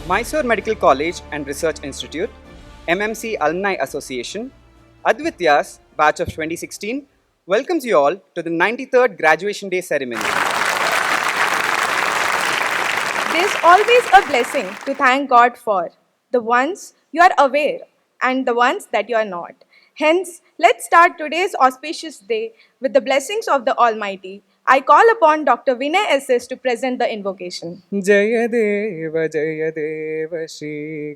Mysore Medical College and Research Institute, MMC Alumni Association, ADVITYAS batch of 2016 welcomes you all to the 93rd Graduation Day ceremony. There's always a blessing to thank God for, the ones you are aware and the ones that you are not. Hence, let's start today's auspicious day with the blessings of the Almighty. I call upon Dr. Vinay SS to present the invocation. जय देव श्री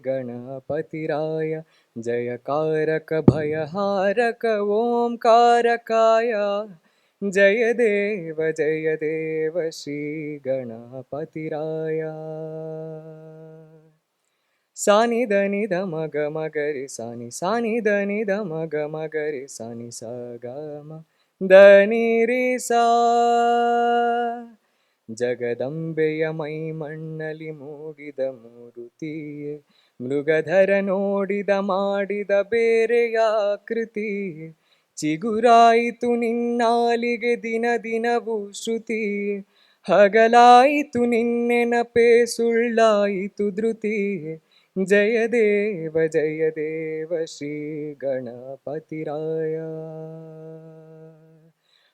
गणपतिराय जयकारक भयहारक ओंकारकाय जय देव श्री गणपतिराय सानि దని the మగ మగరి సాని దని the మగ మగరి సాని సగమ దని రి సా ಜಗದಂಬೆಯ ಮೈಮಣ್ಣಲಿ ಮೂಡಿದ ಮೂರುತಿಯೇ ಮೃಗಧರ ನೋಡಿದ ಮಾಡಿದ ಬೇರೆಯ ಕೃತಿಯೇ ಚಿಗುರಾಯಿತು ನಿನ್ನಾಲಿಗೆ ದಿನ ದಿನವೂ ಶ್ರುತಿಯೇ ಹಗಲಾಯಿತು ನಿನ್ನೆನಪೆ ಸುಳ್ಳಾಯಿತು ಧೃತಿಯೇ ಜಯ ದೇವ ಶ್ರೀ ಗಣಪತಿರಾಯ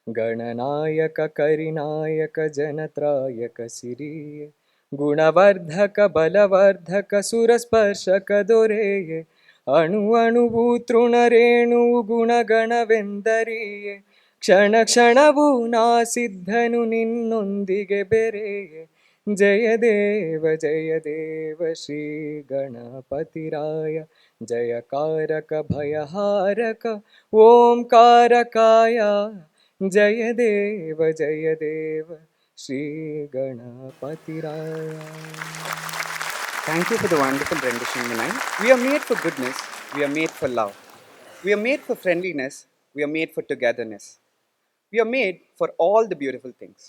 ಗಣನಾಯಕ ಕರಿನಾಯಕ ಜನತ್ರಾಯಕ ಸಿರಿಯೇ ಗುಣವರ್ಧಕ ಬಲವರ್ಧಕ ಸುರಸ್ಪರ್ಶಕ ದೊರೆಯೇ ಅಣು ಅಣುವು ತೃಣರೇಣುವು ಗುಣಗಣವೆಂದರಿಯೇ ಕ್ಷಣ ಕ್ಷಣವೂ ನಾ ಸಿದ್ಧನು ನಿನ್ನೊಂದಿಗೆ ಬೆರೆಯೇ ಜಯ ದೇವ ಶ್ರೀ ಗಣಪತಿರಾಯ ಜಯಕಾರಕ ಭಯಹಾರಕ ಓಂಕಾರಕಾಯ ಜಯ ದೇವ Shri ಗಣಪತಿರಾಯ. Thank you for the wonderful rendition, Vinay. We are made for goodness. We are made for love. We are made for friendliness. We are made for togetherness. We are made for all the beautiful things.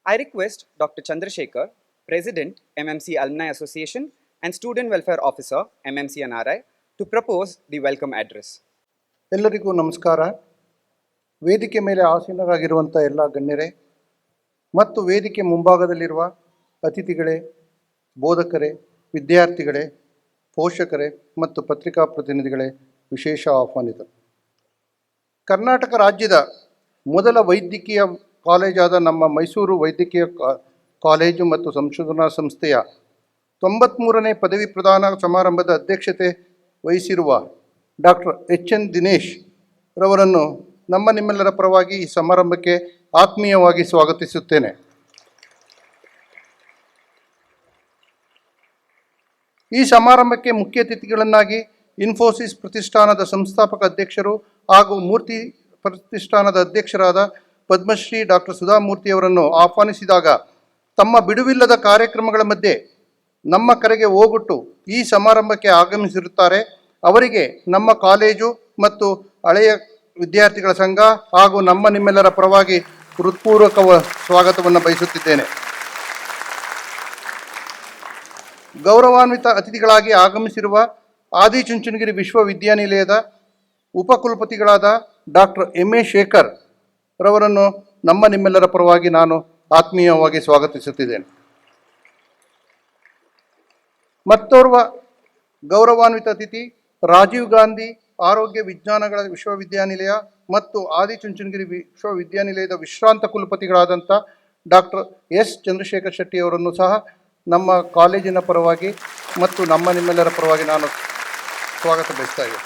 I request Dr. Chandrasekhar, President, MMC Alumni Association and Student Welfare Officer, MMCRI, to propose the welcome address. ಎಲ್ಲರಿಗೂ ನಮಸ್ಕಾರ. ವೇದಿಕೆ ಮೇಲೆ ಆಸೀನರಾಗಿರುವಂಥ ಎಲ್ಲ ಗಣ್ಯರೇ ಮತ್ತು ವೇದಿಕೆ ಮುಂಭಾಗದಲ್ಲಿರುವ ಅತಿಥಿಗಳೇ, ಬೋಧಕರೇ, ವಿದ್ಯಾರ್ಥಿಗಳೇ, ಪೋಷಕರೇ ಮತ್ತು ಪತ್ರಿಕಾ ಪ್ರತಿನಿಧಿಗಳೇ, ವಿಶೇಷ ಆಹ್ವಾನಿತರು. ಕರ್ನಾಟಕ ರಾಜ್ಯದ ಮೊದಲ ವೈದ್ಯಕೀಯ ಕಾಲೇಜಾದ ನಮ್ಮ ಮೈಸೂರು ವೈದ್ಯಕೀಯ ಕಾಲೇಜು ಮತ್ತು ಸಂಶೋಧನಾ ಸಂಸ್ಥೆಯ 93ನೇ ಪದವಿ ಪ್ರದಾನ ಸಮಾರಂಭದ ಅಧ್ಯಕ್ಷತೆ ವಹಿಸಿರುವ ಡಾಕ್ಟರ್ HN ದಿನೇಶ್ ರವರನ್ನು ನಮ್ಮ ನಿಮ್ಮೆಲ್ಲರ ಪರವಾಗಿ ಈ ಸಮಾರಂಭಕ್ಕೆ ಆತ್ಮೀಯವಾಗಿ ಸ್ವಾಗತಿಸುತ್ತೇನೆ. ಈ ಸಮಾರಂಭಕ್ಕೆ ಮುಖ್ಯ ಅತಿಥಿಗಳನ್ನಾಗಿ ಇನ್ಫೋಸಿಸ್ ಪ್ರತಿಷ್ಠಾನದ ಸಂಸ್ಥಾಪಕ ಅಧ್ಯಕ್ಷರು ಹಾಗೂ ಮೂರ್ತಿ ಪ್ರತಿಷ್ಠಾನದ ಅಧ್ಯಕ್ಷರಾದ ಪದ್ಮಶ್ರೀ ಡಾಕ್ಟರ್ ಸುಧಾಮೂರ್ತಿಯವರನ್ನು ಆಹ್ವಾನಿಸಿದಾಗ ತಮ್ಮ ಬಿಡುವಿಲ್ಲದ ಕಾರ್ಯಕ್ರಮಗಳ ಮಧ್ಯೆ ನಮ್ಮ ಕರೆಗೆ ಹೋಗೊಟ್ಟು ಈ ಸಮಾರಂಭಕ್ಕೆ ಆಗಮಿಸಿರುತ್ತಾರೆ. ಅವರಿಗೆ ನಮ್ಮ ಕಾಲೇಜು ಮತ್ತು ಹಳೆಯ ವಿದ್ಯಾರ್ಥಿಗಳ ಸಂಘ ಹಾಗೂ ನಮ್ಮ ನಿಮ್ಮೆಲ್ಲರ ಪರವಾಗಿ ಹೃತ್ಪೂರ್ವಕ ಸ್ವಾಗತವನ್ನು ಬಯಸುತ್ತಿದ್ದೇನೆ. ಗೌರವಾನ್ವಿತ ಅತಿಥಿಗಳಾಗಿ ಆಗಮಿಸಿರುವ ಆದಿಚುಂಚನಗಿರಿ ವಿಶ್ವವಿದ್ಯಾನಿಲಯದ ಉಪಕುಲಪತಿಗಳಾದ ಡಾಕ್ಟರ್ MA ಶೇಖರ್ ರವರನ್ನು ನಮ್ಮ ನಿಮ್ಮೆಲ್ಲರ ಪರವಾಗಿ ನಾನು ಆತ್ಮೀಯವಾಗಿ ಸ್ವಾಗತಿಸುತ್ತಿದ್ದೇನೆ. ಮತ್ತೋರ್ವ ಗೌರವಾನ್ವಿತ ಅತಿಥಿ ರಾಜೀವ್ ಗಾಂಧಿ ಆರೋಗ್ಯ ವಿಜ್ಞಾನಗಳ ವಿಶ್ವವಿದ್ಯಾನಿಲಯ ಮತ್ತು ಆದಿಚುಂಚನಗಿರಿ ವಿಶ್ವವಿದ್ಯಾನಿಲಯದ ವಿಶ್ರಾಂತ ಕುಲಪತಿಗಳಾದಂಥ ಡಾಕ್ಟರ್ S ಚಂದ್ರಶೇಖರ್ ಶೆಟ್ಟಿಯವರನ್ನು ಸಹ ನಮ್ಮ ಕಾಲೇಜಿನ ಪರವಾಗಿ ಮತ್ತು ನಮ್ಮ ನಿಮ್ಮೆಲ್ಲರ ಪರವಾಗಿ ನಾನು ಸ್ವಾಗತ ಬಯಸ್ತಾ ಇದ್ದೇನೆ.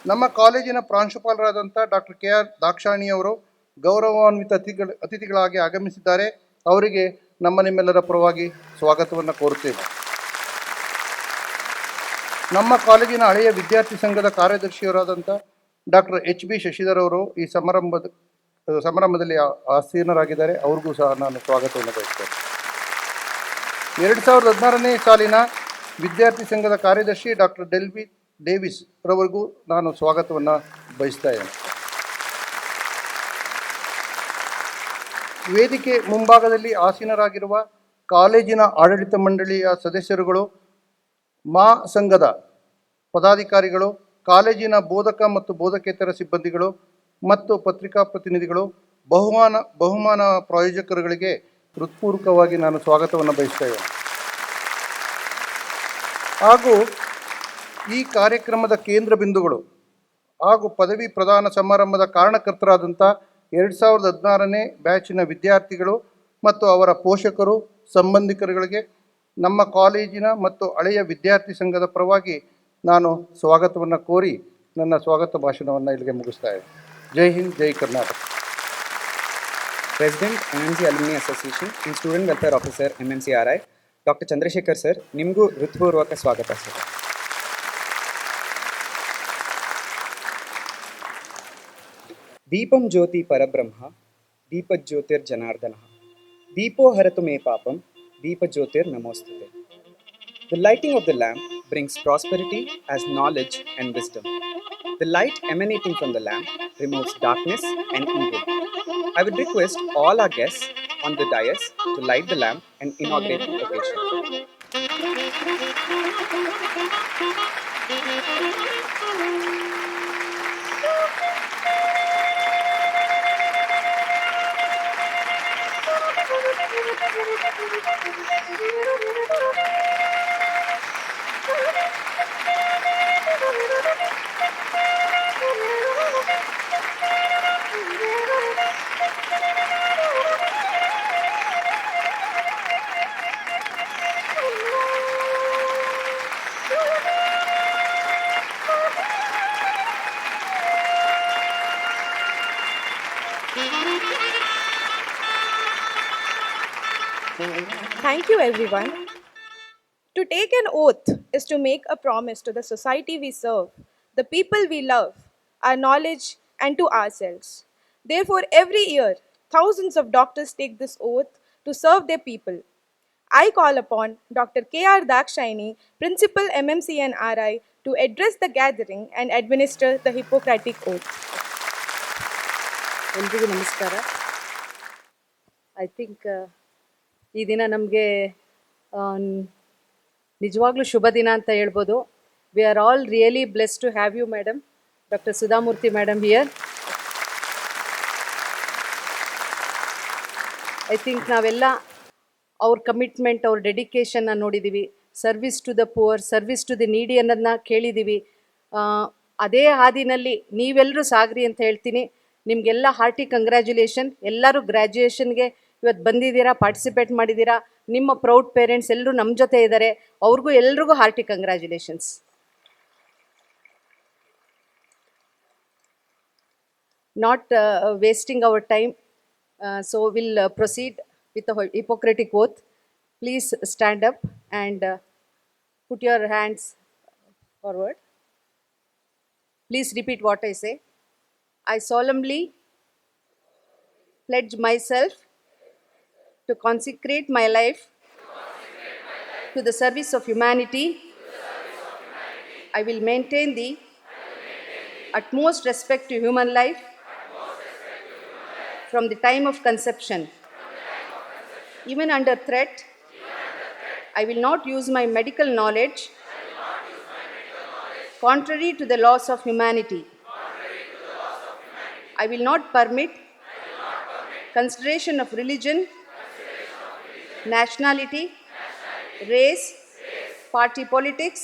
ನಮ್ಮ ಕಾಲೇಜಿನ ಪ್ರಾಂಶುಪಾಲರಾದಂಥ ಡಾಕ್ಟರ್ KR ದಾಕ್ಷಾಣಿಯವರು ಗೌರವಾನ್ವಿತ ಅತಿಥಿಗಳಾಗಿ ಆಗಮಿಸಿದ್ದಾರೆ. ಅವರಿಗೆ ನಮ್ಮ ನಿಮ್ಮೆಲ್ಲರ ಪರವಾಗಿ ಸ್ವಾಗತವನ್ನು ಕೋರುತ್ತೇವೆ. ನಮ್ಮ ಕಾಲೇಜಿನ ಹಳೆಯ ವಿದ್ಯಾರ್ಥಿ ಸಂಘದ ಕಾರ್ಯದರ್ಶಿಯವರಾದಂಥ ಡಾಕ್ಟರ್ HB ಶಶಿಧರ್ ಅವರು ಈ ಸಮಾರಂಭದಲ್ಲಿ ಆಸೀನರಾಗಿದ್ದಾರೆ. ಅವ್ರಿಗೂ ಸಹ ನಾನು ಸ್ವಾಗತವನ್ನು ಬಯಸ್ತೇನೆ. 2016ನೇ ಸಾಲಿನ ವಿದ್ಯಾರ್ಥಿ ಸಂಘದ ಕಾರ್ಯದರ್ಶಿ ಡಾಕ್ಟರ್ ಡೇವಿಸ್ ರವರಿಗೂ ನಾನು ಸ್ವಾಗತವನ್ನು ಬಯಸ್ತಾ ಇದ್ದೇನೆ. ವೇದಿಕೆ ಮುಂಭಾಗದಲ್ಲಿ ಆಸೀನರಾಗಿರುವ ಕಾಲೇಜಿನ ಆಡಳಿತ ಮಂಡಳಿಯ ಸದಸ್ಯರುಗಳು, ಮಾ ಸಂಘದ ಪದಾಧಿಕಾರಿಗಳು, ಕಾಲೇಜಿನ ಬೋಧಕ ಮತ್ತು ಬೋಧಕೇತರ ಸಿಬ್ಬಂದಿಗಳು ಮತ್ತು ಪತ್ರಿಕಾ ಪ್ರತಿನಿಧಿಗಳು, ಬಹುಮಾನ ಪ್ರಾಯೋಜಕರುಗಳಿಗೆ ಹೃತ್ಪೂರ್ವಕವಾಗಿ ನಾನು ಸ್ವಾಗತವನ್ನು ಬಯಸ್ತಾ ಇದ್ದೇನೆ. ಹಾಗೂ ಈ ಕಾರ್ಯಕ್ರಮದ ಕೇಂದ್ರ ಬಿಂದುಗಳು ಹಾಗೂ ಪದವಿ ಪ್ರದಾನ ಸಮಾರಂಭದ ಕಾರಣಕರ್ತರಾದಂಥ 2016ನೇ ಬ್ಯಾಚಿನ ವಿದ್ಯಾರ್ಥಿಗಳು ಮತ್ತು ಅವರ ಪೋಷಕರು, ಸಂಬಂಧಿಕರುಗಳಿಗೆ ನಮ್ಮ ಕಾಲೇಜಿನ ಮತ್ತು ಹಳೆಯ ವಿದ್ಯಾರ್ಥಿ ಸಂಘದ ಪರವಾಗಿ ನಾನು ಸ್ವಾಗತವನ್ನು ಕೋರಿ ನನ್ನ ಸ್ವಾಗತ ಭಾಷಣವನ್ನು ಇಲ್ಲಿಗೆ ಮುಗಿಸ್ತಾ ಇದ್ದೇನೆ. ಜೈ ಹಿಂದ್, ಜೈ Karnataka. President MMC Alumni Association and Student Welfare Officer MMCRI doctor Chandrashekhar sir, ನಿಮಗೂ ಹೃತ್ಪೂರ್ವಕ ಸ್ವಾಗತ ಸರ್. ದೀಪಂ ಜ್ಯೋತಿ ಪರಬ್ರಹ್ಮ ದೀಪಜ್ಯೋತಿರ್ಜನಾರ್ದನ ದೀಪೋ ಹರತು ಮೇ ಪಾಪಂ ದೀಪಜ್ಯೋತಿರ್ ನಮೋಸ್ತುತೆ. The lighting of the lamp brings prosperity as knowledge and wisdom. The light emanating from the lamp removes darkness and evil. I would request all our guests on the dais to light the lamp and inaugurate the occasion. Thank you, everyone. To take an oath is to make a promise to the society we serve, the people we love, our knowledge, and to ourselves. Therefore, every year, thousands of doctors take this oath to serve their people. I call upon Dr. K.R. Dakshayani, Principal MMCNRI, to address the gathering and administer the Hippocratic Oath. ಎಲ್ರಿಗೂ ನಮಸ್ಕಾರ. I think ಈ ದಿನ ನಮಗೆ ನಿಜವಾಗ್ಲೂ ಶುಭ ದಿನ ಅಂತ ಹೇಳ್ಬೋದು. We are all really blessed to have you madam, doctor Sudha Murthy madam here. I think ನಾವೆಲ್ಲ ಅವ್ರ ಕಮಿಟ್ಮೆಂಟ್, ಅವ್ರ ಡೆಡಿಕೇಶನ್ನ ನೋಡಿದ್ದೀವಿ. Service to the poor, service to the ನೀಡಿ ಅನ್ನೋದನ್ನ ಕೇಳಿದ್ದೀವಿ. ಅದೇ ಹಾದಿನಲ್ಲಿ ನೀವೆಲ್ಲರೂ ಸಾಗ್ರಿ ಅಂತ ಹೇಳ್ತೀನಿ. ನಿಮಗೆಲ್ಲ ಹಾರ್ಟಿ ಕಂಗ್ರ್ಯಾಚುಲೇಷನ್. ಎಲ್ಲರೂ ಗ್ರ್ಯಾಜುಯೇಷನ್ಗೆ ಇವತ್ತು ಬಂದಿದ್ದೀರಾ, ಪಾರ್ಟಿಸಿಪೇಟ್ ಮಾಡಿದ್ದೀರಾ. ನಿಮ್ಮ ಪ್ರೌಡ್ ಪೇರೆಂಟ್ಸ್ ಎಲ್ಲರೂ ನಮ್ಮ ಜೊತೆ ಇದ್ದಾರೆ. ಅವ್ರಿಗೂ ಎಲ್ರಿಗೂ hearty congratulations. Not wasting our time, so will proceed with the Hippocratic Oath. Please stand up and put your hands forward. Please repeat what I say. I solemnly pledge myself to consecrate my life to the service of humanity. I will maintain the utmost respect to human life from the time of conception. Even under threat, I will not use my medical knowledge contrary to the laws of humanity. I will not permit consideration of religion, nationality, race, party politics,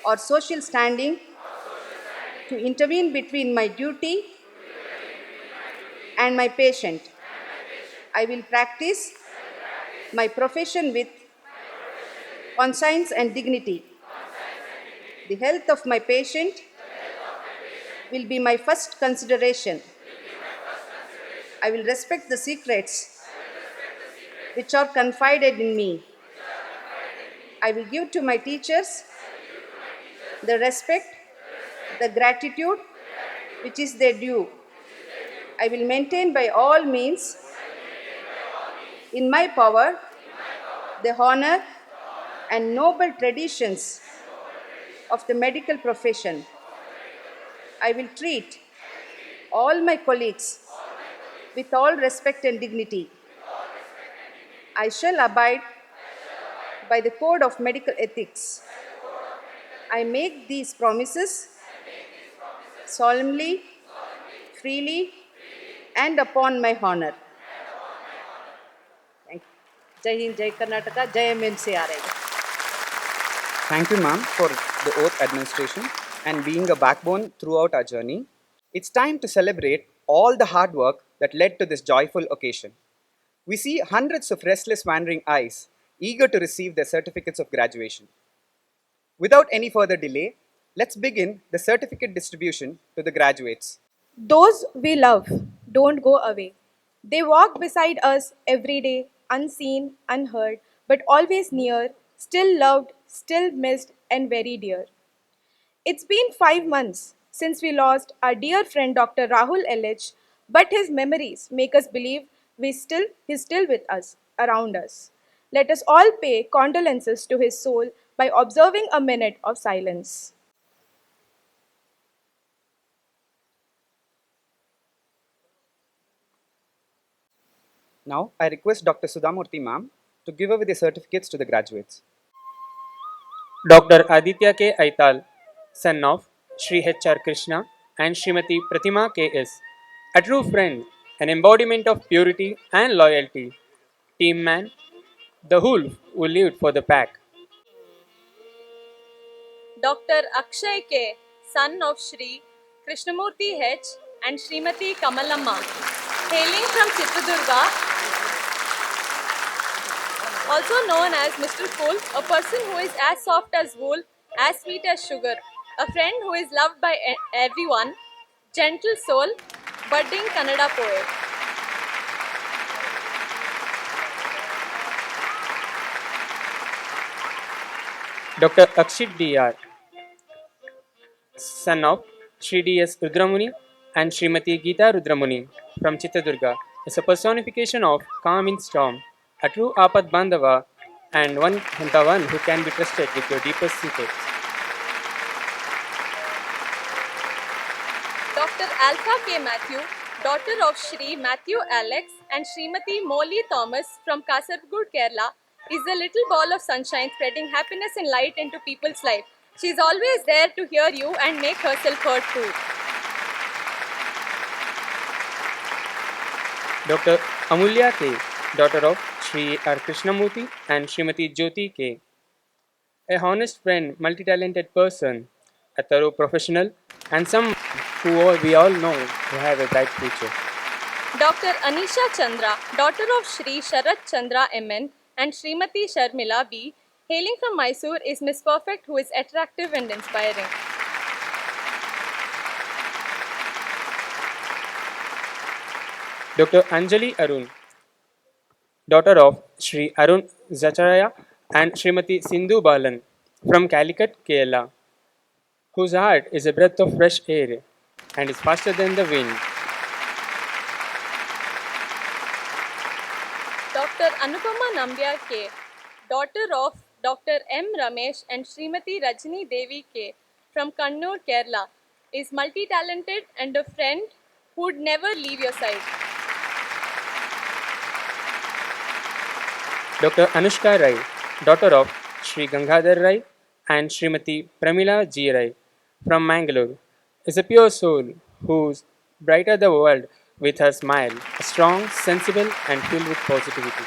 or social standing to intervene between my duty and my patient. I will practice my profession with conscience and dignity. The health of my patient will be my first consideration. I will respect the secrets which are confided in me. I will give to my teachers the respect, the gratitude which is their due. I will maintain by all means in my power the honor and noble traditions of the medical profession. I will treat all my colleagues with all respect and dignity. I shall abide by the code of medical ethics. I make these promises solemnly, freely, and upon my honor. Thank you. Jai Hind, Jai Karnataka, Jai MMCRI. Thank you, ma'am, for the oath administration and being a backbone throughout our journey. It's time to celebrate all the hard work that led to this joyful occasion. We see hundreds of restless, wandering eyes eager to receive their certificates of graduation. Without any further delay, let's begin the certificate distribution to the graduates. Those we love don't go away. They walk beside us every day, unseen, unheard, but always near, still loved, still missed, and very dear. It's been 5 months since we lost our dear friend Dr. Rahul LH, but his memories make us believe he's still with us, around us. Let us all pay condolences to his soul by observing a minute of silence. Now, I request Dr. Sudhamurthy ma'am to give away the certificates to the graduates. Dr. Aditya K. Aital, son of Sri H.R. Krishna and Srimati Pratima K.S., a true friend, an embodiment of purity and loyalty, team man, the wolf who lived for the pack. Dr. Akshay K., son of Sri Krishnamurti H. and Srimati Kamalamma, hailing from Chitradurga, also known as Mr. Cool, a person who is as soft as wool, as sweet as sugar, a friend who is loved by everyone, gentle soul, budding Kannada poet. Dr. Akshit D.R., son of Sri D.S. Rudramuni and Srimati Geeta Rudramuni from Chittadurga, is a personification of calm in storm, a true Apad Bandhava, and the one who can be trusted with your deepest secrets. Dr. Alpha K. Matthew, daughter of Sri Matthew Alex and Srimati Molly Thomas from Kasaragod, Kerala, is a little ball of sunshine spreading happiness and light into people's life. She is always there to hear you and make herself heard too. Dr. Amulya K., daughter of Sri R. Krishnamurti and Srimati Jyoti K., a honest friend, multi-talented person, a thorough professional, and someone we all know who have a bright future. Dr. Anisha Chandra, daughter of Sri Sharat Chandra MN and Srimati Sharmila B, hailing from Mysore, is Miss Perfect who is attractive and inspiring. Dr. Anjali Arun, daughter of Sri Arun Zacharaya and Srimati Sindhu Balan from Calicut, Kerala, whose heart is a breath of fresh air and is faster than the wind. Dr. Anupama Nambiar K., daughter of Dr. M. Ramesh and Srimati Rajini Devi K. from Kannur, Kerala, is multi-talented and a friend who would never leave your side. Dr. Anushka Rai, daughter of Sri Gangadhar Rai and Srimati Pramila G. Rai from Mangalore, is a pure soul who's brighter the world with her smile, strong, sensible, and filled with positivity.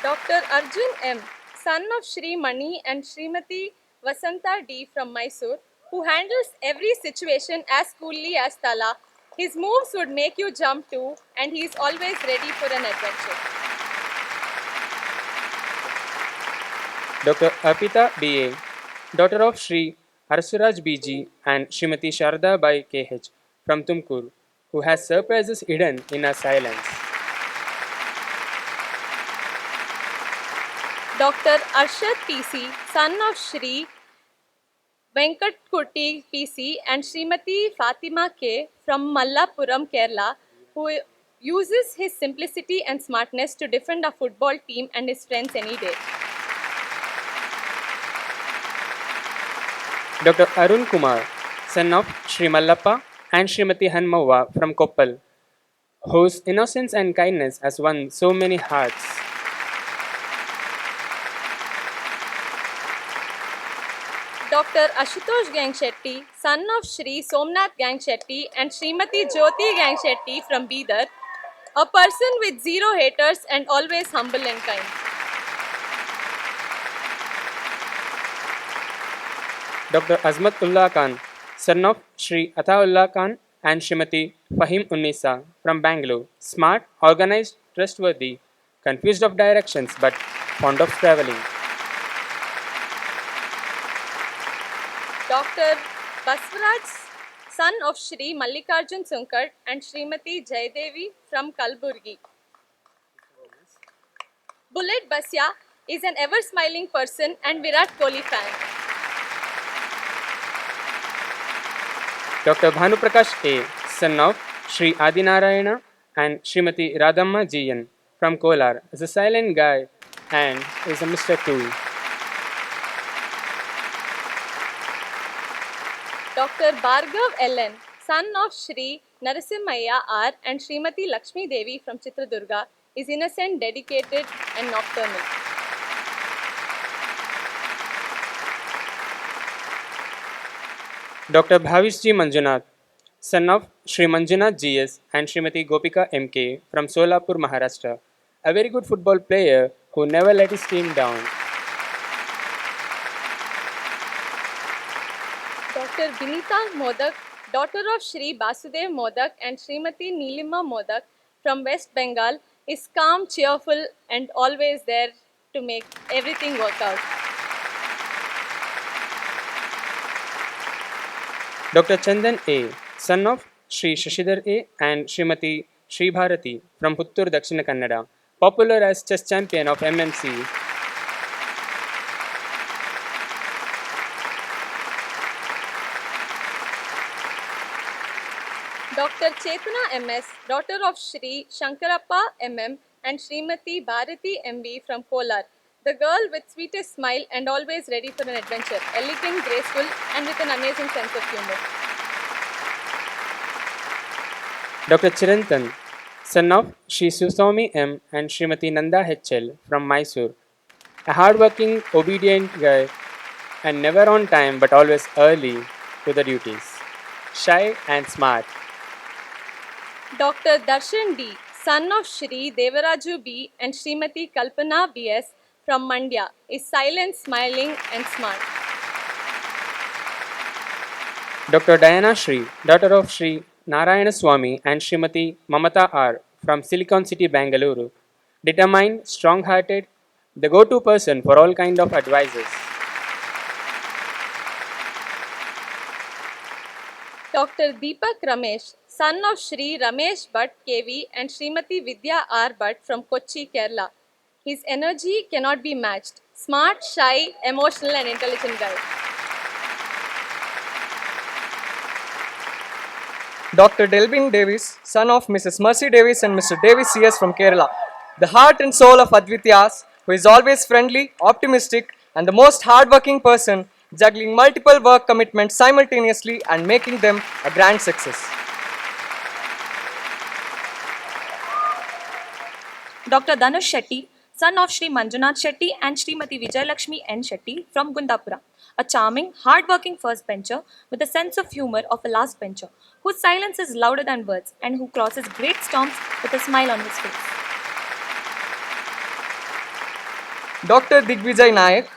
Dr. Arjun M., son of Sri Mani and Srimati Vasanta D. from Mysore, who handles every situation as coolly as Tala. His moves would make you jump too, and he is always ready for an adventure. Dr. Arpita B.A., daughter of Sri Harsuraj B.G. and Srimati Sharda Bai K.H. from Tumkur, who has surprises hidden in her silence. Dr. Arshad PC, son of Sri Venkatkurti PC and Srimati Fatima K. from Mallapuram, Kerala, who uses his simplicity and smartness to defend our football team and his friends any day. Dr. Arun Kumar, son of Sri Mallappa and Srimati Hanmava from Koppal, whose innocence and kindness has won so many hearts. Dr. Ashutosh Gangshetty, son of Sri Somnath Gangshetty and Srimati Jyoti Gangshetty from Bidar, a person with zero haters and always humble and kind. Dr. Azmatullah Khan, son of Shri Ataullah Khan and Srimati Fahim Unnisa from Bangalore. Smart, organized, trustworthy, confused of directions but fond of traveling. Dr. Baswaraj, son of Shri Mallikarjun Sunkar and Srimati Jaydevi from Kalburgi. Bullet Basya is an ever-smiling person and Virat Kohli fan. Dr. Bhanuprakash A, son of Shri Adinarayana and Srimati Radhamma Jiyan from Kolar, is a silent guy and is a Mr. Cool. Dr. Bhargav Ellen, son of Shri Narasimhaya R and Srimati Lakshmi Devi from Chitradurga, is innocent, dedicated and nocturnal. Dr. Bhavishji Manjunath, son of Shri Manjunath GS and Srimati Gopika MK from Solapur, Maharashtra, a very good football player who never let his team down. Dr. Vinita Modak, daughter of Shri Basudev Modak and Srimati Nilima Modak from West Bengal, is calm, cheerful and always there to make everything work out. Dr. Chandan A, son of Shri Shashidhar A and Srimati Shri Bharati from Puttur, Dakshina Kannada, popular as chess champion of MMC. Dr. Chetana MS, daughter of Shri Shankarappa MM and Srimati Bharati MV from Kolar, the girl with sweetest smile and always ready for an adventure, elegant, graceful and with an amazing sense of humor. Dr. Chirantan, son of Shri Suswami M and Srimati Nanda HL from Mysore, a hardworking, obedient guy and never on time but always early to the duties, shy and smart. Dr. Darshan D, son of Shri Devaraju B and Srimati Kalpana BS from Mandya, is silent, smiling and smart. Dr. Diana Shri, daughter of Shri Narayana Swami and Srimati Mamata R from Silicon City, Bangalore, determined, strong-hearted, the go-to person for all kind of advices. Dr. Deepak Ramesh, son of Shri Ramesh Bhatt KV and Srimati Vidya R Bhatt from Kochi, Kerala. His energy cannot be matched. Smart, shy, emotional and intelligent guy. Dr. Delvin Davis, son of Mrs. Mercy Davis and Mr. Davis CS from Kerala, the heart and soul of Advityas, who is always friendly, optimistic, and the most hardworking person, juggling multiple work commitments simultaneously and making them a grand success. Dr. Dhanush Shetty, son of Shri Manjunath Shetty and Srimati Vijayalakshmi N. Shetty from Gundapura, a charming, hard-working first bencher with a sense of humor of a last bencher, whose silence is louder than words and who crosses great storms with a smile on his face. Dr. Digvijay Nayak,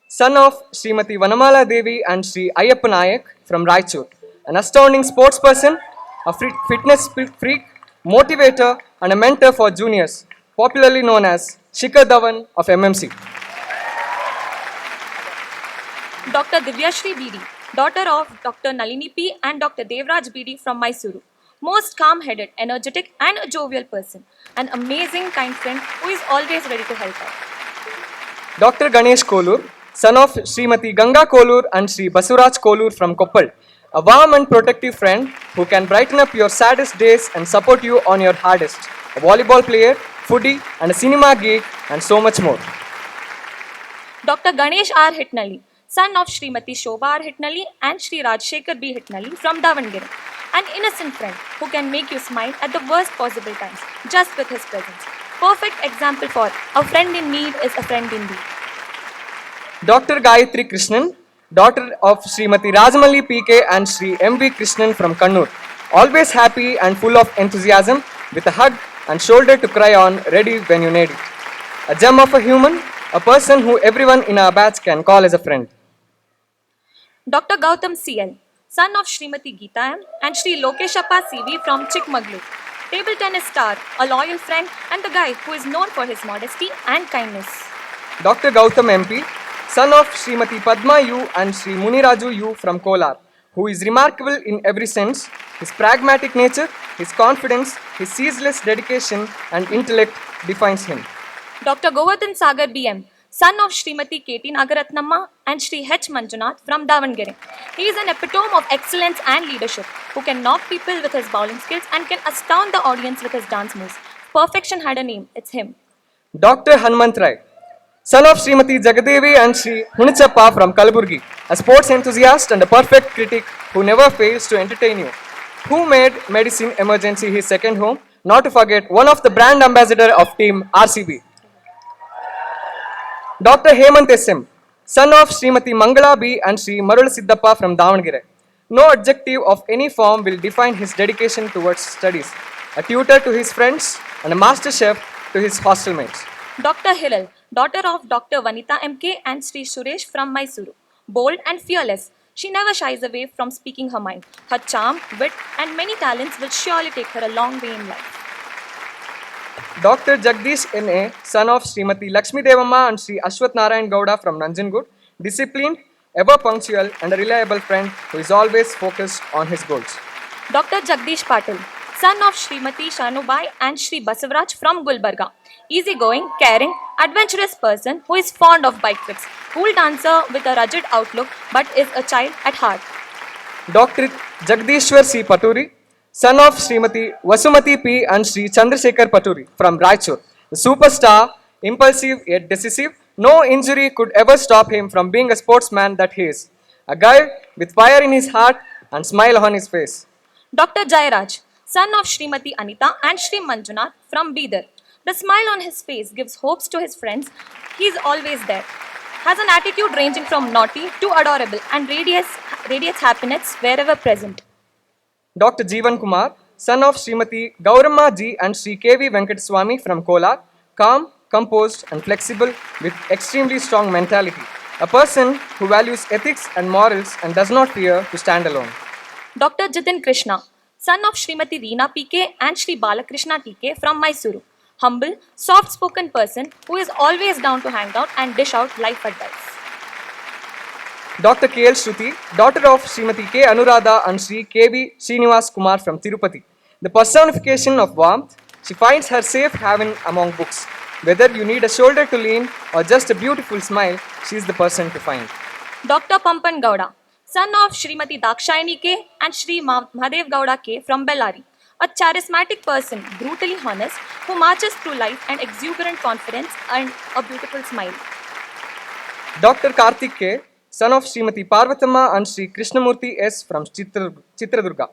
son of Srimati Vanamala Devi and Sri Ayyappa Nayak from Raichur, an astounding sports person, a fitness freak, motivator, and a mentor for juniors, popularly known as Shikhar Dhawan of MMC. Dr. Divyashri BD, daughter of Dr. Nalini P and Dr. Devraj BD from Mysuru, most calm-headed, energetic, and a jovial person, an amazing, kind friend who is always ready to help out. Dr. Ganesh Kolur, son of Srimati Ganga Kolur and Sri Basuraj Kolur from Koppal, a warm and protective friend who can brighten up your saddest days and support you on your hardest, a volleyball player, foodie, and a cinema geek, and so much more. Dr. Ganesh R. Hitnali, son of Srimati Shobha R. Hitnali and Sri Rajshekhar B. Hitnali from Davangere, an innocent friend who can make you smile at the worst possible times just with his presence. Perfect example for a friend in need is a friend indeed. Dr. Gayatri Krishnan, daughter of Srimati Rajamalli PK and Sri MV Krishnan from Kannur, always happy and full of enthusiasm with a hug and shoulder to cry on, ready when you need it. A gem of a human, a person who everyone in our batch can call as a friend. Dr. Gautam CL, son of Srimati Geeta M and Sri Lokeshappa CV from Chikmagalur. Table tennis star, a loyal friend, and the guy who is known for his modesty and kindness. Dr. Gautam MP, son of Srimati Padma U and Sri Muniraju U from Kolar, who is remarkable in every sense. His pragmatic nature, his confidence, his ceaseless dedication and intellect defines him. Dr. Govardhan Sagar BM, son of Srimati K.T. Nagaratnamma and Sri H. Manjunath from Davangere. He is an epitome of excellence and leadership, who can knock people with his bowling skills and can astound the audience with his dance moves. Perfection had a name, it's him. Dr. Hanmant Rai, son of Srimati Jagadevi and Sri Hunichappa from Kalaburgi, a sports enthusiast and a perfect critic who never fails to entertain you, who made medicine emergency his second home, not to forget one of the brand ambassador of team RCB. Dr. Hemant SM, son of Srimati Mangala B and Sri Marula Siddappa from Davangere. No adjective of any form will define his dedication towards studies. A tutor to his friends and a master chef to his hostel mates. Dr. Hiral, daughter of Dr. Vanita MK and Sri Suresh from Mysuru. Bold and fearless, she never shies away from speaking her mind. Her charm, wit, and many talents will surely take her a long way in life. Dr. Jagdish N.A., son of Srimati Lakshmi Devamma and Sri Ashwath Narayan Gowda from Nanjangud, disciplined, ever punctual, and a reliable friend who is always focused on his goals. Dr. Jagdish Patil, son of Srimati Shanubai and Sri Basavaraj from Gulbarga. Easygoing, caring, adventurous person who is fond of bike trips. Cool dancer with a rugged outlook but is a child at heart. Dr. Jagdishwar C. Paturi, son of Srimati Vasumati P. and Sri Chandrasekhar Paturi from Raichur. The superstar, impulsive yet decisive, no injury could ever stop him from being a sportsman that he is. A guy with fire in his heart and smile on his face. Dr. Jairaj, son of Srimati Anita and Sri Manjunath from Bidar. The smile on his face gives hopes to his friends. He is always there. Has an attitude ranging from naughty to adorable and radiates happiness wherever present. Dr. Jeevan Kumar, son of Srimati Gauramma Ji and Sri K.V. Venkataswamy from Kolar, calm, composed and flexible with extremely strong mentality. A person who values ethics and morals and does not fear to stand alone. Dr. Jitin Krishna, son of Srimati Reena PK and Sri Balakrishna TK from Mysuru. Humble, soft-spoken person who is always down to hang out and dish out life advice. Dr. K.L. Shruti, daughter of Srimati K. Anuradha and Sri K.V. Srinivas Kumar from Tirupati. The personification of warmth, she finds her safe haven among books. Whether you need a shoulder to lean or just a beautiful smile, she is the person to find. Dr. Pampan Gowda, son of Srimati Dakshayani K and Sri Mahadev Gowda K from Bellary. A charismatic person, brutally honest, who marches through life and exuberant confidence and a beautiful smile. Dr. Karthik K., son of Srimati Parvatama and Sri Krishnamurti S. from Chitradurga.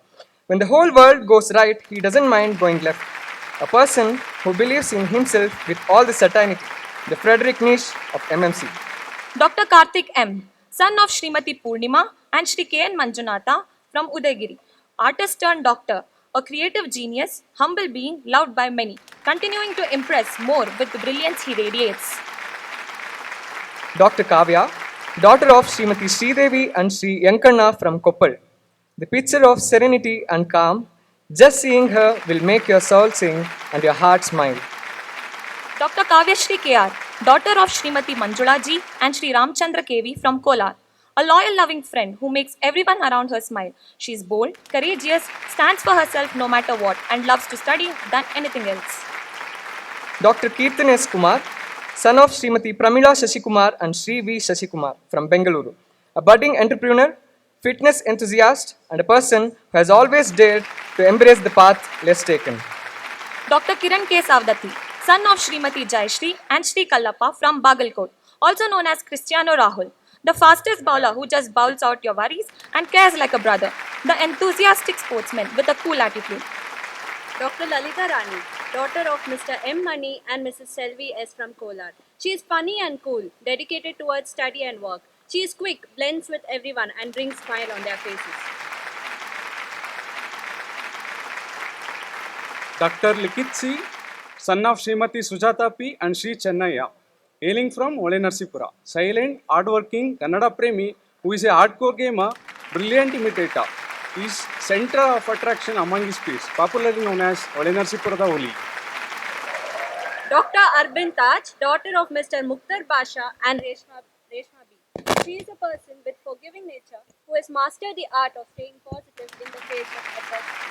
When the whole world goes right, he doesn't mind going left. A person who believes in himself with all the certainty. The Frederick Nietzsche of MMC. Dr. Karthik M., son of Srimati Purnima and Sri K.N. Manjunatha from Udaygiri. Artist turned doctor. A creative genius, humble being, loved by many, continuing to impress more with the brilliance he radiates. Dr. Kavya, daughter of Srimati Sridevi and Sri Yankanna from Koppal. The picture of serenity and calm, just seeing her will make your soul sing and your heart smile. Dr. Kavyashri K.R., daughter of Srimati Manjula Ji and Sri Ramchandra KV from Kolar. A loyal, loving friend who makes everyone around her smile. She is bold, courageous, stands for herself no matter what, and loves to study than anything else. Dr. Kirtan S. Kumar, son of Srimati Pramila Shashikumar and Sri V. Shashikumar from Bengaluru. A budding entrepreneur, fitness enthusiast, and a person who has always dared to embrace the path less taken. Dr. Kiran K. Savdati, son of Srimati Jayashri and Sri Kallappa from Bagalkot, also known as Cristiano Rahul. The fastest bowler who just bowls out your worries and cares like a brother. The enthusiastic sportsman with a cool attitude. Dr. Lalita Rani, daughter of Mr. M. Mani and Mrs. Selvi S. from Kolar. She is funny and cool, dedicated towards study and work. She is quick, blends with everyone and brings smile on their faces. Dr. Likit C., son of Srimati Sujata P. and Sri Chennaya, hailing from Ole Narsipura. Silent, hardworking, Kannada Premi who is a hardcore gamer, brilliant imitator. He is center of attraction among his peers, popularly known as Olinarsipurada Oli. Dr. Arbin Taj, daughter of Mr. Mukhtar Basha and Reshma B. She is a person with forgiving nature who has mastered the art of staying positive in the face of adversity.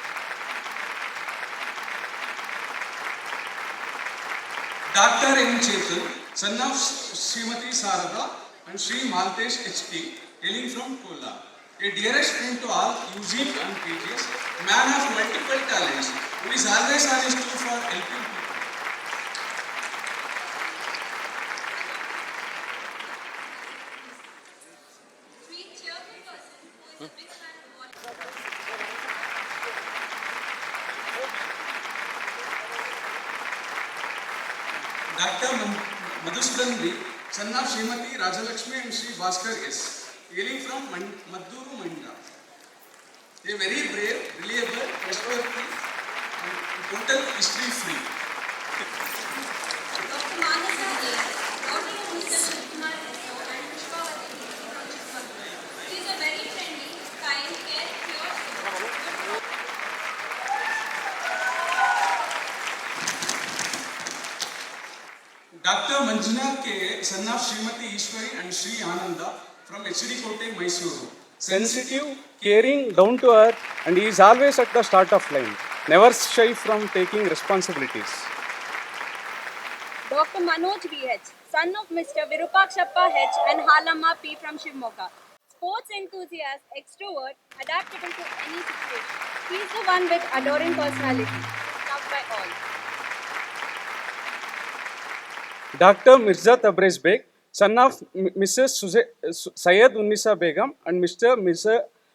Dr. M. Chetan, son of Srimati Sarada and Sri Maltesh HT, hailing from Kola. A dearest friend to all, unique and courageous, man of multiple talents, who is always on his tool for helping people. Dr. Madhusudan B, son of Srimati Rajalakshmi and Sri Bhaskar S, hailing from Madduru, Manda. A very brave, reliable, trustworthy, and total history free. Dr. Manasa A, daughter of Mr. Kumar and Pushpavati from Chitwapur. She is a very friendly, kind, caring, pure soul. Dr. Manjunath K, son of Srimati Ishwari and Sri Ananda from HD Kote, Mysuru. Sensitive, caring, down to earth, and he is always at the start of line, never shy from taking responsibilities. Dr. Manoj VH, son of Mr. Virupakshappa H and Halamma P from Shivmoga. Sports enthusiast, extrovert, adaptable to any situation. He is the one with adoring personality, loved by all. Dr. Mirza Tabriz Beg, son of Mrs. Syed Unnisa Begum and Mr.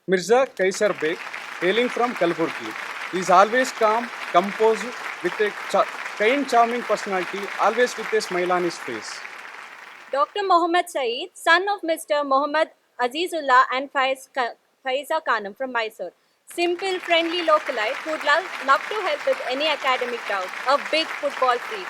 Mirza Kaisar Beg, hailing from Kalburgi. He is always calm, composed, with a kind, charming personality, always with a smile on his face. Dr. Mohammad Saeed, son of Mr. Mohammad Azizullah and Faiza Khanum from Mysore. Simple, friendly localite who would love to help with any academic doubt. A big football freak.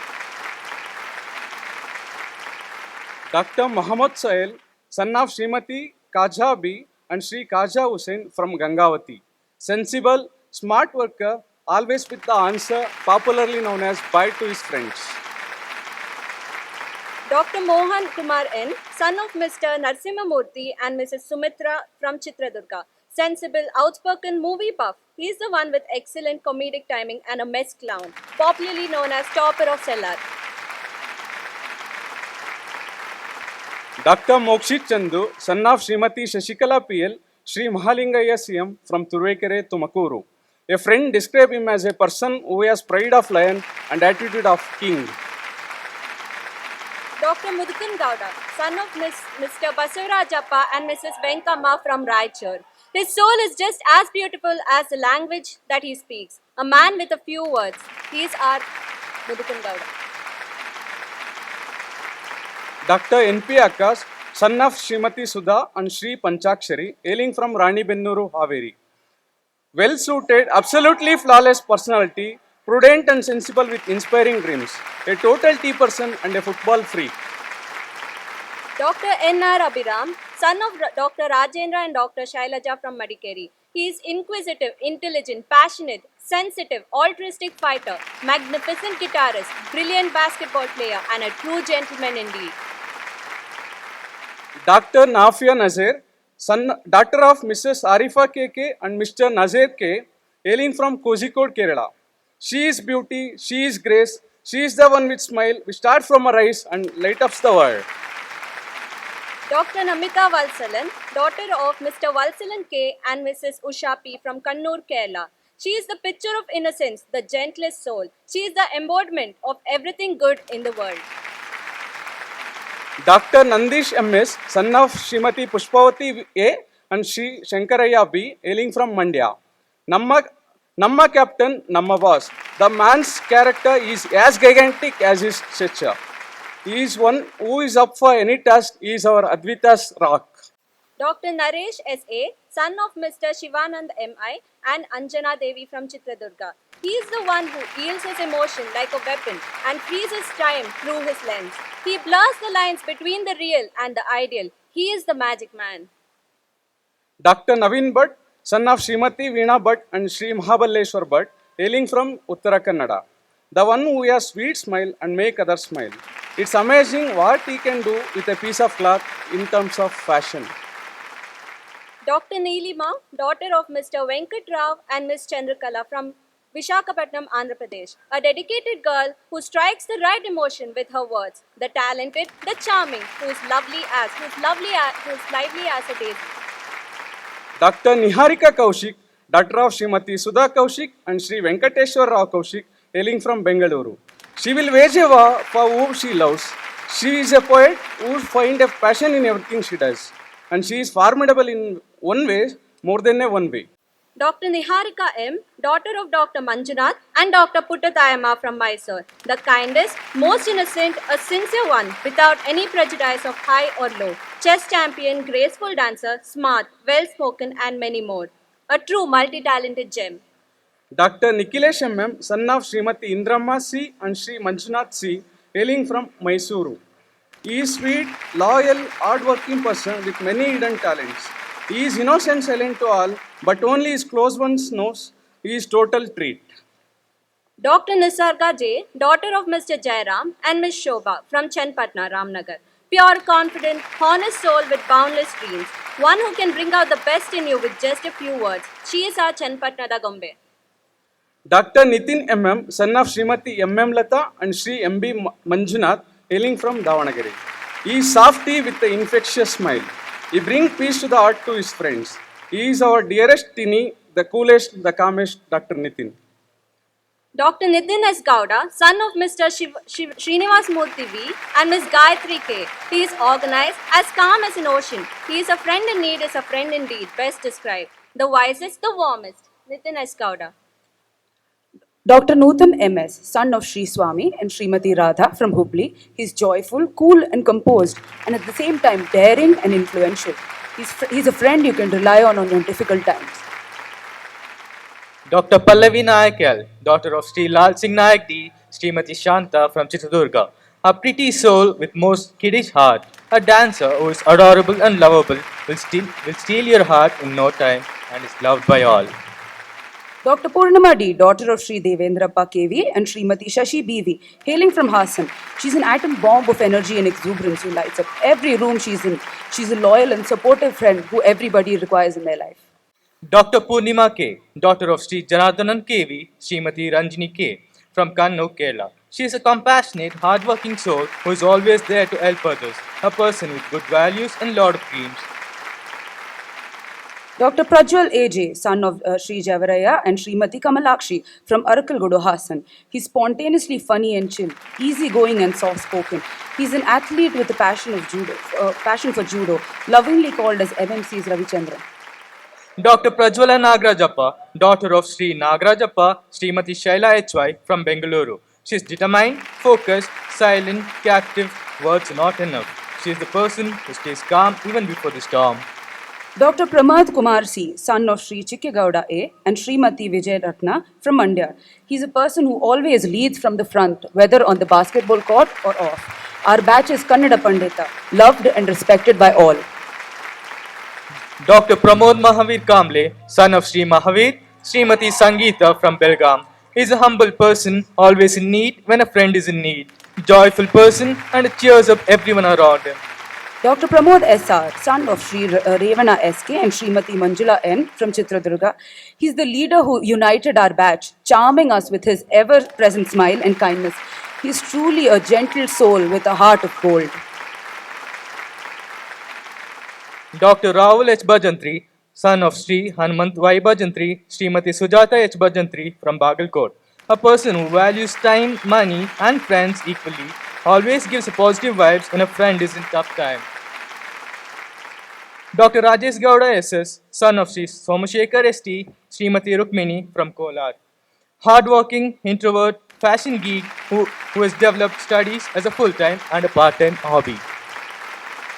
Dr. Muhammad Sahel, son of Srimati Kaja B and Sri Kaja Hussain from Gangavati. Sensible, smart worker, always with the answer, popularly known as bye to his friends. Dr. Mohan Kumar N, son of Mr. Narsimha Murthy and Mrs. Sumitra from Chitradurga. Sensible, outspoken movie buff. He is the one with excellent comedic timing and a mess clown, popularly known as Topper of Cellar. Dr. Mokshit Chandu, son of Srimati Shashikala PL, Sri Mahalingaya CM from Turvekere, Tumakuru. A friend described him as a person who has pride of lion and attitude of king. Dr. Mudukan Gowda, son of Mr. Basavarajappa and Mrs. Venkamma from Raichur. His soul is just as beautiful as the language that he speaks. A man with a few words. He is our Mudukan Gowda. Dr. N.P. Akash, son of Srimati Sudha and Sri Panchakshari, hailing from Rani Bennuru, Haveri. Well suited, absolutely flawless personality, prudent and sensible with inspiring dreams. A total tea person and a football freak. Dr. N.R. Abhiram, son of Dr. Rajendra and Dr. Shailaja from Madikeri. He is inquisitive, intelligent, passionate, sensitive, altruistic fighter, magnificent guitarist, brilliant basketball player, and a true gentleman indeed. Dr. Nafia Nazir, daughter of Mrs. Arifa KK and Mr. Nazir K, hailing from Kozhikode, Kerala. She is beauty, she is grace, she is the one with smile. We start from her eyes and light up the world. Dr. Namita Valsalan, daughter of Mr. Valsalan K and Mrs. Usha P from Kannur, Kerala. She is the picture of innocence, the gentlest soul. She is the embodiment of everything good in the world. Dr. Nandish MS, son of Srimati Pushpavati A and Sri Shankaraya B, hailing from Mandya. Namma captain, Namma boss. The man's character is as gigantic as his stature. He is one who is up for any task. He is our ADVITYAS rock. Dr. Naresh S.A., son of Mr. Shivanand M.I. and Anjana Devi from Chitradurga. He is the one who yields his emotion like a weapon and freezes time through his lens. He blurs the lines between the real and the ideal. He is the magic man. Dr. Naveen Bhatt, son of Srimati Veena Bhatt and Sri Mahaballeshwar Bhatt, hailing from Uttara Kannada. The one who has sweet smile and make others smile. It's amazing what he can do with a piece of cloth in terms of fashion. Dr. Neelima, daughter of Mr. Venkat Rao and Miss Chandrakala from Vishakhapatnam, Andhra Pradesh. A dedicated girl who strikes the right emotion with her words. The talented, the charming, who's lively as a daisy. Dr. Niharika Kaushik, daughter of Srimati Sudha Kaushik and Sri Venkateshwar Rao Kaushik, hailing from Bengaluru. She will wage a war for whom she loves. She is a poet who finds a passion in everything she does. And she is formidable in one way more than a one way. Dr. Niharika M., daughter of Dr. Manjunath and Dr. Puttatayama from Mysore. The kindest, most innocent, a sincere one, without any prejudice of high or low. Chess champion, graceful dancer, smart, well-spoken and many more. A true multi-talented gem. Dr. Nikhilesh MM, son of Srimati Indramma C and Sri Manjunath C, hailing from Mysuru. He is sweet, loyal, hard-working person with many hidden talents. He is innocent, silent to all, but only his close ones knows he is total treat. Dr. Nisarga J., daughter of Mr. Jairam and Miss Shobha from Chenpatna, Ramnagar. Pure, confident, honest soul with boundless dreams. One who can bring out the best in you with just a few words. She is our Chenpatna da Gombe. Dr. Nitin MM, son of Srimati MM Lata and Sri MB Manjunath, hailing from Davanagere. He is softy with an infectious smile. He brings peace to the heart to his friends. He is our dearest Tini, the coolest, the calmest Dr. Nitin. Dr. Nitin S. Gowda, son of Mr. Srinivas Murthy V and Ms. Gayatri K. He is organized, as calm as an ocean. He is a friend in need, is a friend indeed, best described. The wisest, the warmest. Nitin S. Gowda. Dr. Nutan MS, son of Sri Swami and Srimati Radha from Hubli. He is joyful, cool and composed, and at the same time daring and influential. He's a friend you can rely on your difficult times. Dr. Pallavi Nayakal, daughter of Sri Lal Singh Nayak D, Srimati Shanta from Chitradurga. A pretty soul with most kiddish heart. A dancer who is adorable and lovable, will steal your heart in no time and is loved by all. Dr. Purnima D, daughter of Sri Devendrappa KV and Srimati Shashi BV, hailing from Hassan. She's an atom bomb of energy and exuberance who lights up every room she's in. She's a loyal and supportive friend who everybody requires in their life. Dr. Purnima K, daughter of Sri Janardanan KV, Srimati Ranjini K, from Kannur, Kerala. She is a compassionate, hardworking soul who is always there to help others, a person with good values and lot of dreams. Dr. Prajwal AJ, son of Sri Javaraya and Srimati Kamalakshi from Arakalgudu, Hassan. He's spontaneously funny and chill, easygoing and soft-spoken. He's an athlete with a passion for judo, lovingly called as MMC's Ravichandran. Dr. Prajwala Nagrajappa, daughter of Sri Nagrajappa, Srimati Shaila HY from Bengaluru. She is determined, focused, silent, captive, words are not enough. She is the person who stays calm even before the storm. Dr. Pramad Kumar C, son of Sri Chikkegowda A and Srimati Vijay Ratna from Mandya. He's a person who always leads from the front, whether on the basketball court or off. Our batch is Kannada Pandita, loved and respected by all. Dr. Pramod Mahavir Kamble, son of Sri Mahavir, Srimati Sangeeta from Belgaum. He is a humble person, always in need when a friend is in need. Joyful person and cheers up everyone around him. Dr. Pramod SR, son of Sri Revana SK and Srimati Manjula N from Chitradurga. He's the leader who united our batch, charming us with his ever-present smile and kindness. He's truly a gentle soul with a heart of gold. Dr. Rahul H. Bhajantri, son of Sri Hanumant Y. Bhajantri, Srimati Sujata H. Bhajantri from Bagalkot. A person who values time, money and friends equally, always gives positive vibes when a friend is in tough time. Dr. Rajesh Gowda SS, son of Sri Somashekar ST, Srimati Rukmini from Kolar. Hardworking, introvert, fashion geek who has developed studies as a full-time and a part-time hobby.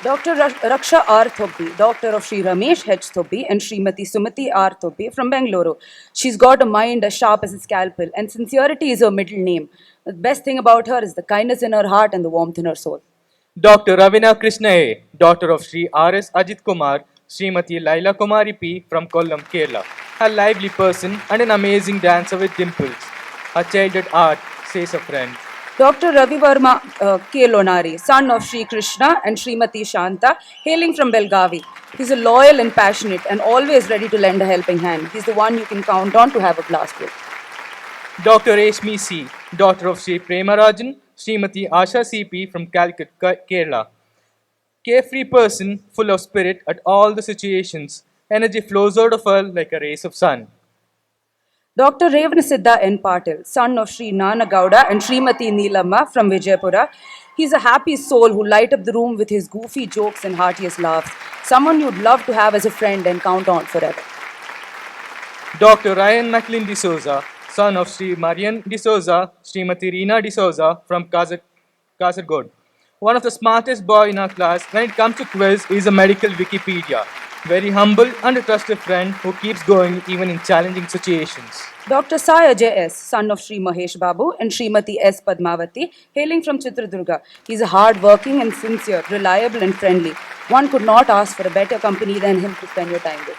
Dr. Raksha R. Thobbi, daughter of Sri Ramesh H. Thobbi and Srimati Sumati R. Thobbi from Bengaluru. She's got a mind as sharp as a scalpel, and sincerity is her middle name. The best thing about her is the kindness in her heart and the warmth in her soul. Dr. Ravina Krishna A., daughter of Sri R.S. Ajit Kumar, Srimati Laila Kumari P. from Kollam, Kerala. A lively person and an amazing dancer with dimples. A child at art, says a friend. Dr. Ravi Varma K. Lonari, son of Sri Krishna and Srimati Shanta, hailing from Belgavi. He's a loyal and passionate and always ready to lend a helping hand. He's the one you can count on to have a blast with. Dr. Reshmi C., daughter of Sri Premarajan, Srimati Asha C.P. from Calicut, Kerala. Carefree person, full of spirit at all the situations. Energy flows out of her like a rays of sun. Dr. Revanasiddha N. Patil, son of Sri Nana Gowda and Srimati Neelamma from Vijaypura. He's a happy soul who light up the room with his goofy jokes and heartiest laughs. Someone you'd love to have as a friend and count on forever. Dr. Ryan McLean D'Souza, son of Sri Marian D'Souza, Srimati Reena D'Souza from Kasargod. One of the smartest boy in our class when it comes to quiz is a medical Wikipedia. Very humble and a trusted friend who keeps going even in challenging situations. Dr. Sai Ajay S., son of Sri Mahesh Babu and Srimati S. Padmavati, hailing from Chitradurga. He's a hard-working and sincere, reliable and friendly. One could not ask for a better company than him to spend your time with.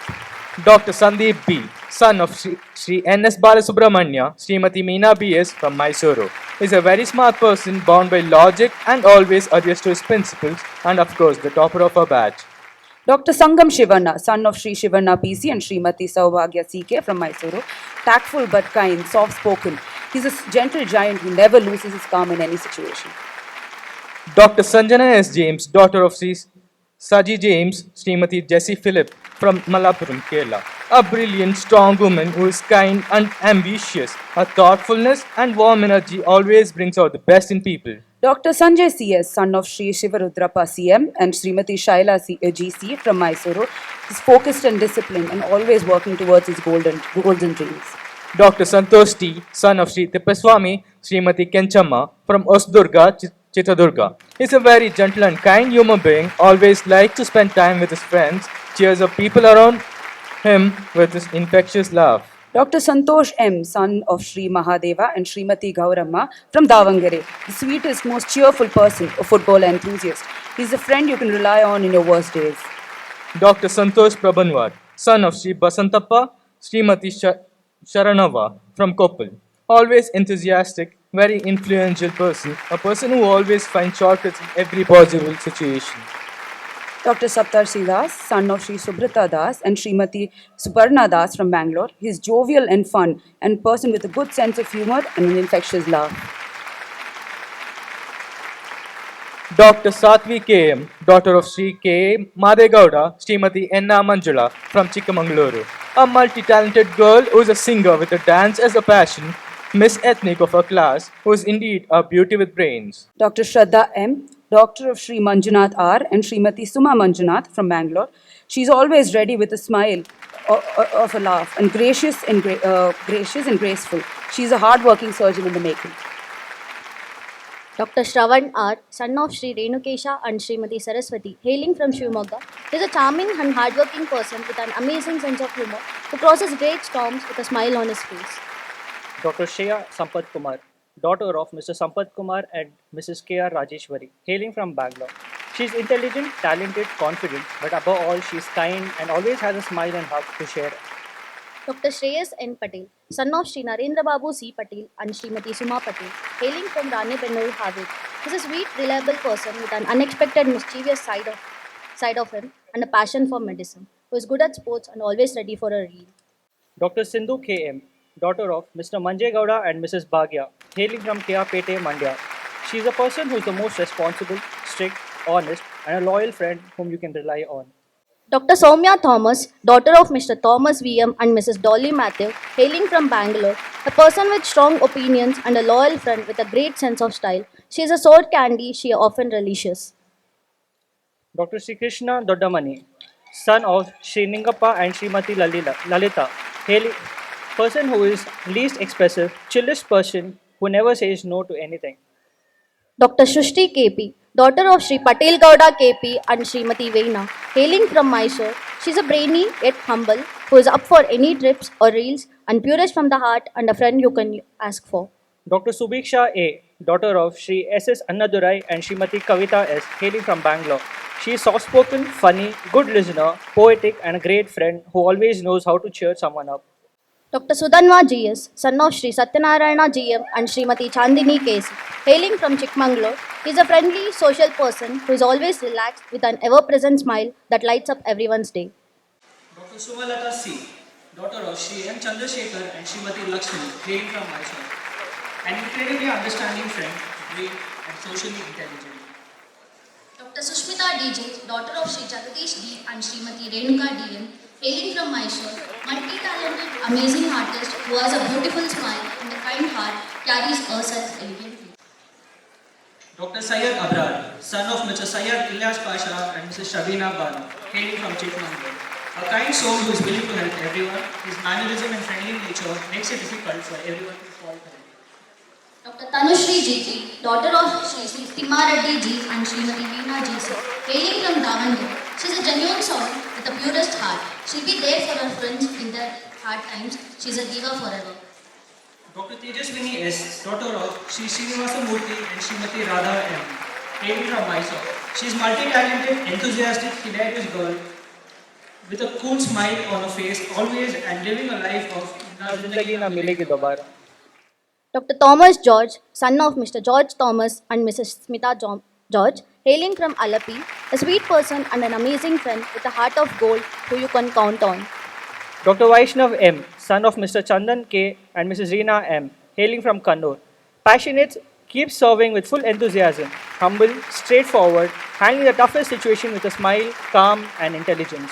Dr. Sandeep B., son of Sri N.S. Balasubramanya, Srimati Meena B.S. from Mysuru, is a very smart person bound by logic and always adheres to his principles and of course the topper of her batch. Dr. Sangam Shivanna, son of Sri Shivanna PC and Srimati Saubhagya CK from Mysuru, tactful but kind, soft-spoken. He's a gentle giant who never loses his calm in any situation. Dr. Sanjana S. James, daughter of Sri Saji James, Srimati Jessie Philip from Malappuram, Kerala. A brilliant, strong woman who is kind and ambitious. Her thoughtfulness and warm energy always brings out the best in people. Dr. Sanjay C.S., son of Sri Shivarudrapa CM and Srimati Shaila GC from Mysuru, is focused and disciplined and always working towards his golden dreams. Dr. Santosh T., son of Sri Tippaswamy, Srimati Kenchamma from Osdurga, Chitradurga. He's a very gentle and kind human being, always likes to spend time with his friends, cheers up people around him with his infectious laugh. Dr. Santosh M., son of Sri Mahadeva and Srimati Gauramma from Davangere, the sweetest, most cheerful person, a football enthusiast. He's a friend you can rely on in your worst days. Dr. Santosh Prabhanwar, son of Sri Basantappa, Srimati Sharanava from Koppal. Always enthusiastic, very influential person, a person who always finds shortcuts in every possible situation. Dr. Saptarshi Das, son of Sri Subrata Das and Srimati Suparna Das from Bangalore. He's jovial and fun and person with a good sense of humor and an infectious laugh. Dr. Satvi K.M., daughter of Sri K. Madegowda, Srimati Enna Manjula from Chikkamangaluru. A multi-talented girl who is a singer with a dance as a passion, Miss Ethnic of her class, who is indeed a beauty with brains. Dr. Shraddha M., daughter of Sri Manjunath R. and Srimati Suma Manjunath from Bangalore. She's always ready with a smile of a laugh and gracious and graceful. She's a hard-working surgeon in the making. Dr. Shravan R., son of Sri Renukesha and Srimati Saraswati, hailing from Shivamogga, is a charming and hardworking person with an amazing sense of humor who crosses great storms with a smile on his face. Dr. Shreya Sampath Kumar, daughter of Mr. Sampath Kumar and Mrs. K.R. Rajeshwari, hailing from Bangalore. She is intelligent, talented, confident, but above all, she is kind and always has a smile and hug to share. Dr. Shreyas N. Patel, son of Sri Narendra Babu C. Patel and Srimati Suma Patel, hailing from Ranebennur, Haveri. He is a sweet, reliable person with an unexpected, mischievous side of him and a passion for medicine, who is good at sports and always ready for a reel. Dr. Sindhu K.M., daughter of Mr. Manjay Gowda and Mrs. Bhagya, hailing from Keapete, Mandya. She is a person who is the most responsible, strict, honest, and a loyal friend whom you can rely on. Dr. Soumya Thomas, daughter of Mr. Thomas V.M. and Mrs. Dolly Matthew, hailing from Bangalore, a person with strong opinions and a loyal friend with a great sense of style. She is a sour candy she often relishes. Dr. Sri Krishna Doddamani, son of Sri Ningappa and Srimati Lalita, hailing person who is least expressive, chillest person who never says no to anything. Dr. Shushti KP, daughter of Sri Patel Gowda KP and Srimati Veena, hailing from Mysore. She is a brainy yet humble who is up for any trips or reels and purest from the heart and a friend you can ask for. Dr. Subiksha A., daughter of Sri S.S. Annadurai and Srimati Kavita S., hailing from Bangalore. She is soft-spoken, funny, good listener, poetic, and a great friend who always knows how to cheer someone up. Dr. Sudanwa G.S., son of Sri Satyanarayana G.M. and Srimati Chandini K.C., hailing from Chikmagalur, he is a friendly, social person who is always relaxed with an ever-present smile that lights up everyone's day. Dr. Sumalata C., daughter of Sri M. Chandrasekhar and Srimati Lakshmi, hailing from Mysore. An incredibly understanding friend, brave, and socially intelligent. Dr. Sushmita DJ, daughter of Sri Jagadish D and Srimati Renuka DM, hailing from Mysore, multi-talented, amazing artist who has a beautiful smile and a kind heart, carries herself elegantly. Dr. Syed Abrar, son of Mr. Syed Ilyas Pasha and Mrs. Shabina Banu, hailing from Chikmagalur. A kind soul who is willing to help everyone, his mannerism and friendly nature makes it difficult for everyone to fall for him. Dr. Tanushri GG, daughter of Sri Timareddy G and Srimati Veena GC, hailing from Davangere. She is a genuine soul with the purest heart. She'll be there for her friends in their hard times. She's a diva forever. Dr. Tejaswini S., daughter of Sri Srinivasa Murthy and Srimati Radha M., hailing from Mysore. She is multi-talented, enthusiastic, hilarious girl with a cool smile on her face, always and living a life of Zindagi na milegi dobara. Dr. Thomas George, son of Mr. George Thomas and Mrs. Smita George, hailing from Alapi, a sweet person and an amazing friend with a heart of gold who you can count on. Dr. Vaishnav M., son of Mr. Chandan K. and Mrs. Reena M., hailing from Kannur. Passionate, keeps serving with full enthusiasm, humble, straightforward, handling the toughest situation with a smile, calm, and intelligence.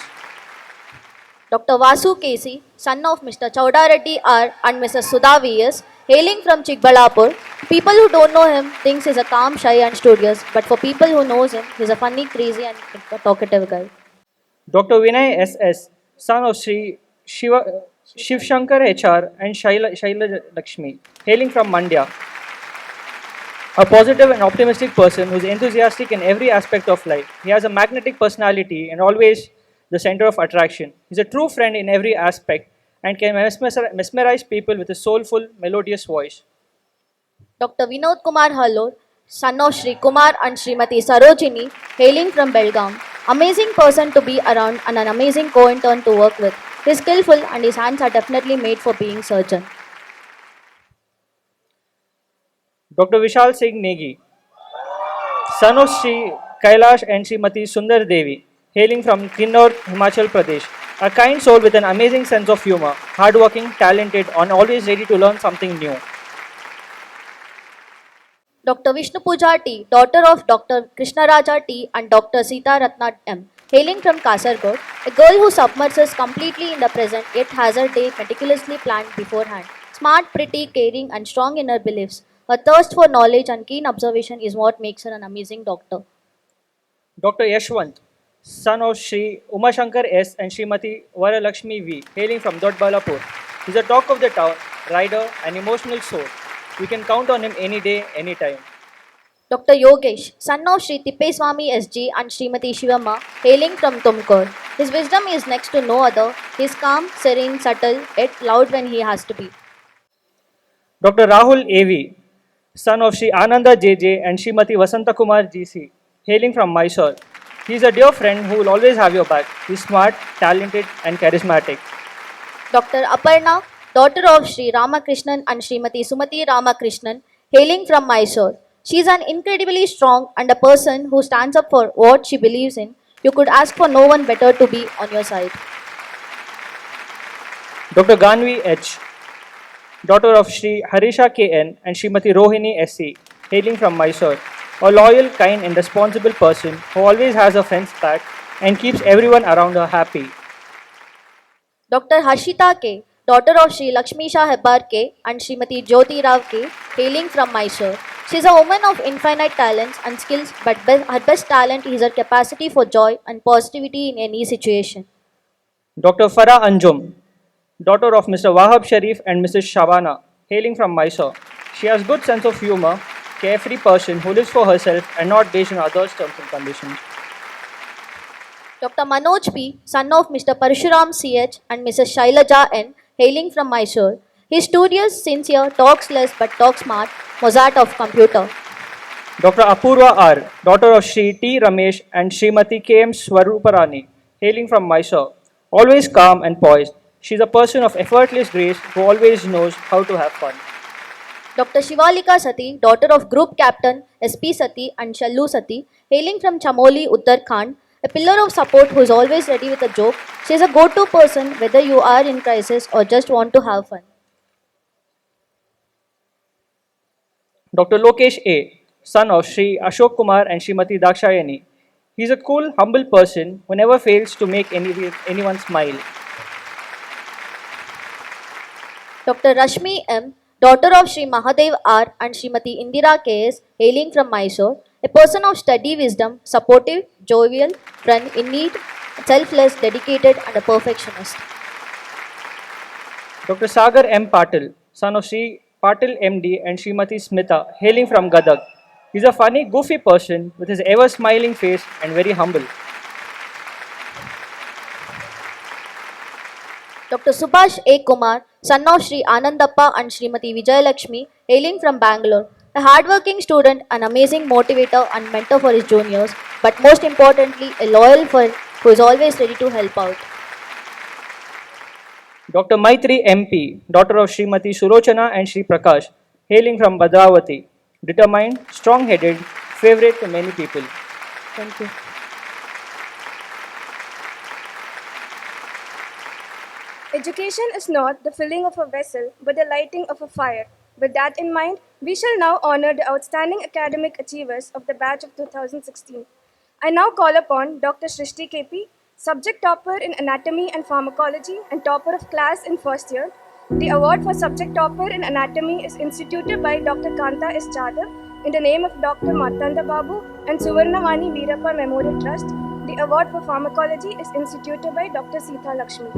Dr. Vasu K.C., son of Mr. Chowdareddy R. and Mrs. Sudha V.S., hailing from Chikbalapur. People who don't know him thinks he's a calm, shy and studious, but for people who knows him, he's a funny, crazy and talkative guy. Dr. Vinay S.S., son of Sri Shiv Shankar HR and Shaila Lakshmi, hailing from Mandya. A positive and optimistic person who is enthusiastic in every aspect of life. He has a magnetic personality and always the center of attraction. He's a true friend in every aspect and can mesmerize people with a soulful, melodious voice. Dr. Vinod Kumar Halor, son of Sri Kumar and Srimati Sarojini, hailing from Belgaum. Amazing person to be around and an amazing co-intern to work with. He's skillful and his hands are definitely made for being surgeon. Dr. Vishal Singh Negi, son of Sri Kailash and Srimati Sundar Devi, hailing from Kinnaur, Himachal Pradesh. A kind soul with an amazing sense of humor, hardworking, talented, and always ready to learn something new. Dr. Vishnu Puja T, daughter of Dr. Krishna Raja T and Dr. Sita Ratna M, hailing from Kasargod, a girl who submerges completely in the present yet has her day meticulously planned beforehand. Smart, pretty, caring, and strong in her beliefs. Her thirst for knowledge and keen observation is what makes her an amazing doctor. Dr. Yashwant, son of Sri Umashankar S. and Srimati Varalakshmi V., hailing from Dodbalapur. He's a talk of the town, rider, and emotional soul. You can count on him any day, anytime. Dr. Yogesh, son of Sri Tippeswamy SG and Srimati Shivamma, hailing from Tumkur. His wisdom is next to no other. He is calm, serene, subtle, yet loud when he has to be. Dr. Rahul A.V., son of Sri Ananda J.J. and Srimati Vasanta Kumar G.C., hailing from Mysore. He is a dear friend who will always have your back. He is smart, talented, and charismatic. Dr. Aparna, daughter of Sri Ramakrishnan and Srimati Sumati Ramakrishnan, hailing from Mysore. She is an incredibly strong and a person who stands up for what she believes in. You could ask for no one better to be on your side. Dr. Ganvi H., daughter of Sri Harisha K.N. and Srimati Rohini S.C., hailing from Mysore. A loyal, kind, and responsible person who always has her friends back and keeps everyone around her happy. Dr. Harshita K., daughter of Sri Lakshmi Shah Hebbar K. and Srimati Jyoti Rao K., hailing from Mysore. She is a woman of infinite talents and skills, but her best talent is her capacity for joy and positivity in any situation. Dr. Farah Anjum, daughter of Mr. Wahab Sharif and Mrs. Shabana, hailing from Mysore. She has good sense of humor, carefree person who lives for herself and not based on others' terms and conditions. Dr. Manoj P., son of Mr. Parshuram C.H. and Mrs. Shailaja N., hailing from Mysore. He is studious, sincere, talks less but talks smart, Mozart of computer. Dr. Apurva R., daughter of Sri T. Ramesh and Srimati K. M. Swaruparani, hailing from Mysore. Always calm and poised, she is a person of effortless grace who always knows how to have fun. Dr. Shivalika Sati, daughter of Group Captain SP Sati and Shallu Sati, hailing from Chamoli, Uttarakhand, a pillar of support who is always ready with a joke. She is a go-to person whether you are in crisis or just want to have fun. Dr. Lokesh A., son of Sri Ashok Kumar and Srimati Dakshayani. He is a cool, humble person who never fails to make anyone smile. Dr. Rashmi M., daughter of Sri Mahadev R. and Srimati Indira K.S., hailing from Mysore, a person of steady wisdom, supportive, jovial, friend in need, selfless, dedicated, and a perfectionist. Dr. Sagar M. Patil, son of Sri Patil MD and Srimati Smita, hailing from Gadag. He is a funny, goofy person with his ever smiling face and very humble. Dr. Subhash A. Kumar, son of Sri Anandappa and Srimati Vijayalakshmi, hailing from Bangalore, a hardworking student, an amazing motivator and mentor for his juniors, but most importantly, a loyal friend who is always ready to help out. Dr. Maitri MP, daughter of Srimati Surochana and Sri Prakash, hailing from Bhadravati, determined, strong-headed, favorite to many people. Thank you. Education is not the filling of a vessel, but the lighting of a fire. With that in mind, we shall now honor the outstanding academic achievers of the batch of 2016. I now call upon Dr. Shrishti KP, subject topper in anatomy and pharmacology and topper of class in first year. The award for subject topper in anatomy is instituted by Dr. Kanta S. Jadhav in the name of Dr. Martanda Babu and Suvarnavani Veerappa Memorial Trust. The award for pharmacology is instituted by Dr. Sita Lakshmi.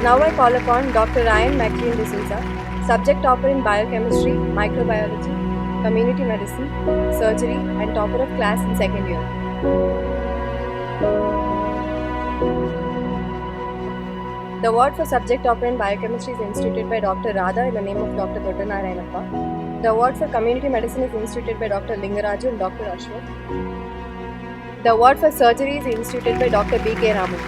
Now I call upon Dr. Ryan McLean D'Souza, subject topper in biochemistry, microbiology, community medicine, surgery, and topper of class in second year. The award for subject topper in biochemistry is instituted by Dr. Radha in the name of Dr. Doddanarayanappa. The award for community medicine is instituted by Dr. Lingaraju and Dr. Ashwath. The award for surgery is instituted by Dr. B.K. Ramu.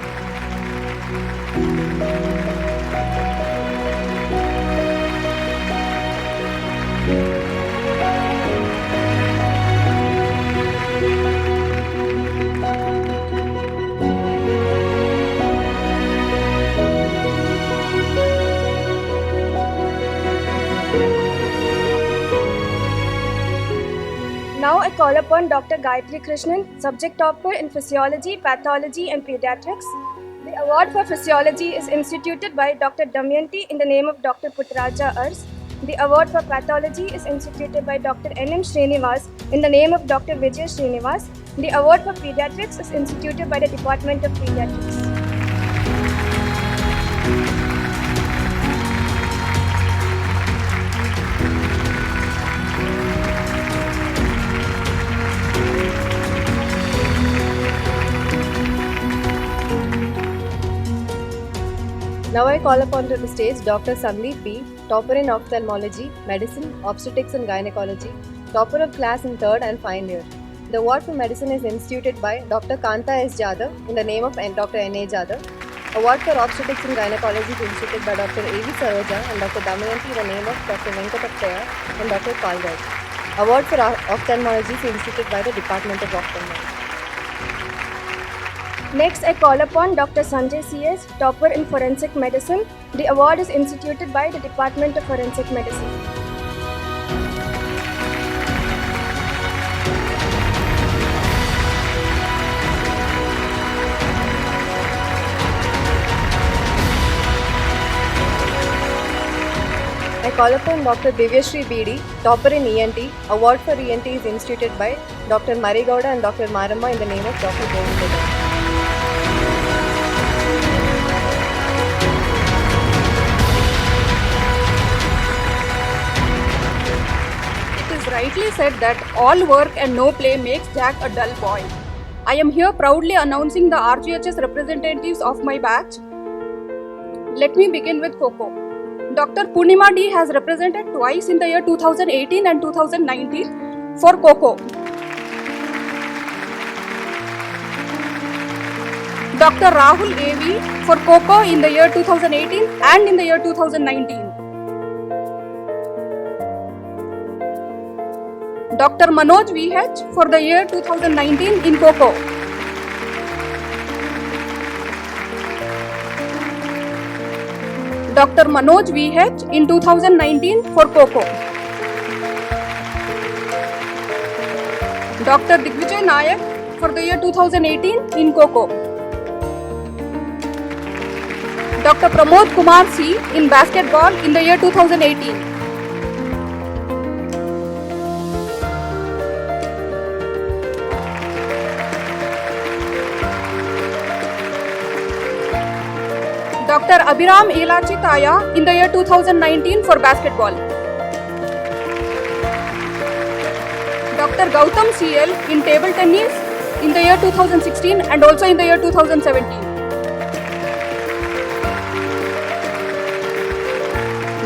Now I call upon Dr. Gayatri Krishnan, subject topper in physiology, pathology, and pediatrics. The award for physiology is instituted by Dr. Damayanti in the name of Dr. Puttaraja Ars. The award for pathology is instituted by Dr. N.M. Srinivas in the name of Dr. Vijay Srinivas. The award for pediatrics is instituted by the Department of Pediatrics. Now I call upon to the stage Dr. Sandeep B., topper in ophthalmology, medicine, obstetrics and gynecology, topper of class in third and final year. The award for medicine is instituted by Dr. Kanta S. Jadhav in the name of Dr. N.A. Jadhav. Award for obstetrics and gynecology is instituted by Dr. A.V. Saroja and Dr. Damayanti in the name of Dr. Venkatattaya and Dr. Palraj. Award for ophthalmology is instituted by the Department of Ophthalmology. Next, I call upon Dr. Sanjay C.S., topper in forensic medicine. The award is instituted by the Department of Forensic Medicine. I call upon Dr. Divyashree B.D., topper in ENT. Award for ENT is instituted by Dr. Marigowda and Dr. Maramma in the name of Dr. Govinda. Rightly said that all work and no play makes Jack a dull boy. I am here proudly announcing the RGHS representatives of my batch. Let me begin with Coco. Dr. Purnima D has represented twice in the year 2018 and 2019 for Coco. Dr. Rahul A.V. for Coco in the year 2018 and in the year 2019. Dr. Manoj V.H. for the year 2019 in Coco. Dr. Manoj V.H. in 2019 for Coco. Dr. Digvijay Nayak for the year 2018 in Coco. Dr. Pramod Kumar C. in basketball in the year 2018. Dr. Abhiram Elachitaya in the year 2019 for basketball. Dr. Gautam CL in table tennis in the year 2016 and also in the year 2017.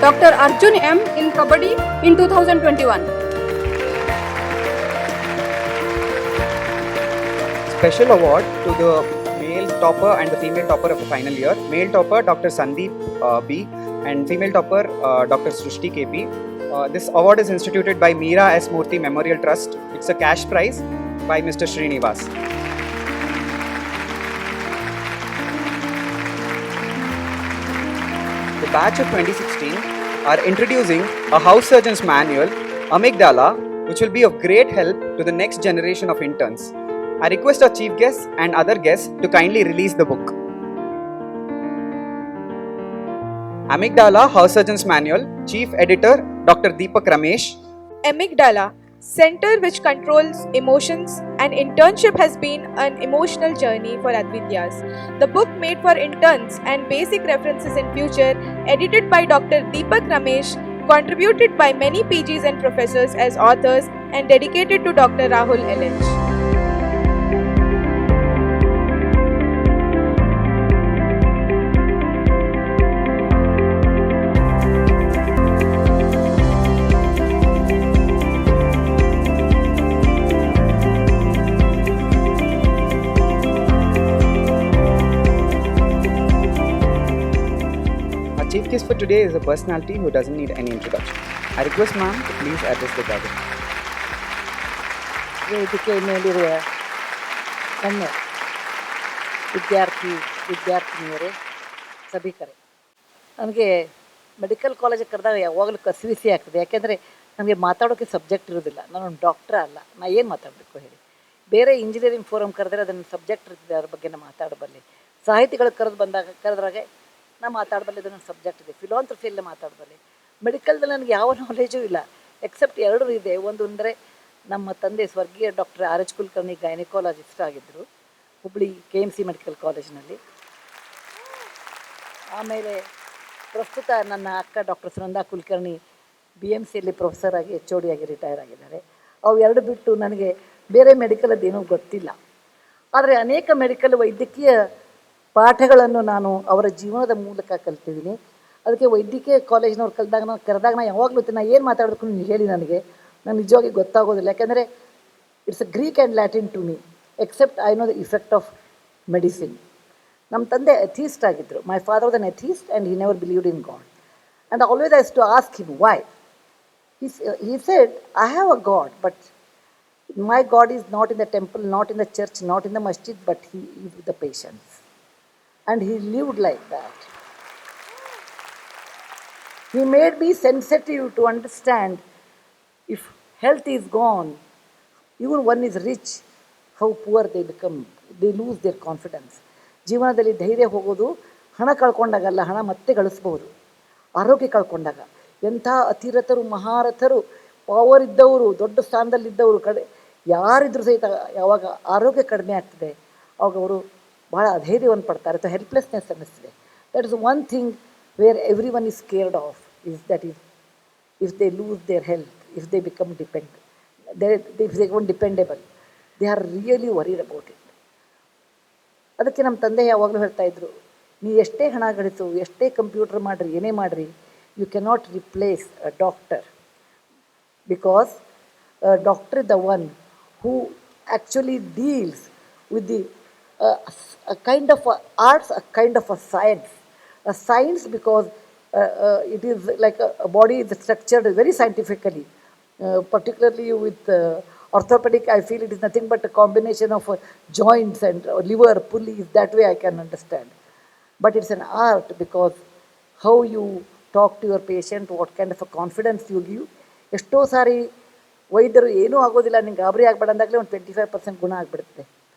Dr. Arjun M in Kabaddi in 2021. Special award to the male topper and the female topper of the final year. Male topper Dr. Sandeep B and female topper Dr. Srushti KP. This award is instituted by Meera S. Murthy Memorial Trust. It's a cash prize by Mr. Srinivas. The batch of 2016 are introducing a house surgeon's manual, Amygdala, which will be of great help to the next generation of interns. I request our chief guests and other guests to kindly release the book. Amygdala House Surgeon's Manual, Chief Editor Dr. Deepak Ramesh. Amygdala, center which controls emotions, and internship has been an emotional journey for Advityas. The book made for interns and basic references in future, edited by Dr. Deepak Ramesh, contributed by many PGs and professors as authors, and dedicated to Dr. Rahul LH. Chief guest for today is a personality who doesn't need any introduction. I request ma'am to please address the gathering. ವೇದಿಕೆ ಮೇಲಿರುವ ನನ್ನ ವಿದ್ಯಾರ್ಥಿನಿಯರೇ ಸಭಿಕರೇ, ನನಗೆ medical ಕಾಲೇಜಿಗೆ ಕರೆದಾಗ ಯಾವಾಗಲೂ ಕಸಿವಿಸಿ ಆಗ್ತದೆ. ಯಾಕೆಂದರೆ ನನಗೆ ಮಾತಾಡೋಕ್ಕೆ ಸಬ್ಜೆಕ್ಟ್ ಇರೋದಿಲ್ಲ. ನಾನು ಡಾಕ್ಟ್ರ ಅಲ್ಲ, ನಾನು ಏನು ಮಾತಾಡಬೇಕು ಹೇಳಿ. ಬೇರೆ ಇಂಜಿನಿಯರಿಂಗ್ ಫೋರಮ್ ಕರೆದರೆ ಅದನ್ನು ಸಬ್ಜೆಕ್ಟ್ ಇರ್ತದೆ, ಅದ್ರ ಬಗ್ಗೆ ನಾನು ಮಾತಾಡಬಲ್ಲೆ. ಸಾಹಿತಿಗಳು ಕರೆದ್ರಾಗೆ ನಾನು ಮಾತಾಡಬಲ್ಲೆ, ಇದು ನನ್ನ ಸಬ್ಜೆಕ್ಟ್ ಇದೆ. ಫಿಲಾಂಥ್ರಫಿಯಲ್ಲೇ ಮಾತಾಡಬಲ್ಲೆ. ಮೆಡಿಕಲ್ದಲ್ಲಿ ನನಗೆ ಯಾವ ನಾಲೆಜೂ ಇಲ್ಲ, ಎಕ್ಸೆಪ್ಟ್ ಎರಡೂ ಇದೆ. ಒಂದು ಅಂದರೆ ನಮ್ಮ ತಂದೆ ಸ್ವರ್ಗೀಯ ಡಾಕ್ಟರ್ RH ಕುಲಕರ್ಣಿ ಗೈನಕಾಲಜಿಸ್ಟ್ ಆಗಿದ್ದರು ಹುಬ್ಬಳ್ಳಿ KMC ಮೆಡಿಕಲ್ ಕಾಲೇಜಿನಲ್ಲಿ. ಆಮೇಲೆ ಪ್ರಸ್ತುತ ನನ್ನ ಅಕ್ಕ ಡಾಕ್ಟರ್ ಸುನಂದಾ ಕುಲಕರ್ಣಿ BMCಯಲ್ಲಿ ಪ್ರೊಫೆಸರ್ ಆಗಿ HOD ಆಗಿ ರಿಟೈರ್ ಆಗಿದ್ದಾರೆ. ಅವು ಎರಡು ಬಿಟ್ಟು ನನಗೆ ಬೇರೆ ಮೆಡಿಕಲದ್ದೇನೂ ಗೊತ್ತಿಲ್ಲ. ಆದರೆ ಅನೇಕ ಮೆಡಿಕಲ್ ವೈದ್ಯಕೀಯ ಪಾಠಗಳನ್ನು ನಾನು ಅವರ ಜೀವನದ ಮೂಲಕ ಕಲ್ತಿದ್ದೀನಿ. ಅದಕ್ಕೆ ವೈದ್ಯಕೀಯ ಕಾಲೇಜಿನವ್ರು ಕರೆದಾಗ ನಾನು ಯಾವಾಗಲೂ ನಾನು ಏನು ಮಾತಾಡಬೇಕು ನೀವು ಹೇಳಿ, ನನಗೆ ನಿಜವಾಗಿ ಗೊತ್ತಾಗೋದಿಲ್ಲ. ಯಾಕೆಂದರೆ it's a Greek and Latin to me, except I know the effect of medicine. ನಮ್ಮ ತಂದೆ ಅಥೀಸ್ಟ್ ಆಗಿದ್ದರು. My father was an atheist and he never believed in God. And always I have to ask him why. He said, I have a God, but my God is not in the temple, not in the church, not in the masjid, but he is with the patients. And he lived like that. He made me sensitive to understand if health is gone, even one is rich, how poor they become. They lose their confidence. ಜೀವನದಲ್ಲಿ ಧೈರ್ಯ ಹೋಗೋದು ಹಣ ಕಳ್ಕೊಂಡಾಗಲ್ಲ, ಹಣ ಮತ್ತೆ ಗಳಿಸ್ಬೋದು. ಆರೋಗ್ಯ ಕಳ್ಕೊಂಡಾಗ ಎಂಥ ಅತಿರಥರು, ಮಹಾರಥರು, power ಇದ್ದವರು, ದೊಡ್ಡ ಸ್ಥಾನದಲ್ಲಿದ್ದವರು ಯಾರಿದ್ರು ಸಹಿತ ಯಾವಾಗ ಆರೋಗ್ಯ ಕಡಿಮೆ ಆಗ್ತದೆ ಅವಾಗ ಅವರು ಭಾಳ ಅಧೈರ್ಯವನ್ನು ಪಡ್ತಾರೆ ಅಥವಾ ಹೆಲ್ಪ್ಲೆಸ್ನೆಸ್ ಅನ್ನಿಸ್ತದೆ. That is one thing wear every one is cared of, is that is if they loose their health, if they become dependable, they are really worried about it. ಅದಕ್ಕೆ ನಮ್ಮ ತಂದೆ ಯಾವಾಗಲೂ ಹೇಳ್ತಾಯಿದ್ರು, ನೀ ಎಷ್ಟೇ ಹಣ ಗಳಿಸು, ಎಷ್ಟೇ ಕಂಪ್ಯೂಟರ್ ಮಾಡಿರಿ, ಏನೇ ಮಾಡಿರಿ, you cannot replace a doctor, because a doctor is the one who actually deals with the a kind of a arts, a kind of a science because it is like a body is structured very scientifically, particularly with orthopedic. I feel it is nothing but a combination of joints and liver pulleys. That way I can understand, but it's an art because how you talk to your patient, what kind of a confidence you give. ಎಷ್ಟೋ ಸಾರಿ ವೈದ್ಯರು ಏನೂ ಆಗೋದಿಲ್ಲ, ನಿಂಗೆ ಗಾಬರಿ ಆಗಬೇಡ ಅಂದಾಗಲೇ ಒಂದು 25% ಗುಣ ಆಗಿಬಿಡುತ್ತೆ.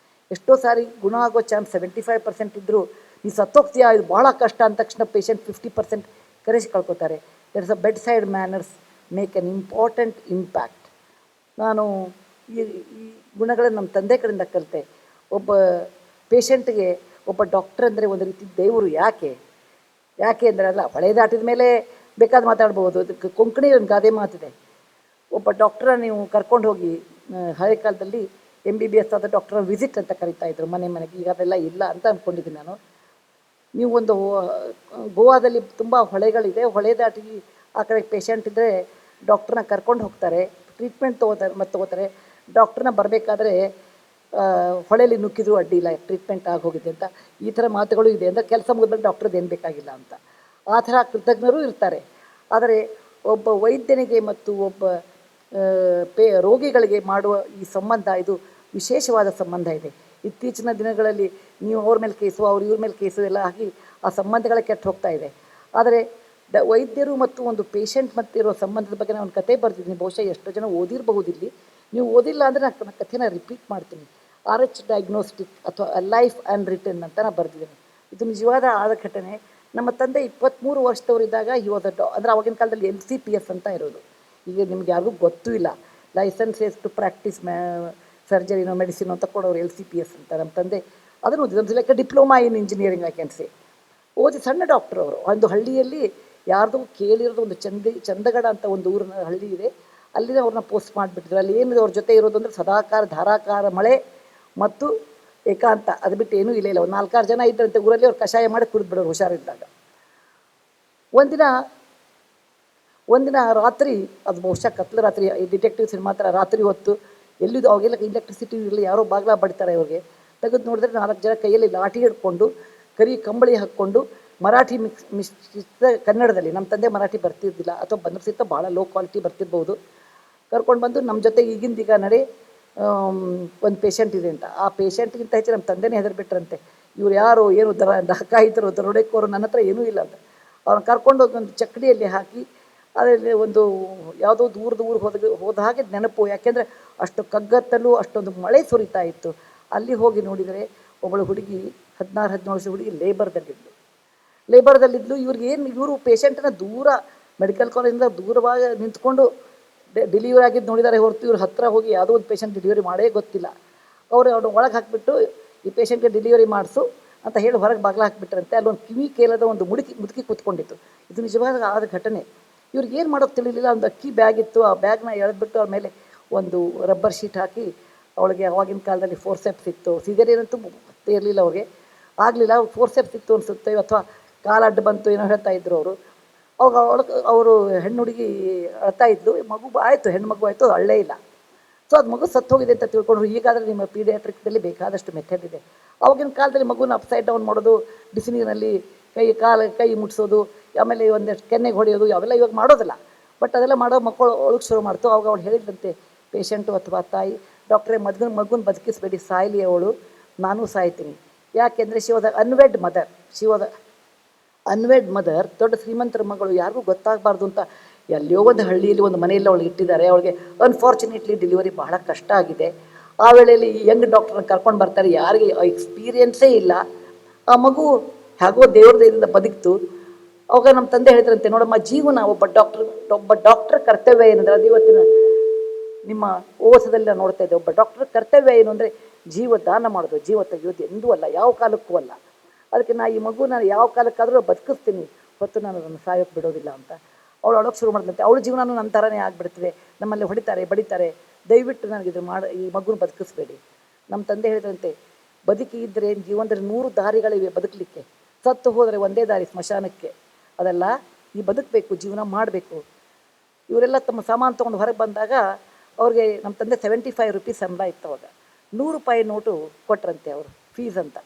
ಎಷ್ಟೋ ಸಾರಿ ಗುಣ ಆಗೋ ಚಾನ್ಸ್ 75% ಇದ್ದರೂ ನೀ ಸತ್ತೋಗ್ತೀಯಾ, ಇದು ಭಾಳ ಕಷ್ಟ ಅಂದ ತಕ್ಷಣ ಪೇಷಂಟ್ 50% ಕರೇಜ್ ಕಳ್ಕೊತಾರೆ. There is a bed side manners make an important impact. ನಾನು ಈ ಗುಣಗಳನ್ನು ನಮ್ಮ ತಂದೆ ಕಡೆಯಿಂದ ಕಲಿತೆ. ಒಬ್ಬ ಪೇಷಂಟ್ಗೆ ಒಬ್ಬ ಡಾಕ್ಟರ್ ಅಂದರೆ ಒಂದು ರೀತಿ ದೇವರು. ಯಾಕೆ ಅಂದರೆ ಅಲ್ಲ, ಹೊಳೆ ದಾಟಿದ ಮೇಲೆ ಬೇಕಾದ ಮಾತಾಡ್ಬೋದು. ಅದಕ್ಕೆ ಕೊಂಕಣಿ ಒಂದು ಗಾದೆ ಮಾತಿದೆ, ಒಬ್ಬ ಡಾಕ್ಟ್ರ ನೀವು ಕರ್ಕೊಂಡು ಹೋಗಿ, ಹಳೆ ಕಾಲದಲ್ಲಿ MBBS ಆದ ಡಾಕ್ಟರ್ ವಿಸಿಟ್ ಅಂತ ಕರಿತಾಯಿದ್ರು ಮನೆಗೆ. ಈಗ ಅದೆಲ್ಲ ಇಲ್ಲ ಅಂತ ಅಂದ್ಕೊಂಡಿದ್ದೀನಿ ನಾನು. ನೀವು ಒಂದು ಗೋವಾದಲ್ಲಿ ತುಂಬ ಹೊಳೆಗಳಿದೆ, ಹೊಳೆ ದಾಟಿ ಆ ಕಡೆ ಪೇಷಂಟ್ ಇದ್ದರೆ ಡಾಕ್ಟ್ರನ್ನ ಕರ್ಕೊಂಡು ಹೋಗ್ತಾರೆ, ಟ್ರೀಟ್ಮೆಂಟ್ ತೊಗೋತಾರೆ. ಡಾಕ್ಟ್ರನ್ನ ಬರಬೇಕಾದ್ರೆ ಹೊಳೆಯಲ್ಲಿ ನುಗ್ಗಿದ್ರು ಅಡ್ಡಿ ಇಲ್ಲ, ಟ್ರೀಟ್ಮೆಂಟ್ ಆಗೋಗಿದೆ ಅಂತ. ಈ ಥರ ಮಾತುಗಳು ಇದೆ ಅಂದರೆ ಕೆಲಸ ಮುಗಿದ್ಮೇಲೆ ಡಾಕ್ಟ್ರದ್ದು ಏನು ಬೇಕಾಗಿಲ್ಲ ಅಂತ. ಆ ಥರ ಕೃತಜ್ಞರು ಇರ್ತಾರೆ. ಆದರೆ ಒಬ್ಬ ವೈದ್ಯನಿಗೆ ಮತ್ತು ಒಬ್ಬ ರೋಗಿಗಳಿಗೆ ಮಾಡುವ ಈ ಸಂಬಂಧ, ಇದು ವಿಶೇಷವಾದ ಸಂಬಂಧ ಇದೆ. ಇತ್ತೀಚಿನ ದಿನಗಳಲ್ಲಿ ನೀವು ಅವ್ರ ಮೇಲೆ ಕೇಸು, ಅವ್ರು ಇವ್ರ ಮೇಲೆ ಕೇಸು ಎಲ್ಲ ಆಗಿ ಆ ಸಂಬಂಧಗಳೇ ಕೆಟ್ಟು ಹೋಗ್ತಾ ಇದೆ. ಆದರೆ ವೈದ್ಯರು ಮತ್ತು ಒಂದು ಪೇಷಂಟ್ ಮತ್ತಿರೋ ಸಂಬಂಧದ ಬಗ್ಗೆ ನಾನು ಒಂದು ಕತೆ ಬರೆದಿದ್ದೀನಿ. ಬಹುಶಃ ಎಷ್ಟೋ ಜನ ಓದಿರಬಹುದಿಲ್ಲಿ. ನೀವು ಓದಿಲ್ಲ ಅಂದರೆ ನಾನು ಕಥೆನ ರಿಪೀಟ್ ಮಾಡ್ತೀನಿ. RH ಡಯಾಗ್ನೋಸ್ಟಿಕ್ ಅಥವಾ ಲೈಫ್ ಆ್ಯಂಡ್ ರಿಟರ್ನ್ ಅಂತ ನಾನು ಬರೆದಿದ್ದೀನಿ. ಇದು ನಿಜವಾದ ಆದ ಘಟನೆ. ನಮ್ಮ ತಂದೆ 23 ವರ್ಷದವರಿದ್ದಾಗ ಅಂದರೆ ಆವಾಗಿನ ಕಾಲದಲ್ಲಿ LCPS ಅಂತ ಇರೋದು. ಈಗ ನಿಮ್ಗೆ ಯಾರಿಗೂ ಗೊತ್ತೂ ಇಲ್ಲ. ಲೈಸೆನ್ಸ್ ಟು ಪ್ರಾಕ್ಟೀಸ್ ಸರ್ಜರಿನೋ ಮೆಡಿಸಿನೋ ಅಂತ ಕೊಡೋರು LCPS ಅಂತ. ನಮ್ಮ ತಂದೆ ಅದನ್ನು ಓದಿದ್ರು, like diploma in engineering I can say. ಓದಿ ಸಣ್ಣ ಡಾಕ್ಟರ್ ಅವರು. ಒಂದು ಹಳ್ಳಿಯಲ್ಲಿ ಯಾರ್ದು ಕೇಳಿರೋದು ಒಂದು ಚಂದಗಡ ಅಂತ ಒಂದು ಊರಿನ ಹಳ್ಳಿ ಇದೆ, ಅಲ್ಲಿನ ಅವ್ರನ್ನ ಪೋಸ್ಟ್ ಮಾಡಿಬಿಟ್ಟಿದ್ರು. ಅಲ್ಲಿ ಏನಿದೆ ಅವ್ರ ಜೊತೆ ಇರೋದು ಅಂದರೆ ಸದಾಕಾರ ಧಾರಾಕಾರ ಮಳೆ ಮತ್ತು ಏಕಾಂತ, ಅದು ಬಿಟ್ಟು ಏನೂ ಇಲ್ಲ. ಒಂದು 4-6 ಜನ ಇದ್ದರಂತೆ ಊರಲ್ಲಿ. ಅವ್ರು ಕಷಾಯ ಮಾಡಿ ಕುಡಿದ್ಬಿಡೋರು ಹುಷಾರಿದ್ದಾಗ. ಒಂದಿನ ರಾತ್ರಿ, ಅದು ಬಹುಶಃ ಕತ್ಲು ರಾತ್ರಿ, ಈ ಡಿಟೆಕ್ಟಿವ್ ಸಿನಿಮಾ ಥರ ರಾತ್ರಿ ಹೊತ್ತು ಎಲ್ಲಿದ್ದು ಅವಾಗೆಲ್ಲ ಎಲೆಕ್ಟ್ರಿಸಿಟಿ ಇರಲಿ, ಯಾರೋ ಬಾಗಿಲ ಬಡ್ತಾರೆ ಅವ್ರಿಗೆ. ತೆಗೆದು ನೋಡಿದ್ರೆ 4 ಜನ ಕೈಯಲ್ಲಿ ಲಾಠಿ ಹಿಡ್ಕೊಂಡು, ಕರಿ ಕಂಬಳಿ ಹಾಕ್ಕೊಂಡು, ಮರಾಠಿ ಮಿಶ್ರಿತ ಕನ್ನಡದಲ್ಲಿ, ನಮ್ಮ ತಂದೆ ಮರಾಠಿ ಬರ್ತಿದ್ದಿಲ್ಲ ಅಥವಾ ಬಂದಿರ್ತಿತ್ತ ಭಾಳ ಲೋ ಕ್ವಾಲಿಟಿ ಬರ್ತಿರ್ಬೋದು, ಕರ್ಕೊಂಡು ಬಂದು ನಮ್ಮ ಜೊತೆ ಈಗಿಂದೀಗ ನಡೆ ಒಂದು ಪೇಷಂಟ್ ಇದೆ ಅಂತ. ಆ ಪೇಷಂಟ್ಗಿಂತ ಹೆಚ್ಚು ನಮ್ಮ ತಂದೆನೇ ಹೆದರ್ಬಿಟ್ರಂತೆ. ಇವ್ರು ಯಾರು, ಏನು ಡಕಾಯಿತರು, ದರೋಡೆಕೋರು, ನನ್ನ ಹತ್ರ ಏನೂ ಇಲ್ಲ ಅಂತ. ಅವ್ರನ್ನ ಕರ್ಕೊಂಡು ಒಂದು ಚಕ್ಕಡಿಯಲ್ಲಿ ಹಾಕಿ ಅದರಲ್ಲಿ ಒಂದು ಯಾವುದೋ ದೂರದ ಊರಿಗೆ ಹೋದ ಹಾಗೆ ನೆನಪು. ಯಾಕೆಂದರೆ ಅಷ್ಟು ಕಗ್ಗತ್ತಲು, ಅಷ್ಟೊಂದು ಮಳೆ ಸುರಿತಾ ಇತ್ತು. ಅಲ್ಲಿ ಹೋಗಿ ನೋಡಿದರೆ ಒಬ್ಬಳು ಹುಡುಗಿ 16-17 ವರ್ಷದ ಹುಡುಗಿ ಲೇಬರ್ದಲ್ಲಿದ್ಲು. ಇವರು ಪೇಷಂಟನ್ನ ದೂರ ಮೆಡಿಕಲ್ ಕಾಲೇಜಿಂದ ದೂರವಾಗಿ ನಿಂತ್ಕೊಂಡು ಡೆಲಿವರಿ ಆಗಿದ್ದು ನೋಡಿದ್ದಾರೆ ಹೊರತು ಇವ್ರ ಹತ್ತಿರ ಹೋಗಿ ಯಾವುದೋ ಒಂದು ಪೇಷಂಟ್ ಡೆಲಿವರಿ ಮಾಡೇ ಗೊತ್ತಿಲ್ಲ. ಅವ್ರು ಒಳಗೆ ಹಾಕಿಬಿಟ್ಟು ಈ ಪೇಷಂಟ್ಗೆ ಡೆಲಿವರಿ ಮಾಡಿಸು ಅಂತ ಹೇಳಿ ಹೊರಗೆ ಬಾಗಿಲು ಹಾಕಿಬಿಟ್ರಂತೆ. ಅಲ್ಲೊಂದು ಕಿವಿ ಕೇಳದ ಒಂದು ಮುದುಕಿ ಕೂತ್ಕೊಂಡಿತ್ತು. ಇದು ನಿಜವಾದ ಆದ ಘಟನೆ. ಇವ್ರಿಗೆ ಏನು ಮಾಡೋದು ತಿಳಿಲಿಲ್ಲ. ಒಂದು ಅಕ್ಕಿ ಬ್ಯಾಗ್ ಇತ್ತು, ಆ ಬ್ಯಾಗ್ನ ಎಳೆದ್ಬಿಟ್ಟು ಅವ್ರ ಮೇಲೆ ಒಂದು ರಬ್ಬರ್ ಶೀಟ್ ಹಾಕಿ, ಅವಳಿಗೆ ಅವಾಗಿನ ಕಾಲದಲ್ಲಿ ಫೋರ್ಸೆಪ್ಸ್ ಇತ್ತು, ಸಿಸೇರಿಯನ್ ಅಂತೂ ಗೊತ್ತೇ ಇರಲಿಲ್ಲ ಅವ್ರಿಗೆ, ಆಗಲಿಲ್ಲ. ಫೋರ್ಸೆಪ್ಸ್ ಇತ್ತು ಅನಿಸುತ್ತೆ, ಅಥವಾ ಕಾಲು ಅಡ್ಡ ಬಂತು ಏನೋ ಹೇಳ್ತಾ ಇದ್ರು ಅವರು. ಅವಾಗ ಅವರು ಹೆಣ್ಣು ಹುಡುಗಿ ಅಳ್ತಾ ಇದ್ಲು. ಮಗು ಆಯಿತು, ಹೆಣ್ಣು ಮಗು ಆಯಿತು, ಅದು ಅಳ್ಳೇ ಇಲ್ಲ. ಸೊ ಅದು ಮಗು ಸತ್ತೋಗಿದೆ ಅಂತ ತಿಳ್ಕೊಂಡ್ರು. ಈಗಾದರೆ ನಿಮ್ಮ ಪೀಡಿಯಾಟ್ರಿಕ್ದಲ್ಲಿ ಬೇಕಾದಷ್ಟು ಮೆಥಡ್ ಇದೆ. ಆವಾಗಿನ ಕಾಲದಲ್ಲಿ ಮಗುನ ಅಪ್ಸೈಡ್ ಡೌನ್ ಮಾಡೋದು, ಬಿಸಿ ನೀರಿನಲ್ಲಿ ಕೈ ಮುಟ್ಟಿಸೋದು, ಆಮೇಲೆ ಒಂದಷ್ಟು ಕೆನ್ನೆಗೆ ಹೊಡೆಯೋದು, ಅವೆಲ್ಲ ಇವಾಗ ಮಾಡೋದಿಲ್ಲ. ಬಟ್ ಅದೆಲ್ಲ ಮಾಡೋ ಮಕ್ಕಳು ಒಳಗೆ ಶುರು ಮಾಡ್ತು. ಅವಾಗ ಅವಳು ಹೇಳಿದಂತೆ ಪೇಷಂಟು ಅಥವಾ ತಾಯಿ, ಡಾಕ್ಟ್ರೇ ಮಗುನ ಬದುಕಿಸ್ಬೇಡಿ, ಸಾಯಲಿ ಅವಳು, ನಾನೂ ಸಾಯ್ತೀನಿ. ಯಾಕೆಂದರೆ ಶಿ ವಾಸ್ ಅನ್ವೆಡ್ ಮದರ್. ದೊಡ್ಡ ಶ್ರೀಮಂತರ ಮಗಳು, ಯಾರಿಗೂ ಗೊತ್ತಾಗಬಾರ್ದು ಅಂತ ಎಲ್ಲಿಯೋ ಒಂದು ಹಳ್ಳಿಯಲ್ಲಿ ಒಂದು ಮನೆಯಲ್ಲಿ ಅವಳಿಗೆ ಇಟ್ಟಿದ್ದಾರೆ. ಅವಳಿಗೆ ಅನ್ಫಾರ್ಚುನೇಟ್ಲಿ ಡೆಲಿವರಿ ಬಹಳ ಕಷ್ಟ ಆಗಿದೆ. ಆ ವೇಳೆಯಲ್ಲಿ ಯಂಗ್ ಡಾಕ್ಟ್ರನ್ನ ಕರ್ಕೊಂಡು ಬರ್ತಾರೆ, ಯಾರಿಗೆ ಎಕ್ಸ್ಪೀರಿಯನ್ಸೇ ಇಲ್ಲ. ಆ ಮಗು ಹೇಗೋ ದೇವ್ರ ದಯದಿಂದ ಬದುಕ್ತು. ಅವಾಗ ನಮ್ಮ ತಂದೆ ಹೇಳಿದ್ರಂತೆ, ನೋಡಮ್ಮ, ಜೀವನ ಒಬ್ಬ ಡಾಕ್ಟರ್ ಕರ್ತವ್ಯ ಏನಂದ್ರೆ, ಅದು ಇವತ್ತಿನ ನಿಮ್ಮ ಓಸದಲ್ಲಿ ನಾವು ನೋಡ್ತಾ ಇದ್ದೇವೆ. ಒಬ್ಬ ಡಾಕ್ಟರ್ ಕರ್ತವ್ಯ ಏನು ಅಂದರೆ ಜೀವದಾನ ಮಾಡೋದು, ಜೀವ ತೆಗೆಯೋದು ಎಂದೂ ಅಲ್ಲ, ಯಾವ ಕಾಲಕ್ಕೂ ಅಲ್ಲ. ಅದಕ್ಕೆ ಈ ಮಗು ನಾನು ಯಾವ ಕಾಲಕ್ಕಾದರೂ ಬದುಕಿಸ್ತೀನಿ, ಹೊತ್ತು ನಾನು ಅದನ್ನು ಸಾಯೋಕ್ಕೆ ಬಿಡೋದಿಲ್ಲ ಅಂತ ಅವಳು ಅಳೋಕ್ಕೆ ಶುರು ಮಾಡಿದಂತೆ. ಅವಳ ಜೀವನನೂ ನನ್ನ ಥರನೇ ಆಗಿಬಿಡ್ತದೆ, ನಮ್ಮಲ್ಲಿ ಹೊಡಿತಾರೆ, ಬಡಿತಾರೆ, ದಯವಿಟ್ಟು ನನಗಿದು ಈ ಮಗುನ ಬದುಕಿಸ್ಬೇಡಿ. ನಮ್ಮ ತಂದೆ ಹೇಳಿದ್ರಂತೆ, ಬದುಕಿ ಇದ್ದರೆ ಜೀವನದಲ್ಲಿ 100 ದಾರಿಗಳಿವೆ ಬದುಕಲಿಕ್ಕೆ. ಸತ್ತು ಹೋದರೆ ಒಂದೇ ದಾರಿ ಸ್ಮಶಾನಕ್ಕೆ. ಅದೆಲ್ಲ ಈ ಬದುಕಬೇಕು, ಜೀವನ ಮಾಡಬೇಕು. ಇವರೆಲ್ಲ ತಮ್ಮ ಸಾಮಾನು ತೊಗೊಂಡು ಹೊರಗೆ ಬಂದಾಗ ಅವ್ರಿಗೆ ನಮ್ಮ ತಂದೆ 75 ರೂಪೀಸ್ ಸಂಬಳ ಇತ್ತು ಅವಾಗ. 100 ರೂಪಾಯಿ ನೋಟು ಕೊಟ್ರಂತೆ ಅವರು ಫೀಸ್ ಅಂತ.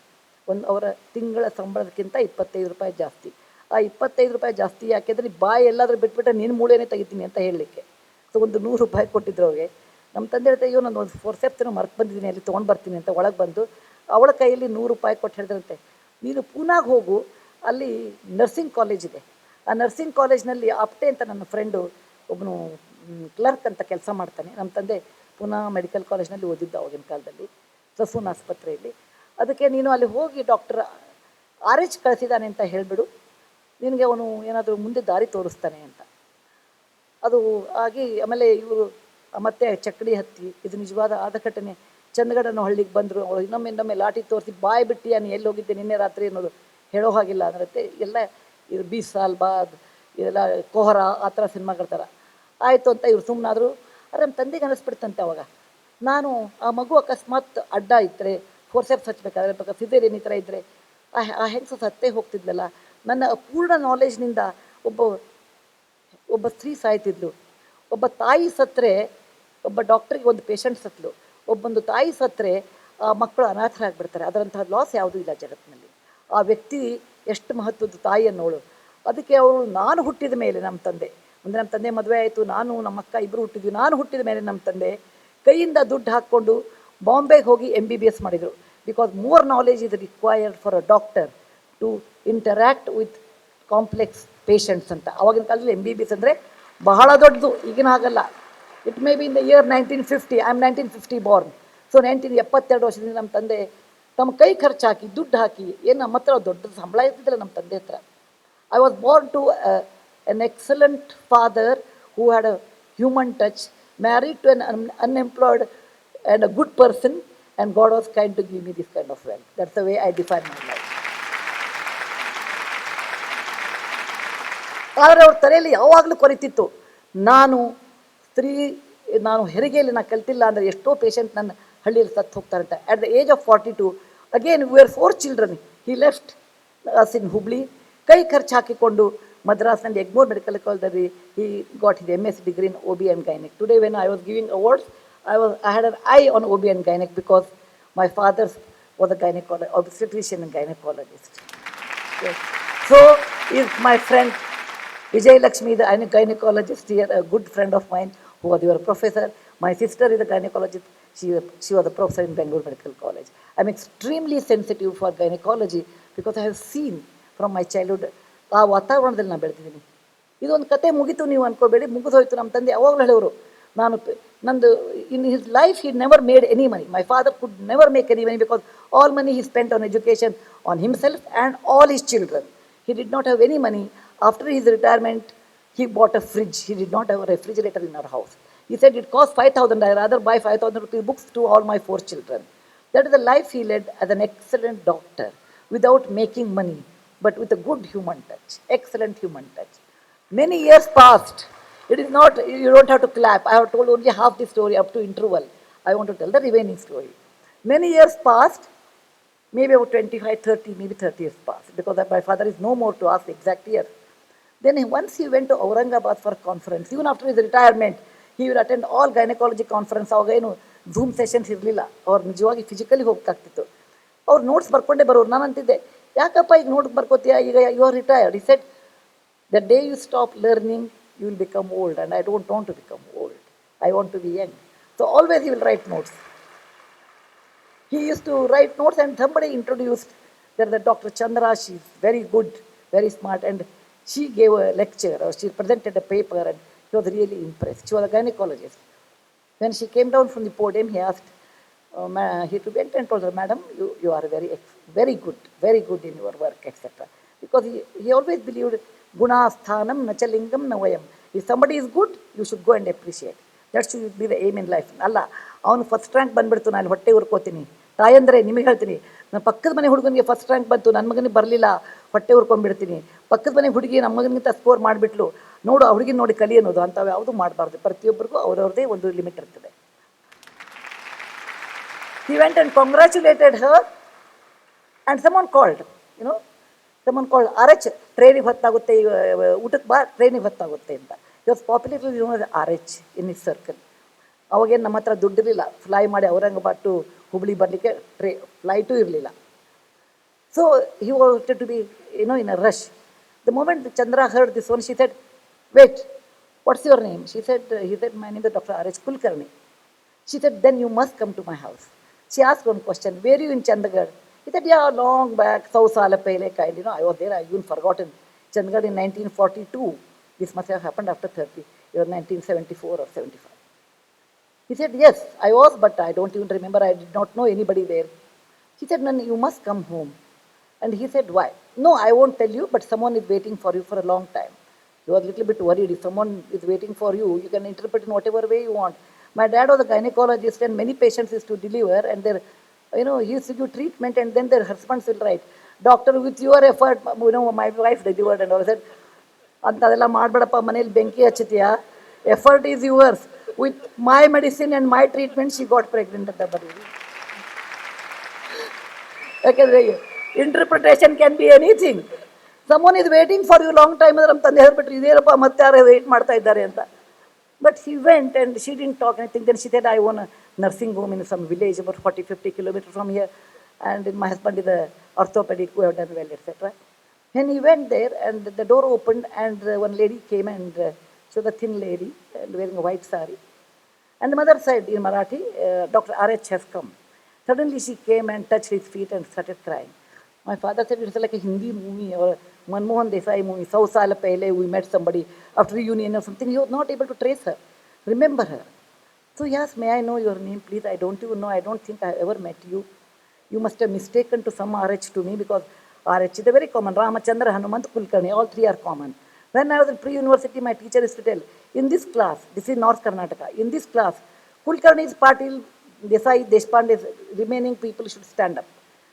ಅವರ ತಿಂಗಳ ಸಂಬಳದಕ್ಕಿಂತ 25 ರೂಪಾಯಿ ಜಾಸ್ತಿ. ಆ 25 ರೂಪಾಯಿ ಜಾಸ್ತಿ ಯಾಕೆಂದರೆ ಬಾಯಿ ಎಲ್ಲಾದರೂ ಬಿಟ್ಬಿಟ್ರೆ ನಿನ್ನ ಮೂಳೆನೇ ತೆಗಿತೀನಿ ಅಂತ ಹೇಳಲಿಕ್ಕೆ. ಸೊ ಒಂದು 100 ರೂಪಾಯಿ ಕೊಟ್ಟಿದ್ರು ಅವ್ರಿಗೆ. ನಮ್ಮ ತಂದೆ ಹೇಳ್ತಾ ಅಯ್ಯೋ ನಾನು ಒಂದು ಫೋರ್ಸೆಪ್ಸನ್ನು ಮರ್ತು ಬಂದಿದ್ದೀನಿ, ಅಲ್ಲಿ ತೊಗೊಂಡು ಬರ್ತೀನಿ ಅಂತ ಒಳಗೆ ಬಂದು ಅವಳ ಕೈಯಲ್ಲಿ 100 ರೂಪಾಯಿ ಕೊಟ್ಟು ಹೇಳಿದ್ರಂತೆ, ನೀನು ಪೂನಾಗೆ ಹೋಗು, ಅಲ್ಲಿ ನರ್ಸಿಂಗ್ ಕಾಲೇಜ್ ಇದೆ. ಆ ನರ್ಸಿಂಗ್ ಕಾಲೇಜ್ನಲ್ಲಿ ಆಪ್ಟೆ ಅಂತ ನನ್ನ ಫ್ರೆಂಡು ಒಬ್ಬನು ಕ್ಲರ್ಕ್ ಅಂತ ಕೆಲಸ ಮಾಡ್ತಾನೆ. ನಮ್ಮ ತಂದೆ ಪುನಾ ಮೆಡಿಕಲ್ ಕಾಲೇಜ್ನಲ್ಲಿ ಓದಿದ್ದು ಆಗಿನ ಕಾಲದಲ್ಲಿ, ಸಸೂನ್ ಆಸ್ಪತ್ರೆಯಲ್ಲಿ. ಅದಕ್ಕೆ ನೀನು ಅಲ್ಲಿ ಹೋಗಿ ಡಾಕ್ಟರ್ RH ಕಳಿಸಿದ್ದಾನೆ ಅಂತ ಹೇಳಿಬಿಡು, ನಿನಗೆ ಅವನು ಏನಾದರೂ ಮುಂದೆ ದಾರಿ ತೋರಿಸ್ತಾನೆ ಅಂತ. ಅದು ಆಗಿ ಆಮೇಲೆ ಇವರು ಮತ್ತೆ ಚಕ್ಕಡಿ ಹತ್ತಿ, ಇದು ನಿಜವಾದ ಆದ ಘಟನೆ. ಚಂದಗಡನ ಹಳ್ಳಿಗೆ ಬಂದರು. ಅವಳು ಇನ್ನೊಮ್ಮೆ ಲಾಠಿ ತೋರಿಸಿ ಬಾಯಿ ಬಿಟ್ಟು ನೀನು ಎಲ್ಲಿ ಹೋಗಿದ್ದೆ ನಿನ್ನೆ ರಾತ್ರಿ ಅನ್ನೋದು ಹೇಳೋ ಹಾಗಿಲ್ಲ ಅಂದ್ರೆ ಎಲ್ಲ ಇದು 20 ಸಾಲ್ ಬಾದ್ ಇದೆಲ್ಲ ಕೋಹರ ಆ ಥರ ಸಿನಿಮಾಗಳ ಥರ ಆಯಿತು ಅಂತ ಇವ್ರು ಸುಮ್ಮನಾದರು. ಆದರೆ ನಮ್ಮ ತಂದೆಗೆ ಅನ್ನಿಸ್ಬಿಡ್ತಂತೆ ಅವಾಗ, ನಾನು ಆ ಮಗು ಅಕಸ್ಮಾತ್ ಅಡ್ಡ ಇದ್ದರೆ ಫೋರ್ಸೆಪ್ಸ್ ಹಚ್ಚಬೇಕಾದ್ರೆ ಸಿಸೇರಿಯನ್ ಈ ಥರ ಇದ್ದರೆ ಆ ಹೆಂಗಸು ಸತ್ತೇ ಹೋಗ್ತಿದ್ಲಲ್ಲ. ನನ್ನ ಪೂರ್ಣ ನಾಲೆಜ್ನಿಂದ ಒಬ್ಬ ಸ್ತ್ರೀ ಸಾಯ್ತಿದ್ಲು, ಒಬ್ಬ ತಾಯಿ ಸತ್ತರೆ ಒಬ್ಬ ಡಾಕ್ಟ್ರಿಗೆ ಒಂದು ಪೇಷಂಟ್ ಸತ್ಲು, ಒಬ್ಬೊಂದು ತಾಯಿ ಸತ್ತರೆ ಆ ಮಕ್ಕಳು ಅನಾಥರಾಗಿಬಿಡ್ತಾರೆ. ಅದರಂತಹ ಲಾಸ್ ಯಾವುದೂ ಇಲ್ಲ ಜಗತ್ತಿನಲ್ಲಿ. ಆ ವ್ಯಕ್ತಿ ಎಷ್ಟು ಮಹತ್ವದ ತಾಯಿ ಅನ್ನೋಳು. ಅದಕ್ಕೆ ಅವಳು ನಾನು ಹುಟ್ಟಿದ ಮೇಲೆ ನಮ್ಮ ತಂದೆ ಅಂದರೆ ನಮ್ಮ ತಂದೆ ಮದುವೆ ಆಯಿತು, ನಾನು ನಮ್ಮ ಅಕ್ಕ ಇಬ್ಬರು ಹುಟ್ಟಿದ್ವಿ. ನಾನು ಹುಟ್ಟಿದ ಮೇಲೆ ನಮ್ಮ ತಂದೆ ಕೈಯಿಂದ ದುಡ್ಡು ಹಾಕ್ಕೊಂಡು ಬಾಂಬೆಗೆ ಹೋಗಿ MBBS ಮಾಡಿದರು. Because more knowledge is required for a doctor to interact with complex patients ಅಂತ. ಆವಾಗಿನ ಕಾಲದಲ್ಲಿ MBBS ಅಂದರೆ ಬಹಳ ದೊಡ್ಡದು, ಈಗಿನ ಹಾಗಲ್ಲ. It may be in the year 1950. I am 1950 born. So 1972 ವರ್ಷದಿಂದ ನಮ್ಮ ತಂದೆ ತಮ್ಮ ಕೈ ಖರ್ಚು ಹಾಕಿ ದುಡ್ಡು ಹಾಕಿ, ಏನು ನಮ್ಮ ಹತ್ರ ದೊಡ್ಡ ಸಂಬಳ ಇರ್ತಿದ್ದಿಲ್ಲ ನಮ್ಮ ತಂದೆ ಹತ್ರ. I was born to an excellent father who had a human touch, married to an unemployed and a good person, and God was kind to give me this kind of wealth. That's the way I define my life. ಆದರೆ ಅವ್ರ ತಲೆಯಲ್ಲಿ ಯಾವಾಗಲೂ ಕೊರಿತಿತ್ತು, ನಾನು ಹೆರಿಗೆಯಲ್ಲಿ ನಾನು ಕಲ್ತಿಲ್ಲ ಅಂದರೆ ಎಷ್ಟೋ patient ನನ್ನ ಹಳ್ಳಿಯಲ್ಲಿ ಸತ್ತು ಹೋಗ್ತಾರಂತೆ. At the age of 42 again we are 4 children. He left us in Hubli. ಕೈ ಖರ್ಚು ಹಾಕಿಕೊಂಡು ಮದ್ರಾಸ್ನಲ್ಲಿ ಎಗ್ಮೋರ್ ಮೆಡಿಕಲ್ ಕಾಲೇಜಲ್ಲಿ he got his MSc degree in OB and Gynec. Today when I was giving awards, I had an eye on OB and Gynec because my father was a obstetrician and gynecologist. Yes. So is my friend Vijay Lakshmi, the gynecologist here, a good friend of mine who was your professor. My sister is a gynecologist. She was a professor in Bangalore Medical College. I'm extremely sensitive for gynecology because I have seen from my childhood ಆ ವಾತಾವರಣದಲ್ಲಿ ನಾನು ಬೆಳೆದಿದ್ದೀನಿ. ಇದೊಂದು ಕತೆ ಮುಗೀತು ನೀವು ಅನ್ಕೋಬೇಡಿ, ಮುಗಿದೋಯ್ತು. ನಮ್ಮ ತಂದೆ ಯಾವಾಗಲೂ ಹೇಳೋರು, ನಂದು in his life he never made any money. My father could never make any money because all money he spent on education on himself and all his children. He did not have any money. After his retirement he bought a fridge. He did not have a refrigerator in our house. He said it cost 5,000. I rather buy 5,000 rupees books to all my 4 children. That is the life he led as an excellent doctor without making money, but with a good human touch, excellent human touch. Many years passed. It is not, you don't have to clap. I have told only half the story up to interval. I want to tell the remaining story. Many years passed, maybe about 25, 30, maybe 30 years passed, because my father is no more to ask the exact year. Then once he went to Aurangabad for a conference. Even after his retirement, he would attend all gynecology conference. ಅವಾಗ ಏನು zoom sessions ಇರಲಿಲ್ಲ, ಅವ್ರು ನಿಜವಾಗಿ physically ಹೋಗ್ತಾಗ್ತಿತ್ತು. ಅವ್ರು notes ಬರ್ಕೊಂಡೇ ಬರೋರು. ನಾನು ಅಂತಿದ್ದೆ, ಯಾಕಪ್ಪ ಈಗ ನೋಟ್ ಬರ್ಕೋತೀಯ, ಈಗ you are retired. He said, the day you stop learning, you will become old, and I don't want to become old. I want to be young. So always he will write notes. He used to write notes, and somebody introduced that the Dr. Chandra, she is very good, very smart, and she gave a lecture, or she presented a paper, and he was really impressed. She was a gynecologist. When she came down from the podium, he asked, he went and told her, Madam, you are very good in your work, etc. Because he always believed, Guna sthanam nachalingam navayam. If somebody is good, you should go and appreciate. That should be the aim in life. ಅಲ್ಲ, ಅವನು first rank ಬಂದುಬಿಡ್ತು, ನಾನು ಹೊಟ್ಟೆ ಉರ್ಕೋತೀನಿ. ತಾಯಂದರೆ ನಿಮಗೆ ಹೇಳ್ತೀನಿ, ನನ್ನ ಪಕ್ಕದ ಮನೆ ಹುಡುಗನಿಗೆ ಫಸ್ಟ್ ರ್ಯಾಂಕ್ ಬಂತು, ನನ್ನ ಮಗನಿಗೆ ಬರಲಿಲ್ಲ, ಹೊಟ್ಟೆ ಉರ್ಕೊಂಡ್ಬಿಡ್ತೀನಿ. ಪಕ್ಕದ ಮನೆ ಹುಡುಗಿ ನಮ್ಮ ಮಗನಿಗಿಂತ ಸ್ಕೋರ್ ಮಾಡಿಬಿಟ್ಲು, ನೋಡು ಆ ಹುಡುಗಿನ ನೋಡಿ ಕಲಿ ಅನ್ನೋದು, ಅಂಥವು ಯಾವುದೂ ಮಾಡಬಾರ್ದು. ಪ್ರತಿಯೊಬ್ಬರಿಗೂ ಅವ್ರವ್ರದ್ದೇ ಒಂದು ಲಿಮಿಟ್ ಇರ್ತದೆ. He went and congratulated her And someone called, you know, someone called, RH, ಟ್ರೈನಿಗೆ ಹೊತ್ತಾಗುತ್ತೆ, ಊಟಕ್ಕೆ ಬಾ, ಟ್ರೈನಿಗೆ ಹೊತ್ತಾಗುತ್ತೆ ಅಂತ. He was popularly known as RH in his circle. ಅವಾಗೇನು ನಮ್ಮ ಹತ್ರ ದುಡ್ಡಿರಲಿಲ್ಲ, ಫ್ಲೈ ಮಾಡಿ ಔರಂಗಾಬಾದ್ ಟು ಹುಬ್ಳಿ ಬರಲಿಕ್ಕೆ ಫ್ಲೈಟು ಇರಲಿಲ್ಲ. So he wanted to be, in a rush. The moment Chandra heard this one, she said, wait, what's your name? He said, my name is Dr. R.H. Kulkarni. She said, then you must come to my house. She asked one question, were you in Chandigarh? He said, yeah, long back, 100 saal pehle kind, I was there, I even forgotten. Chandigarh in 1942. This must have happened after 30. It was 1974 or 75. He said, yes, I was, but I don't even remember. I did not know anybody there. He said, no, you must come home. And he said, why? No, I won't tell you, but someone is waiting for you for a long time. He was a little bit worried. If someone is waiting for you, you can interpret in whatever way you want. My dad was a gynecologist, and many patients used to deliver, and he used to give treatment, and then their husbands will write, doctor, with your effort, my wife delivered, and all. I said, ಅಂತದೆಲ್ಲ ಮಾಡಬೇಡಪ್ಪ, ಮನೇಲಿ ಬೆಂಕಿ ಹಚ್ಚುತ್ತೀಯಾ, effort is yours, with my medicine and my treatment she got pregnant ಅಂತ ಬರೀರಿ. ಯಾಕೆಂದರೆ interpretation can be anything. Someone is waiting for you long time ಅಂದ್ರೆ ನಮ್ಮ ತಂದೆ ಹೇಳ್ಬಿಟ್ರು, ಇದೇನಪ್ಪ ಮತ್ತೆ ಯಾರು ವೆಯ್ಟ್ ಮಾಡ್ತಾ ಇದ್ದಾರೆ ಅಂತ. But he went and she didn't talk anything. Then she said, I own a nursing home in some village about 40-50 kilometers from here. And my husband is an orthopedic who have done well, etc. When he went there and the door opened and one lady came and she was a thin lady and wearing a white sari. And the mother said in Marathi, Dr. RH has come. Suddenly she came and touched his feet and started crying. My father said, it's like a Hindi movie or Manmohan Desai movie. 100 saal pehle we met somebody after reunion or something. He was not able to trace her, remember her. So he asked, may I know your name, please? I don't even know. I don't think I ever met you. You must have mistaken to some RH to me, because RH is very common. Ramachandra, Hanumant, Kulkarni, all three are common. When I was in pre-university, my teacher used to tell, in this class, this is North Karnataka, in this class, Kulkarni is Patil, Desai, Deshpande, remaining people should stand up.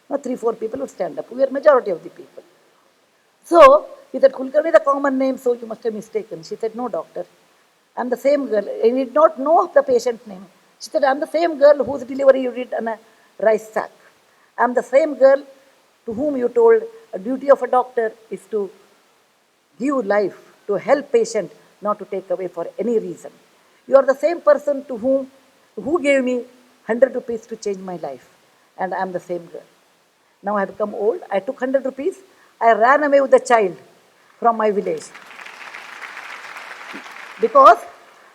No, 3-4 people would stand up. We are majority of the people. So, he said, Kulkarni is a common name, so you must have mistaken. She said, no, doctor. I'm the same girl. I did not know the patient's name. She said, I'm the same girl whose delivery you did on a rice sack. I'm the same girl to whom you told a duty of a doctor is to give life, to help patient, not to take away for any reason. You are the same person to who gave me 100 rupees to change my life. And I'm the same girl. Now I have become old. I took 100 rupees. I ran away with the child from my village. Because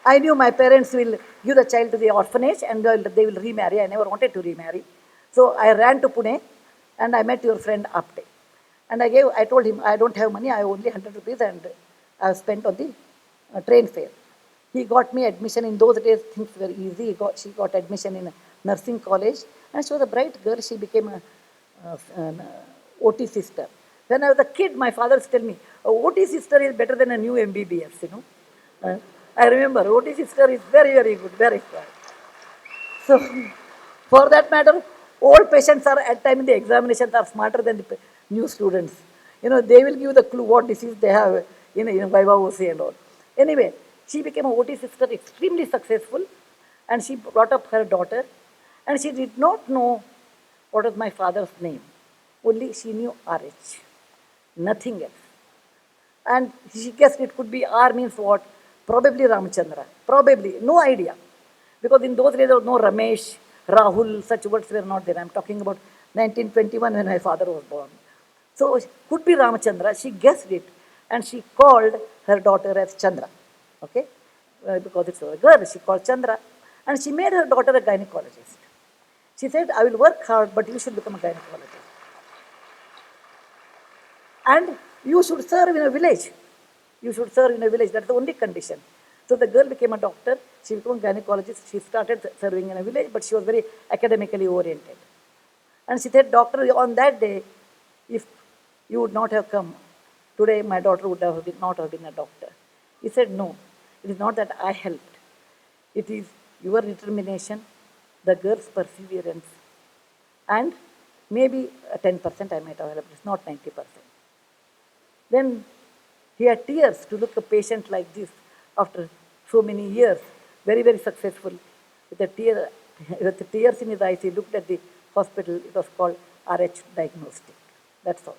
I knew my parents will give the child to the orphanage and they will remarry. I never wanted to remarry. So I ran to Pune and I met your friend Apte. And I told him, I don't have money. I have only 100 rupees and I have spent on the train fare. He got me admission. In those days, things were easy. She got admission in a nursing college. And she was a bright girl. She became an OT sister. When I was a kid, my father used to tell me, OT sister is better than a new MBBS, I remember, OT sister is very, very good, very quiet. So, for that matter, old patients are at time in the examinations are smarter than the new students. They will give the clue what disease they have in Viva OC and all. Anyway, she became a OT sister, extremely successful, and she brought up her daughter, and she did not know what was my father's name. Only she knew RH, nothing else. And she guessed it could be R means what? Probably Ramachandra. Probably, no idea. Because in those days there was no Ramesh, Rahul, such words were not there. I'm talking about 1921 when my father was born. So could be Ramachandra. She guessed it and she called her daughter as Chandra. Okay? Because it's a girl, she called Chandra. And she made her daughter a gynecologist. She said, I will work hard, but you should become a gynecologist. And you should serve in a village. You should serve in a village. That's the only condition. So the girl became a doctor. She became a gynecologist. She started serving in a village, but she was very academically oriented. And she said, doctor, on that day, if you would not have come, today my daughter would not have been a doctor. He said, no, it is not that I helped. It is your determination, the girl's perseverance, and maybe 10% I might have helped. It's not 90%. Then he had tears to look at a patient like this after so many years, very, very successful. With the tears in his eyes, he looked at the hospital. It was called RH diagnostic. That's all.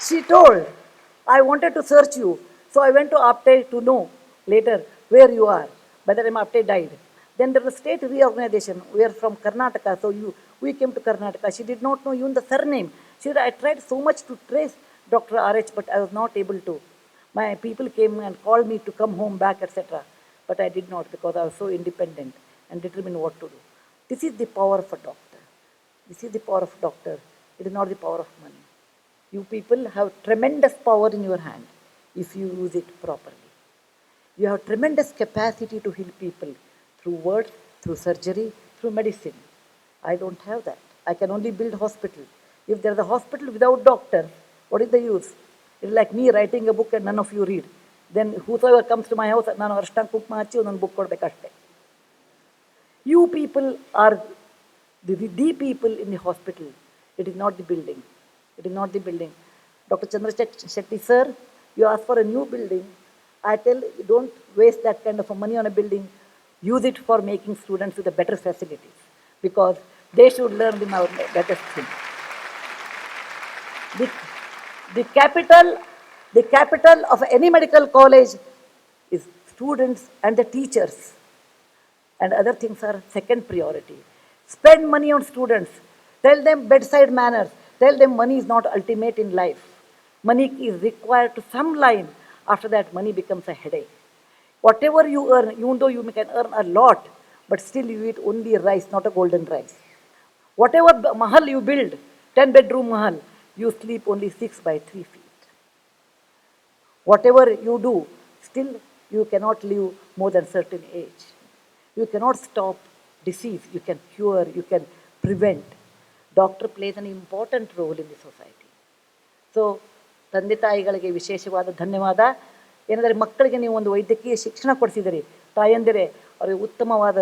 She told, I wanted to search you, so I went to Apte to know later where you are. By the time Apte died. Then there was a state reorganization. We are from Karnataka, so we came to Karnataka. She did not know even the surname. She said, I tried so much to trace Dr. RH, but I was not able to. My people came and called me to come home back, etc. But I did not because I was so independent and determined what to do. This is the power of a doctor. This is the power of a doctor. It is not the power of money. You people have tremendous power in your hand if you use it properly. You have tremendous capacity to heal people through words, through surgery, through medicine. I don't have that. I can only build hospital. If there is a hospital without doctor, what is the use? It's like me writing a book and none of you read. Then whosoever comes to my house, ನಾನು ಅರ್ಶಿನ ಕುಂಕುಮ ಹಚ್ಚಿ ಒಂದೊಂದು book ಕೊಡಬೇಕಷ್ಟೇ. You people are the people in the hospital. It is not the building. It is not the building. Dr. Chandrasekhar Shetty, sir, you ask for a new building. I tell you, don't waste that kind of money on a building. Use it for making students with the better facilities because they should learn the better thing. The capital of any medical college is students and the teachers. And other things are second priority. Spend money on students. Tell them bedside manners. Tell them money is not ultimate in life. Money is required to some line. After that, money becomes a headache. Whatever you earn, even though you can earn a lot, but still you eat only rice, not a golden rice. Whatever mahal you build, 10-bedroom mahal, you sleep only 6 by 3 feet. Whatever you do, still you cannot live more than certain age. You cannot stop disease. You can cure, you can prevent. Doctor plays an important role in the society. So ತಂದೆ ತಾಯಿಗಳಿಗೆ ವಿಶೇಷವಾದ ಧನ್ಯವಾದ. ಏನೆಂದರೆ ಮಕ್ಕಳಿಗೆ ನೀವು ಒಂದು ವೈದ್ಯಕೀಯ ಶಿಕ್ಷಣ ಕೊಡಿಸಿದಿರಿ. ತಾಯಂದಿರೇ ಅವರಿಗೆ ಉತ್ತಮವಾದ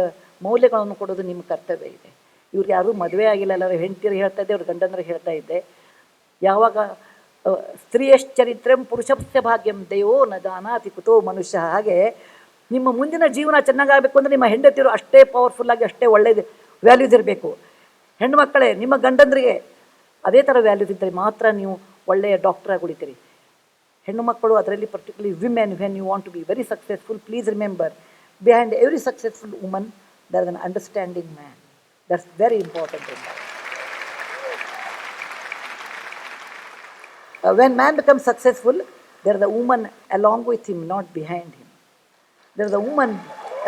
ಮೌಲ್ಯಗಳನ್ನು ಕೊಡೋದು ನಿಮ್ಮ ಕರ್ತವ್ಯ ಇದೆ. ಇವ್ರು ಯಾರೂ ಮದುವೆ ಆಗಿಲ್ಲ, ಎಲ್ಲರೂ ಹೆಂಡತಿಯರು ಹೇಳ್ತಾ ಇದ್ದೆ, ಅವ್ರ ಗಂಡಂದ್ರೆ ಹೇಳ್ತಾ ಇದ್ದೆ. ಯಾವಾಗ ಸ್ತ್ರೀಯಶ್ಚರಿತ್ರಂ ಪುರುಷಸ್ಯ ಭಾಗ್ಯಂ ದೇವೋ ನ ದಾನಾತಿ ಕುತೋ ಮನುಷ್ಯ, ಹಾಗೆ ನಿಮ್ಮ ಮುಂದಿನ ಜೀವನ ಚೆನ್ನಾಗಾಗಬೇಕು ಅಂದರೆ ನಿಮ್ಮ ಹೆಂಡತಿಯರು ಅಷ್ಟೇ ಪವರ್ಫುಲ್ಲಾಗಿ ಅಷ್ಟೇ ಒಳ್ಳೆಯದು ವ್ಯಾಲ್ಯೂಸ್ ಇರಬೇಕು. ಹೆಣ್ಣುಮಕ್ಕಳೇ ನಿಮ್ಮ ಗಂಡಂದ್ರಿಗೆ ಅದೇ ಥರ ವ್ಯಾಲ್ಯೂಸ್ ಇದ್ದರೆ ಮಾತ್ರ ನೀವು ಒಳ್ಳೆಯ ಡಾಕ್ಟ್ರಾಗಿ ಉಳಿತೀರಿ. ಹೆಣ್ಣು ಮಕ್ಕಳು ಅದರಲ್ಲಿ particularly women, when you want to be very successful, please remember behind every successful woman there is an understanding man. That's very important. When man becomes successful, there is a woman along with him, not behind him. There is a woman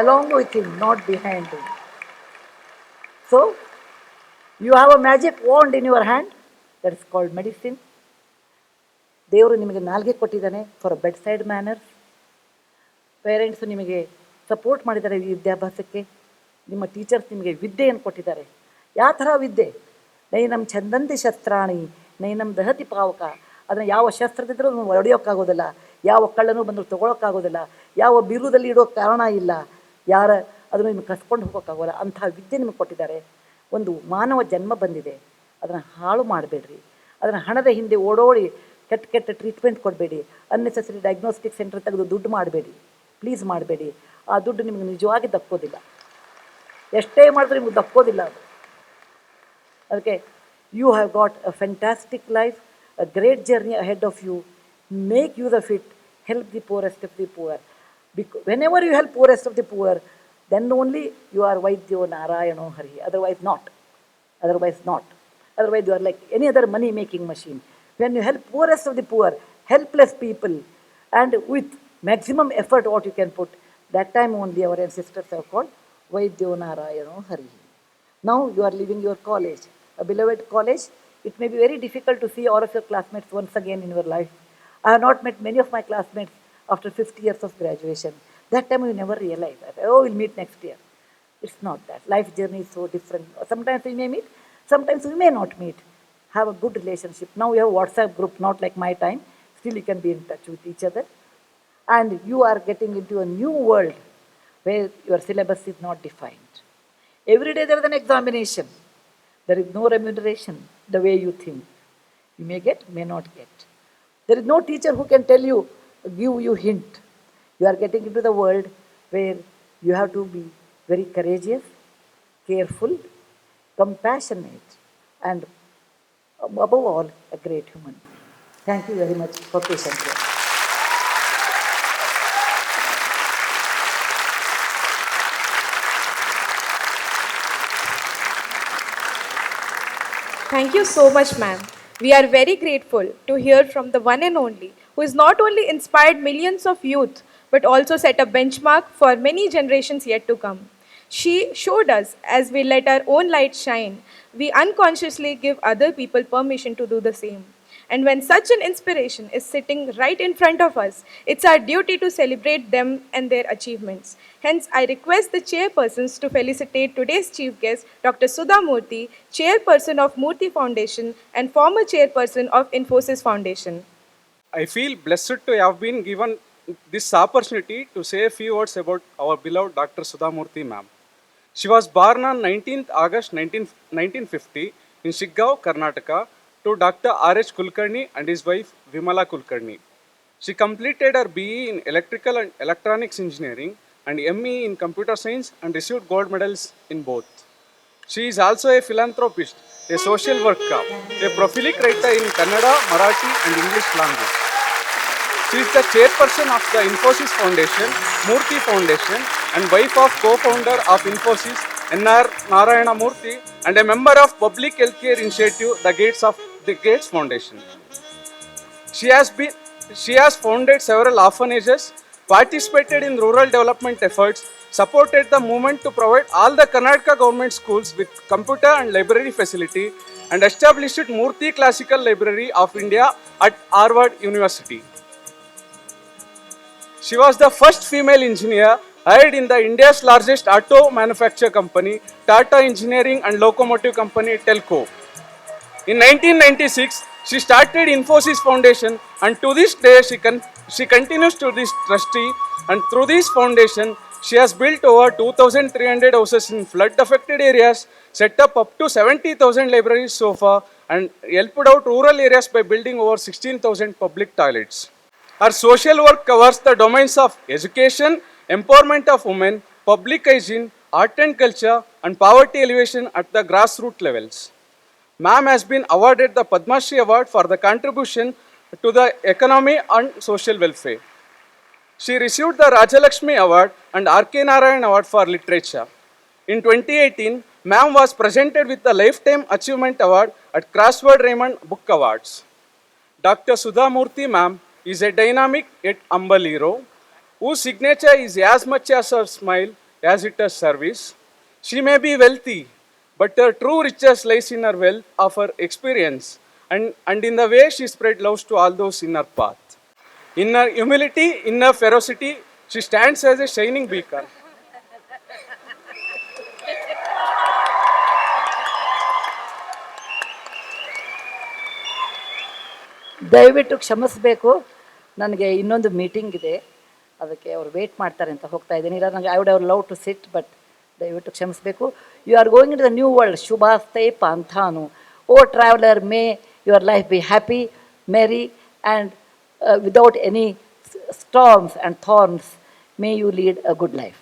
along with him, not behind him. So, you have a magic wand in your hand, that is called medicine. ದೇವರು ನಿಮಗೆ ನಾಲ್ಗೆ ಕೊಟ್ಟಿದ್ದಾನೆ for bed side manners. Parents ನಿಮಗೆ support ಮಾಡಿದ್ದಾರೆ ಈ ವಿದ್ಯಾಭ್ಯಾಸಕ್ಕೆ. ನಿಮ್ಮ teachers ನಿಮಗೆ ವಿದ್ಯೆಯನ್ನು ಕೊಟ್ಟಿದ್ದಾರೆ. ಯಾವ ಥರ ವಿದ್ಯೆ? ನೈನಂ ಛಂದಂತಿ ಶಸ್ತ್ರಾಣಿ ನೈನಂ ದಹತಿ ಪಾವಕ. ಅದನ್ನು ಯಾವ ಶಸ್ತ್ರದಿದ್ದರೂ ಹೊಡೆಯೋಕ್ಕಾಗೋದಿಲ್ಲ, ಯಾವ ಕಳ್ಳನೂ ಬಂದರೂ ತೊಗೊಳೋಕ್ಕಾಗೋದಿಲ್ಲ, ಯಾವ ಬಿರುದಲ್ಲಿ ಇಡೋ ಕಾರಣ ಇಲ್ಲ, ಯಾರ ಅದನ್ನು ನಿಮಗೆ ಕಸ್ಕೊಂಡು ಹೋಗೋಕ್ಕಾಗೋಲ್ಲ. ಅಂಥ ವಿದ್ಯೆ ನಿಮಗೆ ಕೊಟ್ಟಿದ್ದಾರೆ. ಒಂದು ಮಾನವ ಜನ್ಮ ಬಂದಿದೆ, ಅದನ್ನು ಹಾಳು ಮಾಡಬೇಡ್ರಿ. ಅದನ್ನು ಹಣದ ಹಿಂದೆ ಓಡೋಡಿ ಕೆಟ್ಟ ಟ್ರೀಟ್ಮೆಂಟ್ ಕೊಡಬೇಡಿ. ಅನ್ನೆಸೆಸರಿ ಡಯಾಗ್ನೋಸ್ಟಿಕ್ ಸೆಂಟರ್ ತೆಗೆದು ದುಡ್ಡು ಮಾಡಬೇಡಿ, ಪ್ಲೀಸ್ ಮಾಡಬೇಡಿ. ಆ ದುಡ್ಡು ನಿಮಗೆ ನಿಜವಾಗಿ ದಕ್ಕೋದಿಲ್ಲ. ಎಷ್ಟೇ ಮಾಡಿದ್ರೂ ನಿಮಗೆ ದಕ್ಕೋದಿಲ್ಲ ಅದು. ಅದಕ್ಕೆ you have got a fantastic life, a great journey ahead of you. Make use of it. Help the poorest of the poor. Because whenever you help poorest of the poor, then only you are Vaidyo Narayano Hari. Otherwise not. Otherwise not. Otherwise you are like any other money-making machine. When you help poorest of the poor, helpless people, and with maximum effort what you can put, that time only our ancestors have called Vaidyo Narayano Hari. Now you are leaving your college, a beloved college. It may be very difficult to see all of your classmates once again in your life. I have not met many of my classmates after 50 years of graduation. That time you never realize that, oh, we'll meet next year. It's not that. Life journey is so different. Sometimes we may meet, sometimes we may not meet. Have a good relationship. Now we have a WhatsApp group, not like my time. Still you can be in touch with each other. And you are getting into a new world where your syllabus is not defined. Every day there is an examination. There is no remuneration the way you think. You may get, may not get. There is no teacher who can tell you, give you hint. You are getting into the world where you have to be very courageous, careful, compassionate, and above all, a great human. Thank you very much for patiently. Thank you so much, ma'am. We are very grateful to hear from the one and only who has not only inspired millions of youth but also set a benchmark for many generations yet to come. She showed us as we let our own light shine, we unconsciously give other people permission to do the same. And when such an inspiration is sitting right in front of us, it's our duty to celebrate them and their achievements. Hence, I request the chairpersons to felicitate today's chief guest, Dr. Sudha Murthy, chairperson of Murthy Foundation and former chairperson of Infosys Foundation. I feel blessed to have been given this opportunity to say a few words about our beloved Dr. Sudha Murthy ma'am. She was born on 19th August 1950 in Shiggaon, Karnataka, to Dr. R.H. Kulkarni and his wife Vimala Kulkarni. She completed her BE in Electrical and Electronics Engineering and ME in Computer Science and received gold medals in both. She is also a philanthropist, a social worker, a prolific writer in Kannada, Marathi and English language. She is the chairperson of the Infosys Foundation, Murthy Foundation, and wife of co-founder of Infosys, N.R. Narayana Murthy, and a member of Public Healthcare Initiative, the Gates Foundation. She has founded several orphanages, participated in rural development efforts, supported the movement to provide all the Karnataka government schools with computer and library facility, and established Murthy Classical Library of India at Harvard University. She was the first female engineer hired in the India's largest auto manufacture company, Tata Engineering and Locomotive Company, Telco. In 1996, she started Infosys Foundation, and to this day, she continues to this trustee. And through this foundation, she has built over 2,300 houses in flood-affected areas, set up to 70,000 libraries so far, and helped out rural areas by building over 16,000 public toilets. Her social work covers the domains of education, empowerment of women, public hygiene, art and culture, and poverty elevation at the grassroots levels. Ma'am has been awarded the Padma Shri Award for the contribution to the economy and social welfare. She received the Rajalakshmi Award and R.K. Narayan Award for Literature. In 2018, Ma'am was presented with the Lifetime Achievement Award at Crossword Raymond Book Awards. Dr. Sudha Murthy Ma'am is a dynamic yet humble hero whose signature is as much as her smile as it is service. She may be wealthy, but her true riches lies in her wealth of her experience and in the way she spread love to all those in her path. In her humility, in her ferocity, she stands as a shining beacon. ದಯವಿಟ್ಟು ಕ್ಷಮಿಸಬೇಕು, ನನಗೆ ಇನ್ನೊಂದು meeting ಇದೆ, ಅದಕ್ಕೆ ಅವ್ರು wait ಮಾಡ್ತಾರೆ ಅಂತ ಹೋಗ್ತಾ ಇದ್ದೀನಿ. ಇಲ್ಲ ನನಗೆ I would have love to sit, but ದಯವಿಟ್ಟು ಕ್ಷಮಿಸಬೇಕು. You are going in the new world. ಶುಭಾಸ್ತೈ ಪಾಂಥಾನು. O traveller, may your life be happy, merry and without any storms and thorns. May you lead a good life.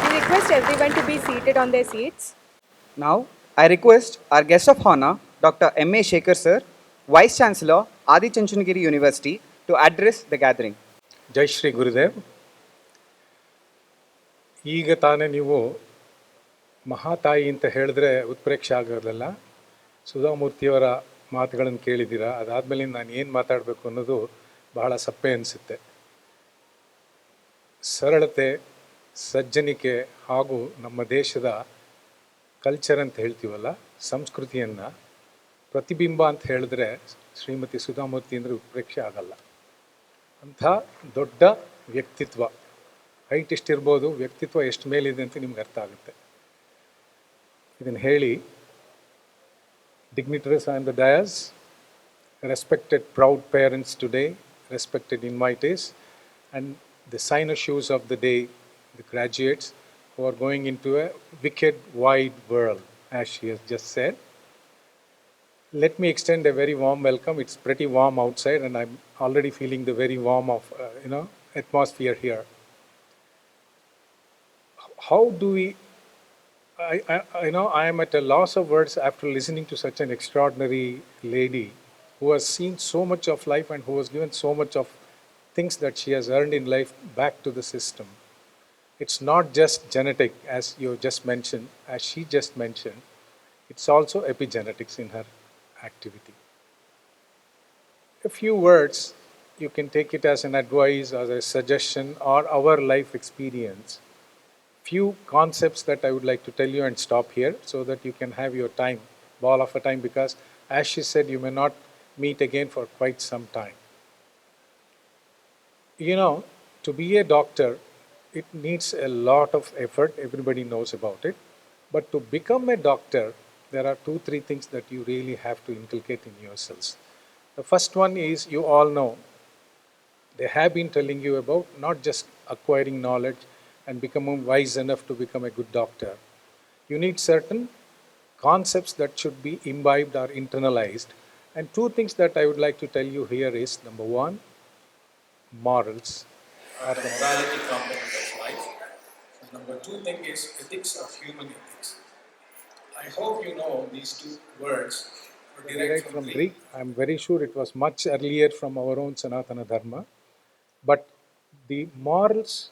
We request everyone to be seated on their seats. Now, I request our guest of honor, Dr. M.A. Shekhar sir, Vice Chancellor, Adi Chanchanagiri University, to address the gathering. ಜೈ ಶ್ರೀ ಗುರುದೇವ್. ಈಗ ತಾನೇ ನೀವು ಮಹಾತಾಯಿ ಅಂತ ಹೇಳಿದ್ರೆ ಉತ್ಪ್ರೇಕ್ಷೆ ಆಗೋದಿಲ್ಲ. ಸುಧಾಮೂರ್ತಿಯವರ ಮಾತುಗಳನ್ನು ಕೇಳಿದ್ದೀರಾ. ಅದಾದಮೇಲೆ ನಾನು ಏನು ಮಾತಾಡಬೇಕು ಅನ್ನೋದು ಬಹಳ ಸಪ್ಪೆ ಅನಿಸುತ್ತೆ. ಸರಳತೆ, ಸಜ್ಜನಿಕೆ ಹಾಗೂ ನಮ್ಮ ದೇಶದ ಕಲ್ಚರ್ ಅಂತ ಹೇಳ್ತೀವಲ್ಲ, ಸಂಸ್ಕೃತಿಯನ್ನು ಪ್ರತಿಬಿಂಬ ಅಂತ ಹೇಳಿದ್ರೆ ಶ್ರೀಮತಿ ಸುಧಾಮೂರ್ತಿ ಅಂದರೆ ಉತ್ಪ್ರೇಕ್ಷೆ ಆಗಲ್ಲ. ಅಂಥ ದೊಡ್ಡ ವ್ಯಕ್ತಿತ್ವ. ಹೈಟ್ ಎಷ್ಟಿರ್ಬೋದು, ವ್ಯಕ್ತಿತ್ವ ಎಷ್ಟು ಮೇಲಿದೆ ಅಂತ ನಿಮ್ಗೆ ಅರ್ಥ ಆಗುತ್ತೆ. ಇದನ್ನು ಹೇಳಿ, dignitaries on the dais, respected proud parents today, respected invitees, and the cynosures of the day, the graduates who are going into a wicked, wide world, as she has just said. Let me extend a very warm welcome. It's pretty warm outside, and I'm already feeling the very warm of atmosphere here. How do we? I am at a loss of words after listening to such an extraordinary lady who has seen so much of life and who has given so much of things that she has earned in life back to the system. It's not just genetic, as you just mentioned, as she just mentioned. It's also epigenetics in her activity. A few words, you can take it as an advice, as a suggestion, or our life experience. Few concepts that I would like to tell you and stop here so that you can have your time, ball of a time, because as she said, you may not meet again for quite some time. You know, to be a doctor, it needs a lot of effort. Everybody knows about it. But to become a doctor, there are 2, 3 things that you really have to inculcate in yourselves. The first one is, you all know, they have been telling you about not just acquiring knowledge and becoming wise enough to become a good doctor. You need certain concepts that should be imbibed or internalized. And 2 things that I would like to tell you here is, number 1, morals or the morality component of life. And number 2 thing is ethics of human ethics. I hope you know these 2 words are derived from Greek. I'm very sure it was much earlier from our own Sanatana Dharma. But the morals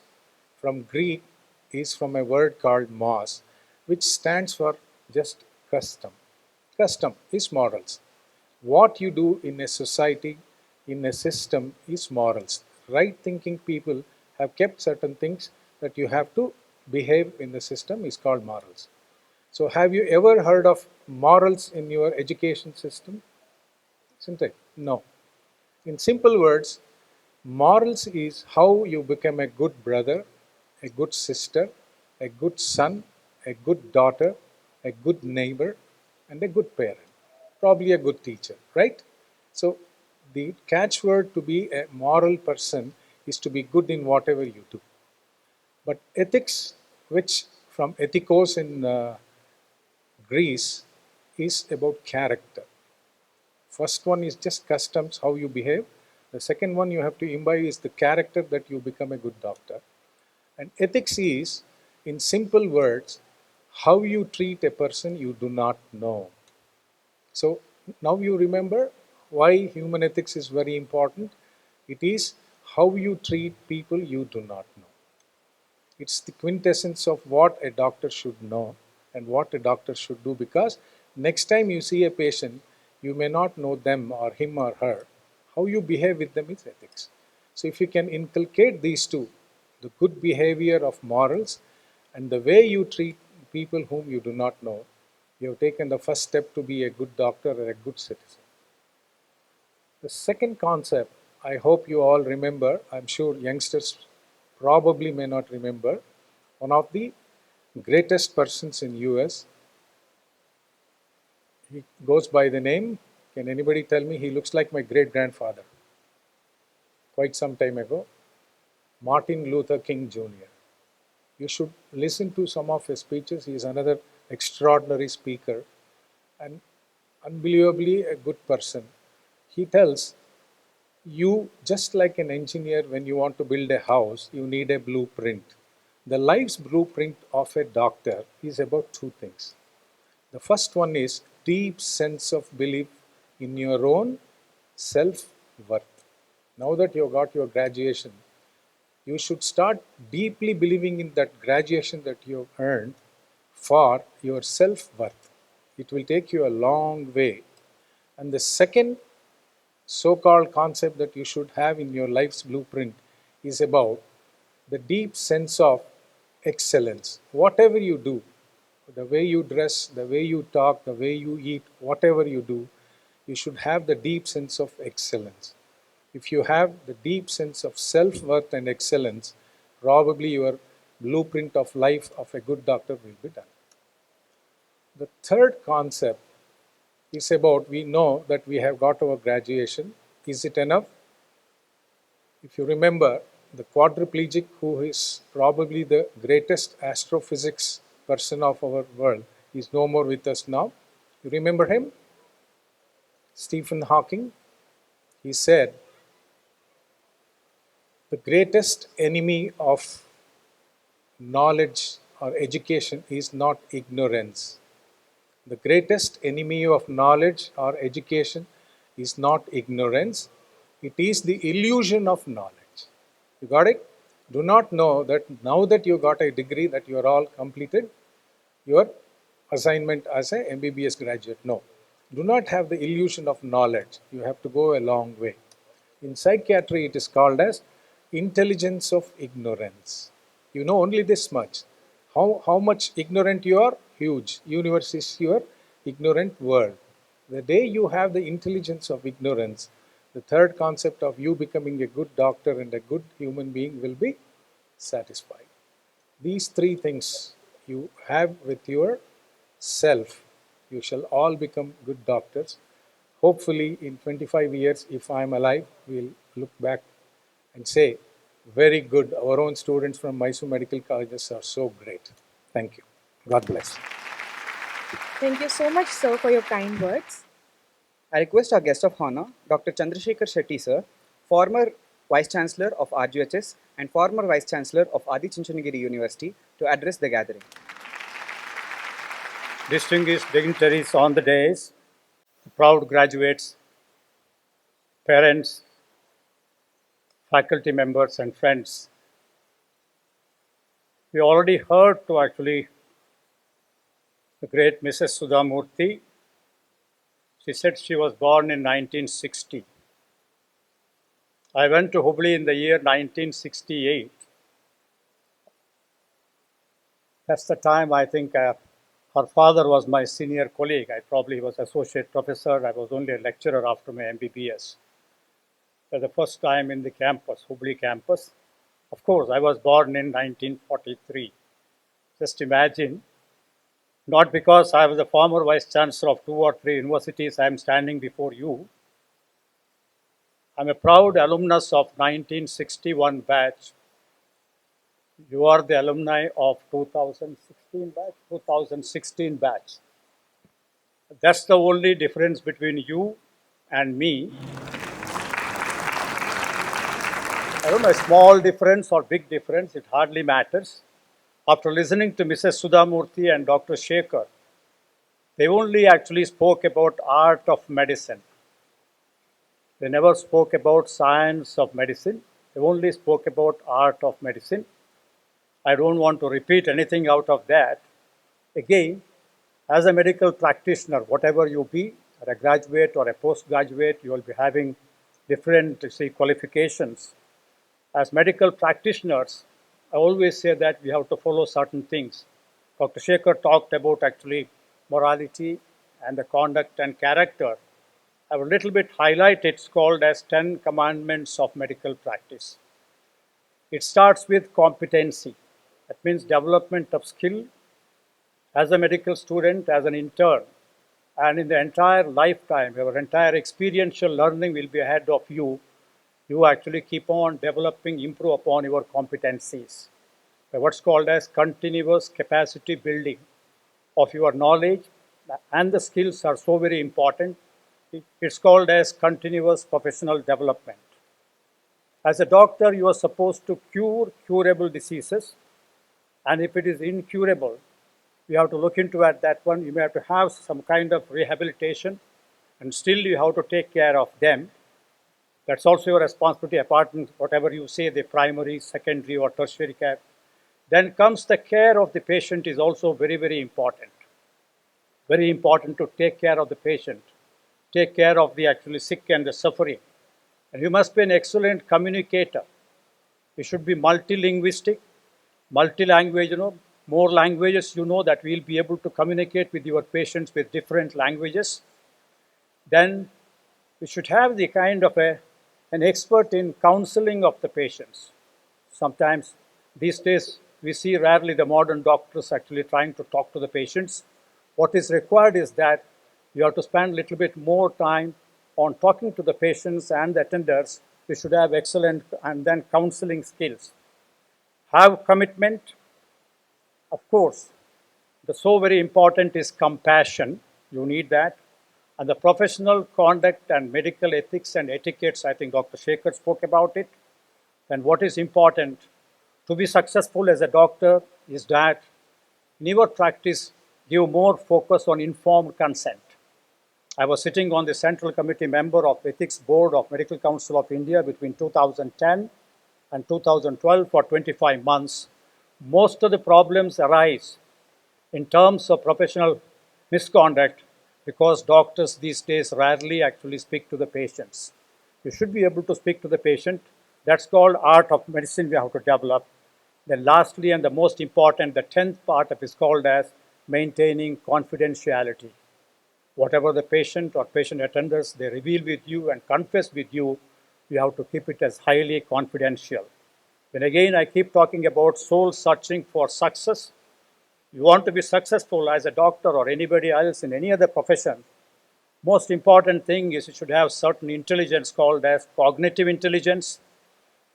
from Greek is from a word called mos, which stands for just custom. Custom is morals. What you do in a society, in a system, is morals. Right thinking people have kept certain things that you have to behave in the system is called morals. So have you ever heard of morals in your education system? Isn't it? No. In simple words, morals is how you become a good brother, a good sister, a good son, a good daughter, a good neighbor, and a good parent. Probably a good teacher, right? So the catchword to be a moral person is to be good in whatever you do. But ethics, which from ethikos in Greece, is about character. First one is just customs, how you behave. The second one you have to imbibe is the character that you become a good doctor. And ethics is, in simple words, how you treat a person you do not know. So now you remember why human ethics is very important. It is how you treat people you do not know. It's the quintessence of what a doctor should know and what a doctor should do, because next time you see a patient, you may not know them or him or her. How you behave with them is ethics. So if you can inculcate these 2, the good behavior of morals and the way you treat people whom you do not know, you have taken the first step to be a good doctor or a good citizen. The second concept, I hope you all remember, I'm sure youngsters probably may not remember, one of the greatest persons in US, he goes by the name, can anybody tell me? He looks like my great-grandfather, quite some time ago, Martin Luther King Jr. You should listen to some of his speeches. He is another extraordinary speaker and unbelievably a good person. He tells, you, just like an engineer, when you want to build a house, you need a blueprint. The life's blueprint of a doctor is about 2 things. The first one is deep sense of belief in your own self-worth. Now that you got your graduation, you should start deeply believing in that graduation that you have earned for your self-worth. It will take you a long way. And the second so-called concept that you should have in your life's blueprint is about the deep sense of excellence. Whatever you do, the way you dress, the way you talk, the way you eat, whatever you do, you should have the deep sense of excellence. If you have the deep sense of self-worth and excellence, probably your blueprint of life of a good doctor will be done. The third concept is about, we know that we have got our graduation. Is it enough? If you remember, the quadriplegic who is probably the greatest astrophysics person of our world is no more with us now. You remember him? Stephen Hawking. He said, the greatest enemy of knowledge or education is not ignorance. The greatest enemy of knowledge or education is not ignorance. It is the illusion of knowledge. You got it? Do not know that now that you got a degree that you are all completed, your assignment as a MBBS graduate. No. Do not have the illusion of knowledge. You have to go a long way. In psychiatry, it is called as intelligence of ignorance. You know only this much. How much ignorant you are? Huge. Universe is your ignorant world. The day you have the intelligence of ignorance, the third concept of you becoming a good doctor and a good human being will be satisfied. These three things you have with your self, you shall all become good doctors. Hopefully in 25 years, if I am alive, we'll look back and say, very good, our own students from Mysore Medical Colleges are so great. Thank you. God bless. Thank you so much, sir, for your kind words. I request our guest of honor, Dr. Chandrasekhar Shetty, sir, former Vice Chancellor of RGHS and former Vice Chancellor of Adi Chunchanagiri University, to address the gathering. Distinguished dignitaries on the dais, proud graduates, parents, faculty members, and friends. We already heard to actually the great Mrs. Sudha Murthy. She said she was born in 1960. I went to Hubli in the year 1968. That's the time I think her father was my senior colleague. I probably was associate professor. I was only a lecturer after my MBBS. For the first time in the campus, Hubli campus. Of course, I was born in 1943. Just imagine, not because I was the former vice chancellor of 2 or 3 universities, I am standing before you. I'm a proud alumnus of 1961 batch. You are the alumni of 2016 batch, 2016 batch. That's the only difference between you and me. I don't know, a small difference or big difference, it hardly matters. After listening to Mrs. Sudha Murthy and Dr. Shekhar, they only actually spoke about art of medicine. They never spoke about science of medicine. They only spoke about art of medicine. I don't want to repeat anything out of that. Again, as a medical practitioner, whatever you be, or a graduate or a postgraduate, you will be having different qualifications. As medical practitioners, I always say that we have to follow certain things. Dr. Shekhar talked about actually morality and the conduct and character. I will a little bit highlight it's called as 10 commandments of medical practice. It starts with competency. That means development of skill as a medical student, as an intern, and in the entire lifetime, your entire experiential learning will be ahead of you. You actually keep on developing, improve upon your competencies. What's called as continuous capacity building of your knowledge and the skills are so very important. It's called as continuous professional development. As a doctor, you are supposed to cure curable diseases. And if it is incurable, you have to look into at that one. You may have to have some kind of rehabilitation and still you have to take care of them. That's also your responsibility apart from whatever you say, the primary, secondary or tertiary care. Then comes the care of the patient is also very, very important. Very important to take care of the patient, take care of the actually sick and the suffering. And you must be an excellent communicator. You should be multilinguistic, multi-language, more languages that we'll be able to communicate with your patients with different languages. Then you should have the kind of an expert in counseling of the patients. Sometimes these days we see rarely the modern doctors actually trying to talk to the patients. What is required is that you have to spend a little bit more time on talking to the patients and the attenders. You should have excellent and then counseling skills. Have commitment. Of course, the so very important is compassion. You need that. And the professional conduct and medical ethics and etiquettes, I think Dr. Shekhar spoke about it. And what is important to be successful as a doctor is that in your practice, give more focus on informed consent. I was sitting on the Central Committee member of Ethics Board of Medical Council of India between 2010 and 2012 for 25 months. Most of the problems arise in terms of professional misconduct because doctors these days rarely actually speak to the patients. You should be able to speak to the patient. That's called art of medicine we have to develop. Then lastly, and the most important, the 10th part of it is called as maintaining confidentiality. Whatever the patient or patient attenders, they reveal with you and confess with you, you have to keep it as highly confidential. Then again, I keep talking about soul searching for success. You want to be successful as a doctor or anybody else in any other profession, most important thing is you should have certain intelligence called as cognitive intelligence.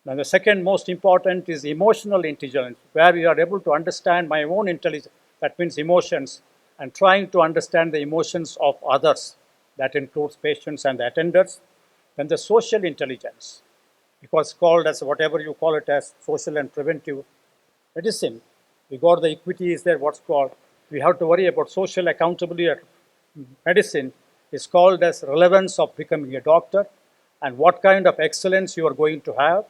Now the second most important is emotional intelligence, where we are able to understand my own intelligence, that means emotions, and trying to understand the emotions of others, that includes patients and the attenders. Then the social intelligence, because called as whatever you call it as social and preventive medicine. We got the equity is there, what's called, we have to worry about social accountability at medicine is called as relevance of becoming a doctor and what kind of excellence you are going to have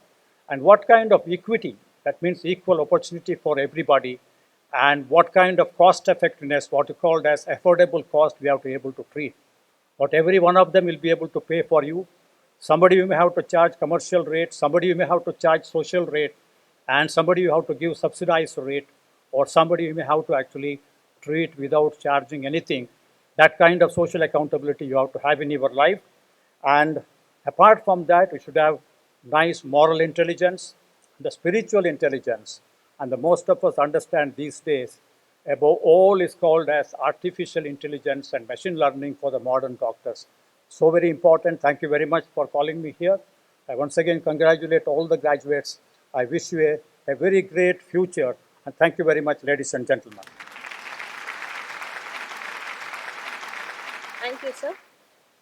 and what kind of equity, that means equal opportunity for everybody, and what kind of cost effectiveness, what you called as affordable cost we have to be able to treat. Not every one of them will be able to pay for you. Somebody you may have to charge commercial rate, somebody you may have to charge social rate, and somebody you have to give subsidized rate, or somebody you may have to actually treat without charging anything. That kind of social accountability you have to have in your life. And apart from that, you should have nice moral intelligence, the spiritual intelligence, and the most of us understand these days, above all is called as artificial intelligence and machine learning for the modern doctors. So very important. Thank you very much for calling me here. I once again congratulate all the graduates. I wish you a very great future. And thank you very much, ladies and gentlemen. Thank you, sir.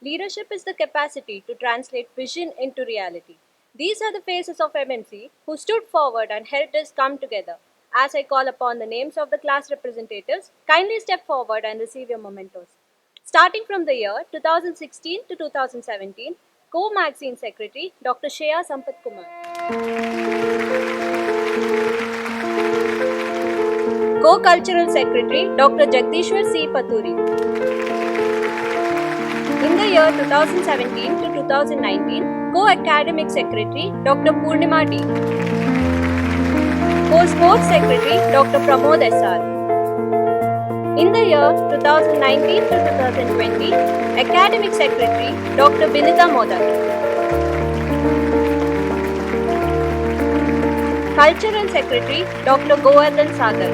Leadership is the capacity to translate vision into reality. These are the faces of MMC who stood forward and helped us come together. As I call upon the names of the class representatives, kindly step forward and receive your mementos. Starting from the year 2016 to 2017, Co-Magazine Secretary Dr. Shreya Sampath Kumar. Co-Cultural Secretary Dr. Jagdishwar C. Paturi. In the year 2017 to 2019, Co-Academic Secretary Dr. Purnima D. Co-Sports Secretary Dr. Pramod S.R. In the year 2019 to 2020, Academic Secretary Dr. Vinita Modak. Cultural Secretary Dr. Govardhan Sagar.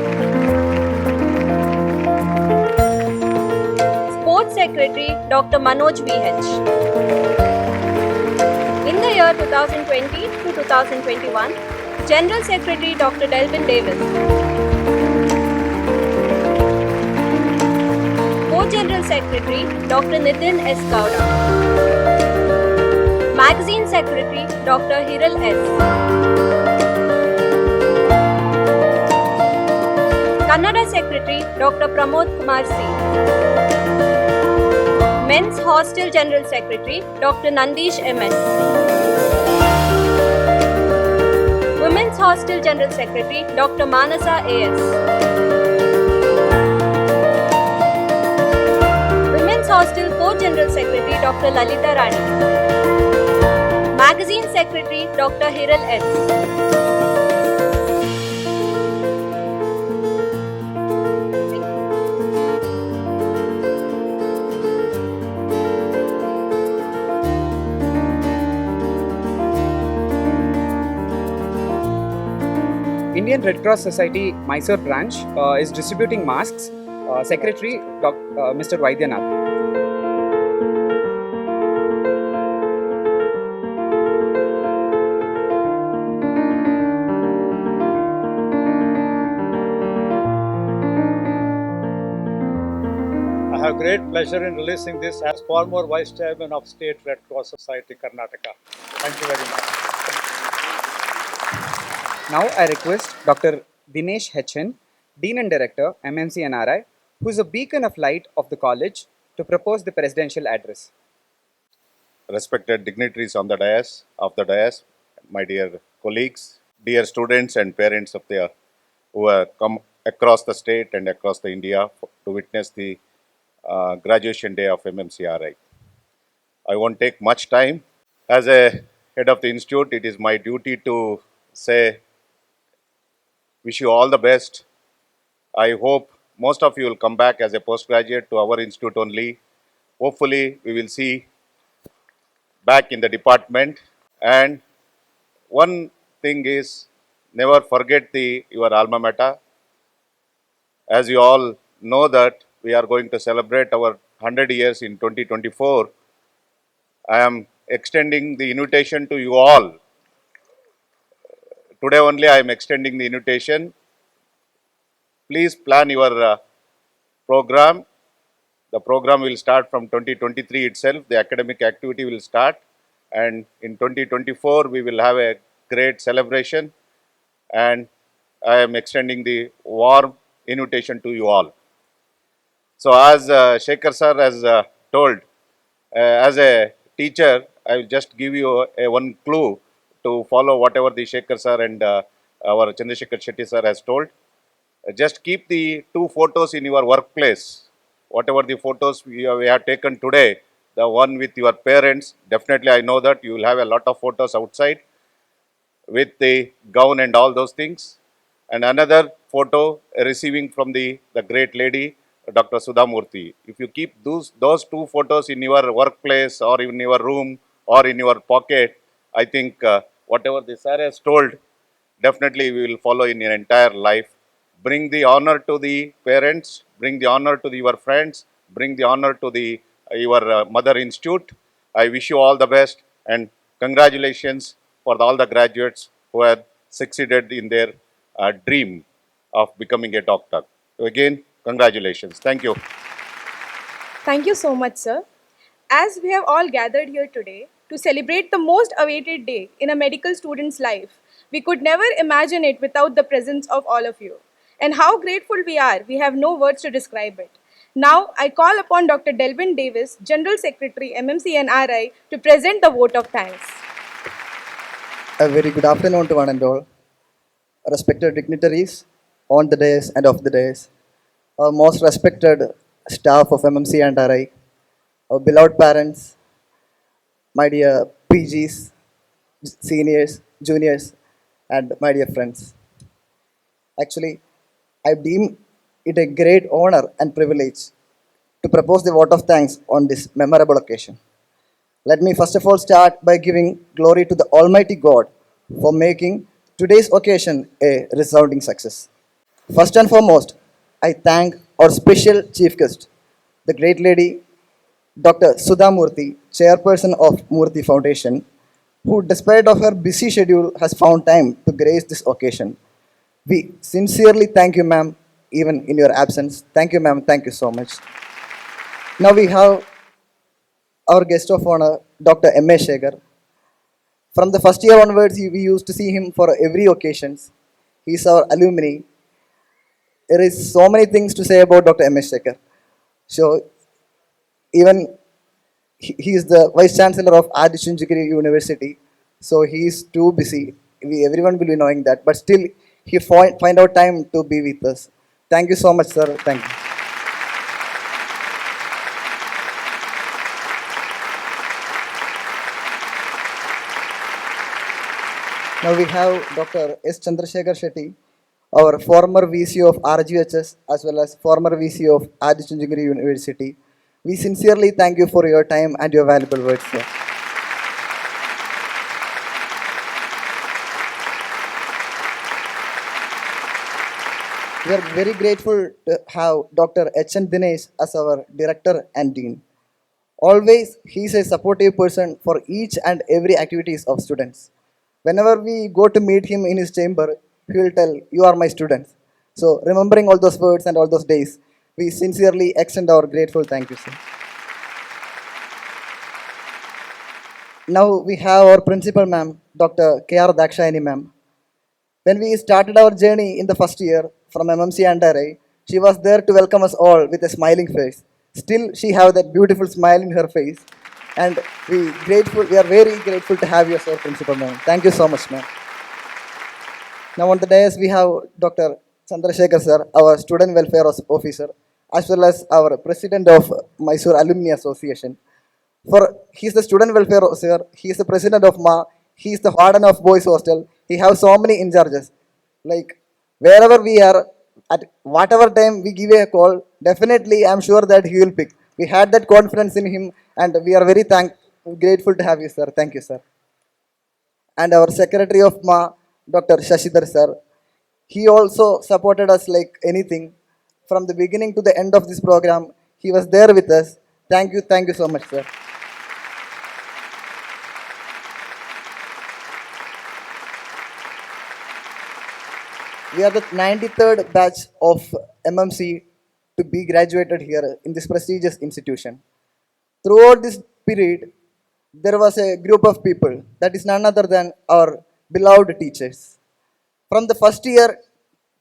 Sports Secretary Dr. Manoj VH. In the year 2020 to 2021, General Secretary Dr. Delvin Davis. Co-General Secretary Dr. Nitin S. Gowda. Magazine Secretary Dr. Hiral S. Kannada Secretary Dr. Pramod Kumar C. Men's Hostel General Secretary Dr. Nandish M.S. Women's Hostel General Secretary Dr. Manasa A.S. Women's Hostel Co-General Secretary Dr. Lalita Rani. Magazine Secretary Dr. Hiral S. Indian Red Cross Society Mysore branch is distributing masks. Secretary Mr. Vaidyanath. I have great great pleasure in releasing this as former Vice Chairman of State Red Cross Society, Karnataka. Thank you very much. Now I request Dr. Dinesh Hechen, Dean and Director, MMCRI, who is a beacon of light of the college, to propose the presidential address. Respected dignitaries on the dais, my dear colleagues, dear students and parents of the who have come across the state and across the India to witness the graduation day of MMCRI. I won't take much time. As a head of the institute, it is my duty to say, wish you all the best. I hope most of you will come back as a postgraduate to our institute only. Hopefully, we will see back in the department. And one thing is, never forget your alma mater. As you all know that we are going to celebrate our 100 years in 2024. I am extending the invitation to you all. Today only I am extending the invitation. Please plan your program. The program will start from 2023 itself. The academic activity will start. And in 2024, we will have a great celebration. And I am extending the warm invitation to you all. So as Shekhar sir has told, as a teacher, I will just give you one clue to follow whatever the Shekhar sir and our Chandrasekhar Shetty sir has told. Just keep the 2 photos in your workplace. Whatever the photos we have taken today, the one with your parents, definitely I know that you will have a lot of photos outside with the gown and all those things. And another photo receiving from the great lady, Dr. Sudha Murthy. If you keep those 2 photos in your workplace or in your room or in your pocket, I think whatever the sir has told, definitely we will follow in your entire life. Bring the honor to the parents, bring the honor to your friends, bring the honor to your mother institute. I wish you all the best and congratulations for all the graduates who have succeeded in their dream of becoming a doctor. So again, congratulations. Thank you. Thank you so much, sir. As we have all gathered here today to celebrate the most awaited day in a medical student's life, we could never imagine it without the presence of all of you. And how grateful we have no words to describe it. Now, I call upon Dr. Delvin Davis, General Secretary, MMCNRI, to present the vote of thanks. A very good afternoon to one and all. Respected dignitaries on the days and off the days, our most respected staff of MMC and RI, our beloved parents, my dear PGs, seniors, juniors, and my dear friends. Actually, I deem it a great honor and privilege to propose the vote of thanks on this memorable occasion. Let me first of all start by giving glory to the Almighty God for making today's occasion a resounding success. First and foremost, I thank our special chief guest, the great lady Dr. Sudha Murthy, chairperson of Murthy Foundation, who despite of her busy schedule has found time to grace this occasion. We sincerely thank you, ma'am, even in your absence. Thank you, ma'am. Thank you so much. Now we have our guest of honor, Dr. M.A. Shekhar. From the first year onwards, we used to see him for every occasions. He's our alumni. There is so many things to say about Dr. M.A. Shekhar. So even he is the Vice Chancellor of ADVITYAS University. So he is too busy. Everyone will be knowing that. But still, he find out time to be with us. Thank you so much, sir. Thank you. Now we have Dr. S. Chandrasekhar Shetty, our former VC of RGHS as well as former VC of ADVITYAS University. We sincerely thank you for your time and your valuable words, sir. We are very grateful to have Dr. H.N. Dinesh as our director and dean. Always, he is a supportive person for each and every activities of students. Whenever we go to meet him in his chamber, he will tell, "You are my students." So remembering all those words and all those days, We sincerely extend our grateful thank you, sir. Now we have our principal ma'am, Dr. K.R. Dakshayani ma'am. When we started our journey in the first year from MMC and RI, she was there to welcome us all with a smiling face. Still, she have that beautiful smile in her face, and we are very grateful to have you as our principal, ma'am. Thank you so much, ma'am. Now on the dais we have Dr. Chandrasekhar sir, our student welfare officer, as well as our president of Mysore Alumni Association. He is the student welfare officer, he is the president of MA, he is the warden of boys hostel. He has so many in charges. Like wherever we are, at whatever time we give a call, definitely I'm sure that he will pick. We had that confidence in him, and we are very grateful to have you, sir. Thank you, sir. And our secretary of MA, Dr. Shashidhar sir, he also supported us like anything. From the beginning to the end of this program, he was there with us. Thank you so much, sir. We are the 93rd batch of MMC to be graduated here in this prestigious institution. Throughout this period, there was a group of people that is none other than our beloved teachers. From the first year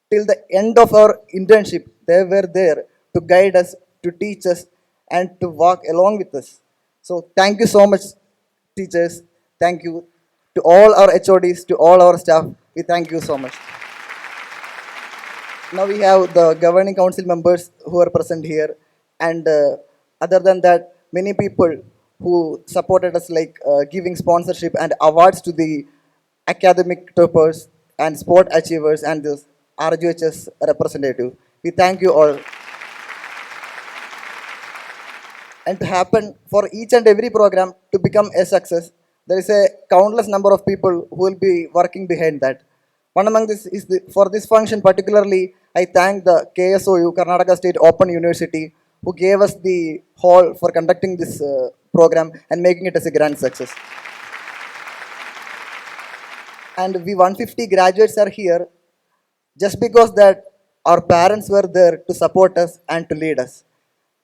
till the end of our internship, they were there to guide us, to teach us, and to walk along with us. So, thank you so much, teachers. Thank you to all our HODs, to all our staff. We thank you so much. Now we have the governing council members who are present here, and other than that, many people who supported us, like giving sponsorship and awards to the academic toppers and sport achievers and the RGHS representative. We thank you all. And to happen for each and every program to become a success, there is a countless number of people who will be working behind that. One among this is for this function particularly, I thank the KSOU, Karnataka State Open University, who gave us the hall for conducting this program and making it as a grand success. And we 150 graduates are here just because that our parents were there to support us and to lead us.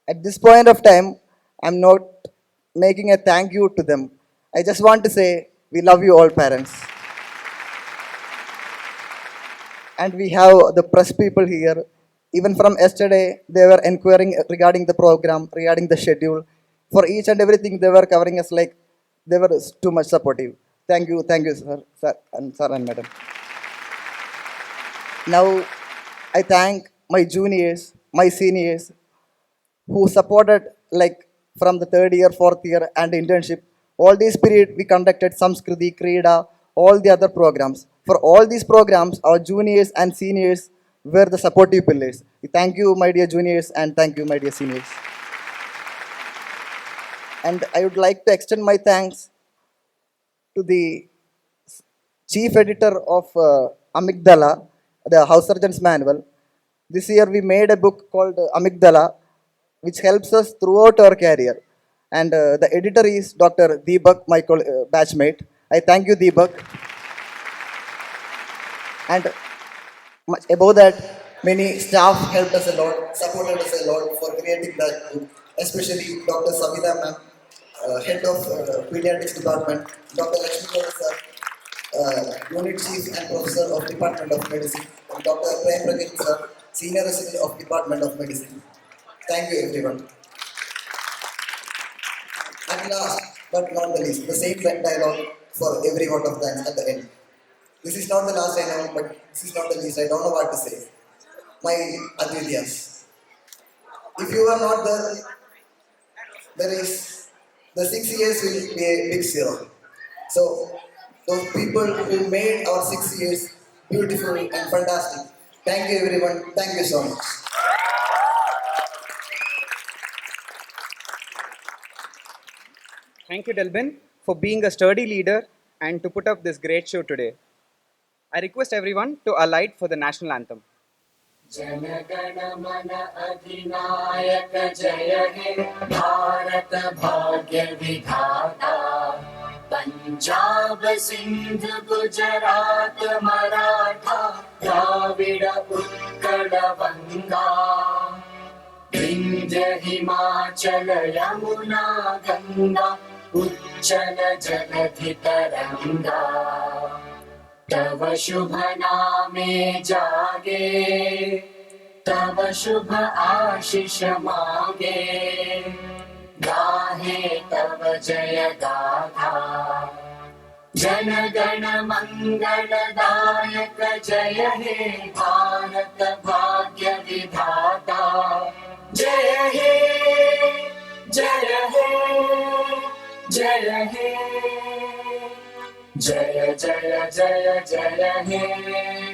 At this point of time, I'm not making a thank you to them. I just want to say, we love you all, parents. And we have the press people here. Even from yesterday, they were inquiring regarding the program, regarding the schedule. For each and everything, they were covering us like they were too much supportive. Thank you, sir and madam. Now, I thank my juniors, my seniors, who supported like from the third year, fourth year, and internship. All this period, we conducted Samskriti, Krida, all the other programs. For all these programs, our juniors and seniors were the supportive pillars. Thank you, my dear juniors, and thank you, my dear seniors. And I would like to extend my thanks to the chief editor of Amygdala, the House Surgeon's Manual. This year we made a book called Amygdala, which helps us throughout our career. And the editor is Dr. Deepak, my batchmate. I thank you, Deepak. And much above that, many staff helped us a lot, supported us a lot for creating that book, especially Dr. Savita ma'am, head of pediatrics department, Dr. Lakshmi sir, unit chief and professor of Department of Medicine, and Dr. Prem Pragit sir, senior resident of Department of Medicine. Thank you, everyone. At last, but not the least, the same dialogue for every word of thanks at the end. This is not the last I know, but this is not the least. I don't know what to say. My Advityas. If you are not there, there is the 6 years will be a big zero. So those people who made our 6 years beautiful and fantastic. Thank you, everyone. Thank you so much. Thank you, Delbin, for being a sturdy leader and to put up this great show today. I request everyone to alight for the national anthem. Jana Gana Mana अधिनायक जय हे भारत भाग्य विधाता पंजाब सिंध गुजरात मराठा द्राविड उत्कल बंगा हिमाचल यमुना गंगा उच्चल जलधि तरंगा तव शुभ नामे जागे तव शुभ आशीष मागे गाहे तव जय गाथा जन गण मंगलदायक जय हे भारत भाग्य विधाता जय हे जय हे जय हे जय जय जय जय हे